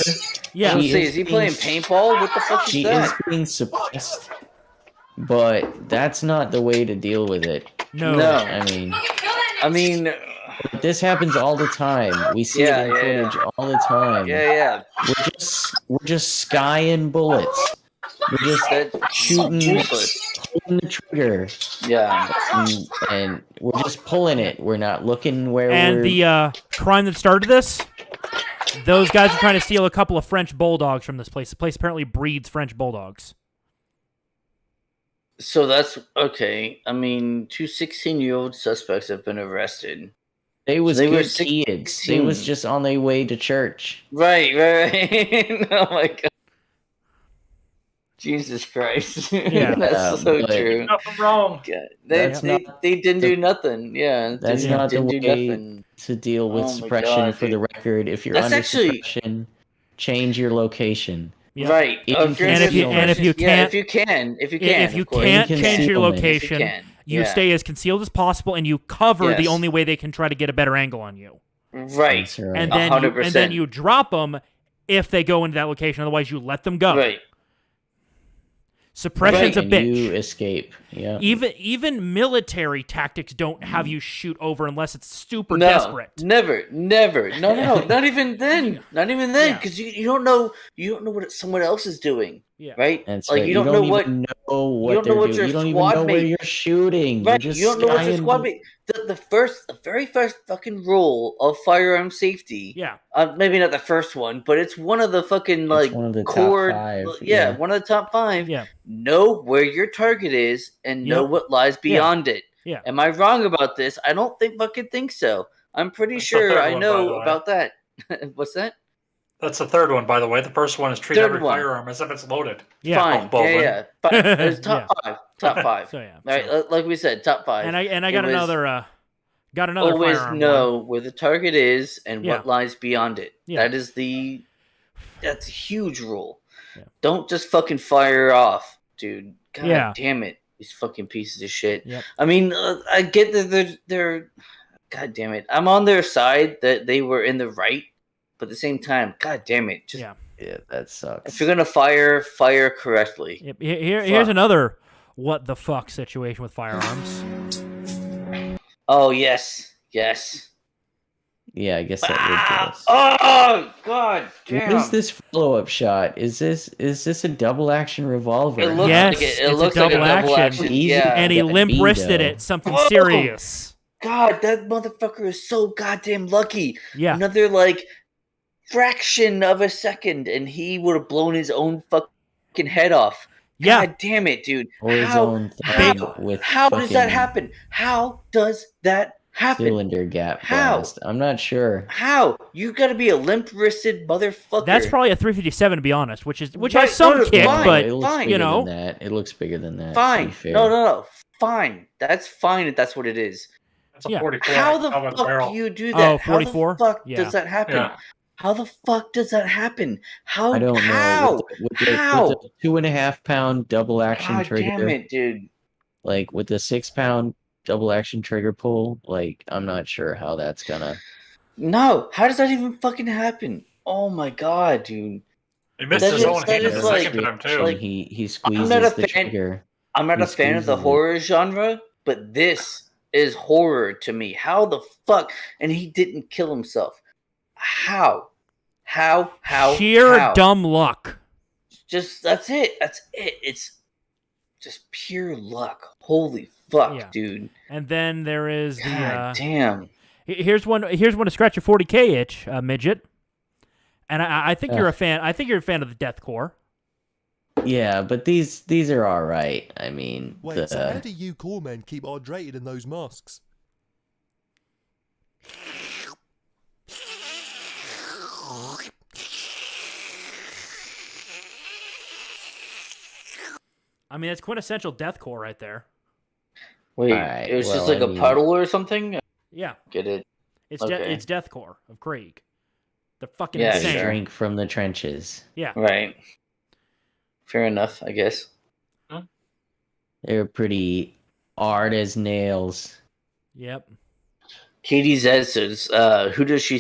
Yeah. Let's She see, is is he being playing s- paintball? What the fuck is She that? is being suppressed, but that's not the way to deal with it. No. No. I mean, I mean, this happens all the time. We see Yeah, it in yeah, footage all the time. yeah. We're just skying bullets. We're just That's shooting, useless. pulling the trigger, Yeah. and we're just pulling it. We're not looking where And we're. the crime that started this, those guys are trying to steal a couple of French bulldogs from this place. The place apparently breeds French bulldogs. So that's okay. I mean, 2 16-year-old suspects have been arrested. They was they were good kids. They was 16. just on their way to church. Right. Oh my god. Jesus Christ. Yeah. That's so but- true. Nothing wrong. God. That's They not didn't the- do nothing. Yeah. That's they not the didn't do way nothing. to deal with Oh my suppression. God, For the record, if you're That's under actually- suppression, change your location. Yep. Right. If Oh, you if you're can- in and if you suppression- yeah, can't- if you can, if you of course. can't change your Concealment. If you location, can. You stay as concealed as possible, and you cover the only way they can try to get a better angle on you. Right. And then 100%. and then you drop them if they go into that location. Otherwise, you let them go. Right. Suppression's a and bitch. You escape. Yeah. Even military tactics don't have you shoot over unless it's super desperate. Never. No. Not even then. Not even then, because you don't know what someone else is doing. Yeah. Right. That's like right. you don't know what they're your doing. You don't even know where you're shooting. Right. You're just you don't know what your skying squad mate. The very first fucking rule of firearm safety. Yeah. Maybe not the first one, but it's one of the fucking one of the core. top 5. Yeah, one of the top 5. Yeah. Know where your target is and know what lies beyond it. Yeah. Am I wrong about this? I don't think so. I'm pretty sure I know about that. What's that? That's the third one, by the way. The first one is treat every firearm as if it's loaded. Yeah. Fine. Yeah. It's top 5. Top 5. So yeah. Right. Like we said, top 5. And I got another. Always firearm know one. where the target is and what lies beyond it. Yeah. That's a huge rule. Yeah. Don't just fucking fire off, dude. God damn it. These fucking pieces of shit. Yep. I mean, I get that they're God damn it. I'm on their side that they were in the right, but at the same time, god damn it. Just, yeah, that sucks. If you're going to fire correctly. Yep. Here's another what the fuck situation with firearms. Oh, yes. Yeah, I guess that would do us. Oh, god damn. What is this follow-up shot? Is this a double-action revolver? It looks yes, like it. It's looks a double like a double action. Yeah. And he limp-wristed it. Something serious. God, that motherfucker is so goddamn lucky. Yeah. Another, fraction of a second, and he would have blown his own fucking head off. Yeah. God damn it, dude. Or his own thing with how does that happen? How does that happen? Cylinder gap How? blast. I'm not sure. How? You gotta be a limp-wristed motherfucker. That's probably a 357 to be honest, which Right, has some kick, fine, but it looks fine. bigger you know, than that. It looks bigger than that. Fine. To be fair. No. Fine. That's fine if that's what it is. That's a 44. How the How about fuck barrel? do you do that? 44? How the fuck Yeah. does that happen? Yeah. How the fuck does that happen? I don't know. How? With How? the 2.5 pound double action God trigger, damn it, dude. like with the 6 pound double action trigger pull, I'm not sure how that's gonna. No, how does that even fucking happen? Oh my god, dude. He missed That his is- own that hand is the second time, too. He squeezes not a the fan- trigger. I'm not He a fan of the squeezes it. horror genre, but this is horror to me. How the fuck? And he didn't kill himself. How? sheer how? dumb luck. That's it. It's just pure luck. Holy fuck, Yeah. dude. And then there is the God damn. here's one to scratch your 40K itch, Mijjt. And I think you're a fan. I think you're a fan of the deathcore. Yeah, but these are all right. I mean, Wait, so how do you core men keep hydrated in those masks? I mean, that's quintessential deathcore right there. Wait, Alright, it was just well, like I a mean- puddle or something? Yeah, Get it? it's Okay. it's deathcore of Craig. They're fucking Yeah, insane. sure. drink from the trenches. Yeah. Right. Fair enough, I guess. They're pretty hard as nails. Yep. Katie Zed says, who does she?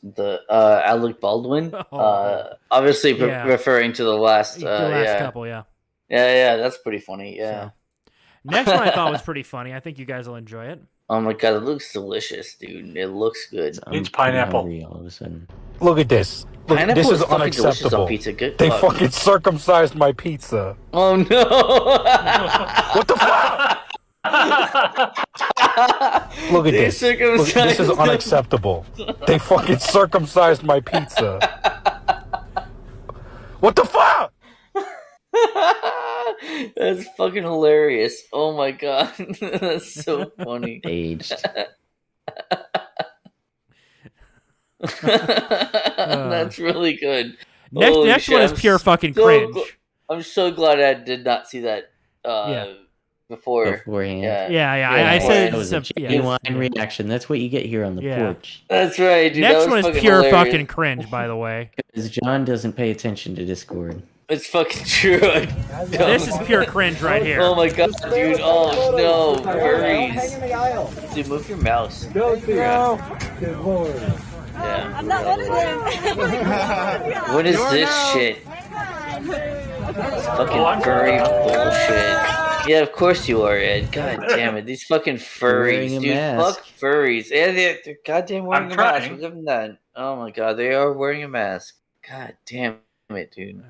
The Alec Baldwin. Oh. Obviously Yeah. referring to the last. The last yeah. couple, yeah. Yeah, that's pretty funny. Yeah. So. Next one I thought was pretty funny. I think you guys will enjoy it. Oh my god, it looks delicious, dude. It looks good. I'm It's pineapple. hungry all of a sudden. Look at this. Look, Pineapple this is fucking delicious on unacceptable. pizza. Good. They fuck. fucking circumcised my pizza. Oh no! What the fuck? Look at They this. Look, this is circumcised them. unacceptable. They fucking circumcised my pizza. What the fuck? That's fucking hilarious. Oh my god. That's so funny. Aged. That's really good. Next Holy next shit, one is I'm pure fucking so cringe. I'm so glad I did not see that before. Beforehand. Yeah. Yeah. I Yeah, said That was a some, genuine reaction. That's what you get here on the Yeah. porch. That's right, dude. Next that one was is fucking pure hilarious. fucking cringe, by the way. Because John doesn't pay attention to Discord. It's fucking true. This is pure cringe right here. Oh my god, dude. Oh no, furries. Dude, move your mouse. Yeah. I'm not one of them. What is this shit? It's fucking furry bullshit. Yeah, of course you are, Ed. God damn it. These fucking furries, dude. Fuck furries. Yeah, they're goddamn wearing a mask. We'll give them that. Oh my god, they are wearing a mask. God damn it, dude.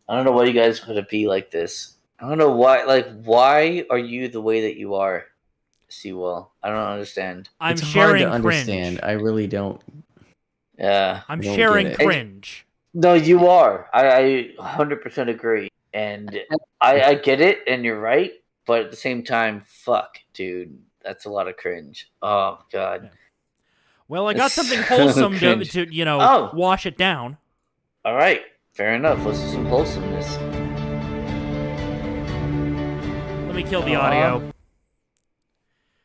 I don't know why you guys gotta be like this. I don't know why. Like, why are you the way that you are, Seawall? I don't understand. It's hard to understand. I really don't. Yeah. I'm sharing cringe. No, you are. I 100% agree. And I get it, and you're right. But at the same time, fuck, dude. That's a lot of cringe. Oh, God. Well, I got something wholesome to wash it down. All right. Fair enough. Let's do some wholesomeness. Let me kill the audio.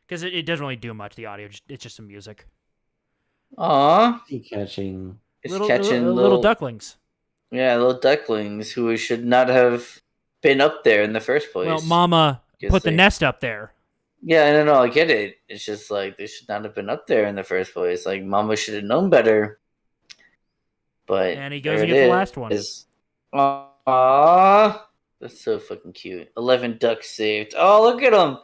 Because it doesn't really do much, the audio. It's just some music. Aww. Catching. It's catching little ducklings. Yeah, little ducklings who should not have been up there in the first place. Well, Mama put the nest up there. Yeah, no, I get it. It's just like they should not have been up there in the first place. Like, Mama should have known better. But and he goes and gets the last one. Aww. That's so fucking cute. 11 ducks saved. Oh, look at them.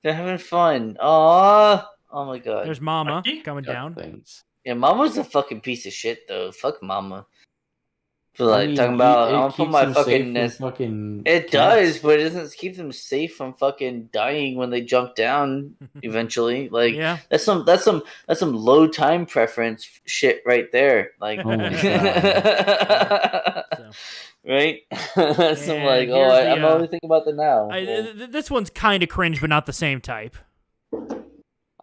They're having fun. Aww. Oh my god. There's Mama coming down. Things. Yeah, Mama's a fucking piece of shit, though. Fuck Mama. For like talking about, I want to put my fucking nest. It does, but it doesn't keep them safe from fucking dying when they jump down eventually. Like, yeah, that's some low time preference shit right there. Like, oh my god. right? That's some like, I'm only thinking about the now. This one's kind of cringe, but not the same type.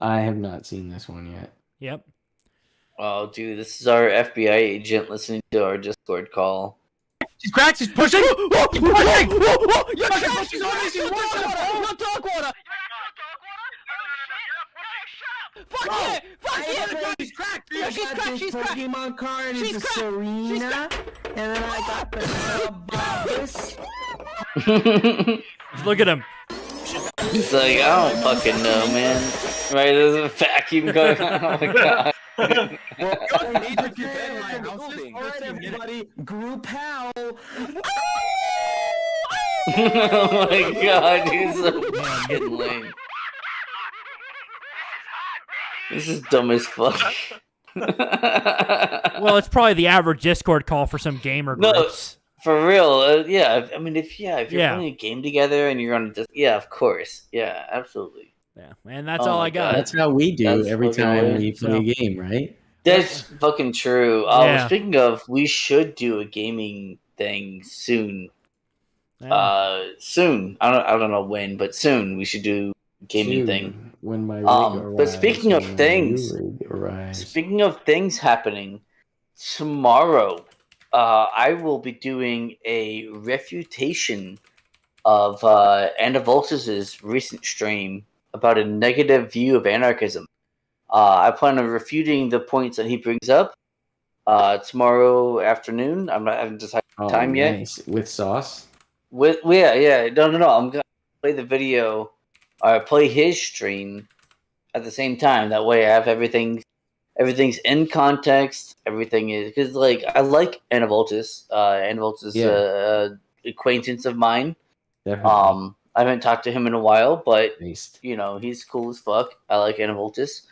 I have not seen this one yet. Yep. Oh, dude, this is our FBI agent listening to our Discord call. She's cracked. She's pushing. You're pushing. She's on no dog water. Fuck yeah! Fuck yeah! She's cracked. Yeah, she's cracked. She's cracked. Pokemon card is a Serena, and then I got the Bobus. Look at him. He's like, I don't fucking know, man. Right, there's a vacuum going on. Oh my god. Alright, everybody, group how? Oh my god, he's so fucking lame. This is dumb as fuck. Well, it's probably the average Discord call for some gamer groups. For real, yeah. I mean, if you're playing a game together and you're on a of course, yeah, absolutely. Yeah, and that's all I got. That's how we do every time we play a game, right? That's fucking true. Speaking of, we should do a gaming thing soon. Soon. I don't know when, but soon we should do a gaming thing. When my rig arrives, but speaking of things happening tomorrow, I will be doing a refutation of Anna Voltus's recent stream about a negative view of anarchism. I plan on refuting the points that he brings up tomorrow afternoon. I haven't decided time yet. With sauce? No. I'm gonna play the video or play his stream at the same time. That way, I have everything's in context. Everything is because like I like Anna Voltus. Anna Voltus is acquaintance of mine. Definitely. I haven't talked to him in a while, but he's cool as fuck. I like Anna Voltus.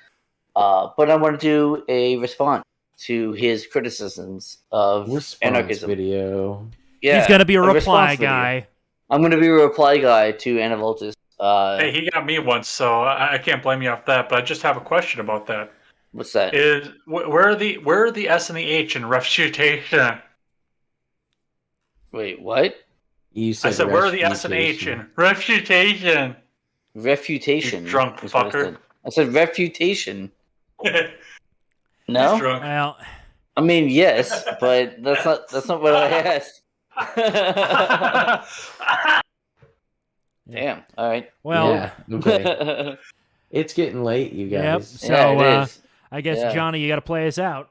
But I want to do a response to his criticisms of anarchism video. Yeah, he's gonna be a reply guy. Video. I'm gonna be a reply guy to Anna Voltus. Hey, he got me once, so I can't blame you off that. But I just have a question about that. What's that? Where are the S and the H in refutation? Wait, what? I said where are the S and H in refutation? Refutation. You drunk fucker. I said refutation. No. Well, I mean yes, but that's not what I asked. Damn. All right. Well, okay. It's getting late, you guys. Yep. So I guess Johnny, you got to play us out.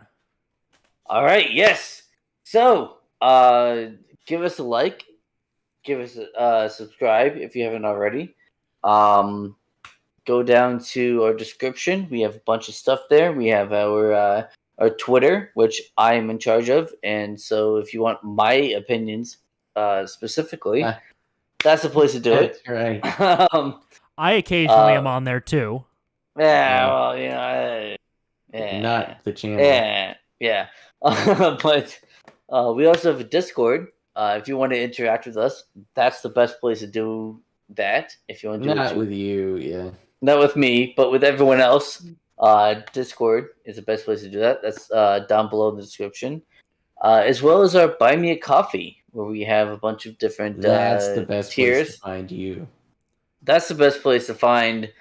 All right. Yes. So give us a like, give us a subscribe if you haven't already. Go down to our description. We have a bunch of stuff there. We have our Twitter, which I am in charge of, and so if you want my opinions specifically, that's the place to do it. That's right. I occasionally am on there too. Yeah, well, you know, Not the channel. Yeah. But we also have a Discord. If you want to interact with us, that's the best place to do that. If you want to do Not with you, yeah. Not with me, but with everyone else. Discord is the best place to do that. That's down below in the description. As well as our Buy Me a Coffee, where we have a bunch of different That's the best tiers. place to find you. That's the best place to find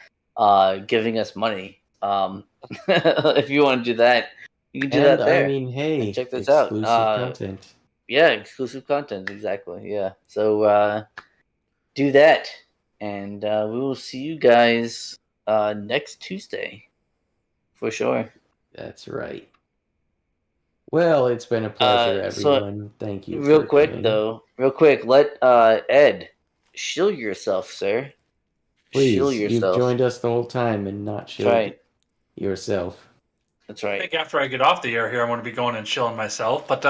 giving us money. If you want to do that, you can do that there. I mean, hey, check this exclusive out. content. Yeah, exclusive content, exactly. Yeah. So do that. And we will see you guys next Tuesday. For sure. That's right. Well, it's been a pleasure, everyone. Thank you. Real quick, let Ed shill yourself, sir. Please, shill yourself. You've joined us the whole time and not shilled yourself. That's right. I think after I get off the air here, I'm going to be going and chilling myself. But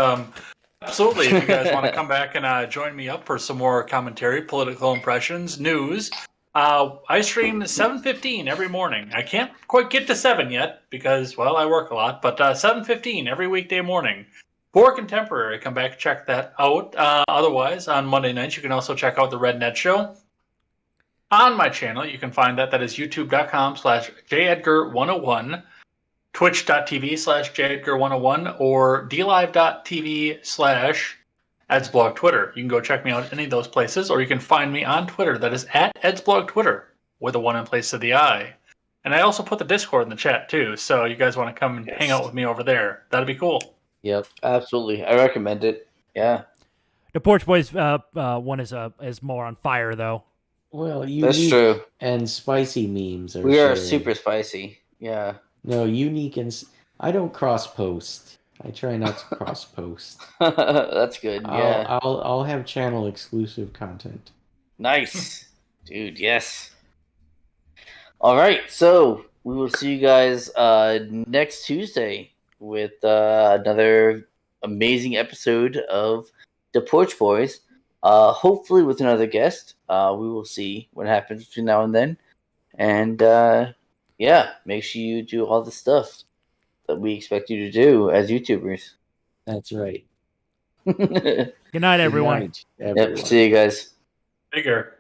absolutely, if you guys want to come back and join me up for some more commentary, political impressions, news, I stream 7:15 every morning. I can't quite get to 7 yet because, well, I work a lot. But 7:15 every weekday morning for Contemporary. Come back and check that out. Otherwise, on Monday nights, you can also check out the Red Net Show. On my channel, you can find that is youtube.com/JEdgar101, twitch.tv/JEdgar101, or dlive.tv/EdsBlog Twitter. You can go check me out at any of those places, or you can find me on Twitter. That is at EdsBlog Twitter, with a 1 in place of the I. And I also put the Discord in the chat, too, so you guys want to come and hang out with me over there. That'd be cool. Yep, absolutely. I recommend it. Yeah. The Porch Bois one is more on fire, though. Well, that's true. And spicy memes are. We are super spicy. Yeah. No, unique and I don't cross post. I try not to cross post. That's good. Yeah. I'll have channel exclusive content. Nice, dude. Yes. All right. So we will see you guys next Tuesday with another amazing episode of the Porch Bois. Hopefully with another guest. We will see what happens between now and then. And yeah, make sure you do all the stuff that we expect you to do as YouTubers. That's right. Good night, everyone. Good night, everyone. Yep, see you guys. Bigger.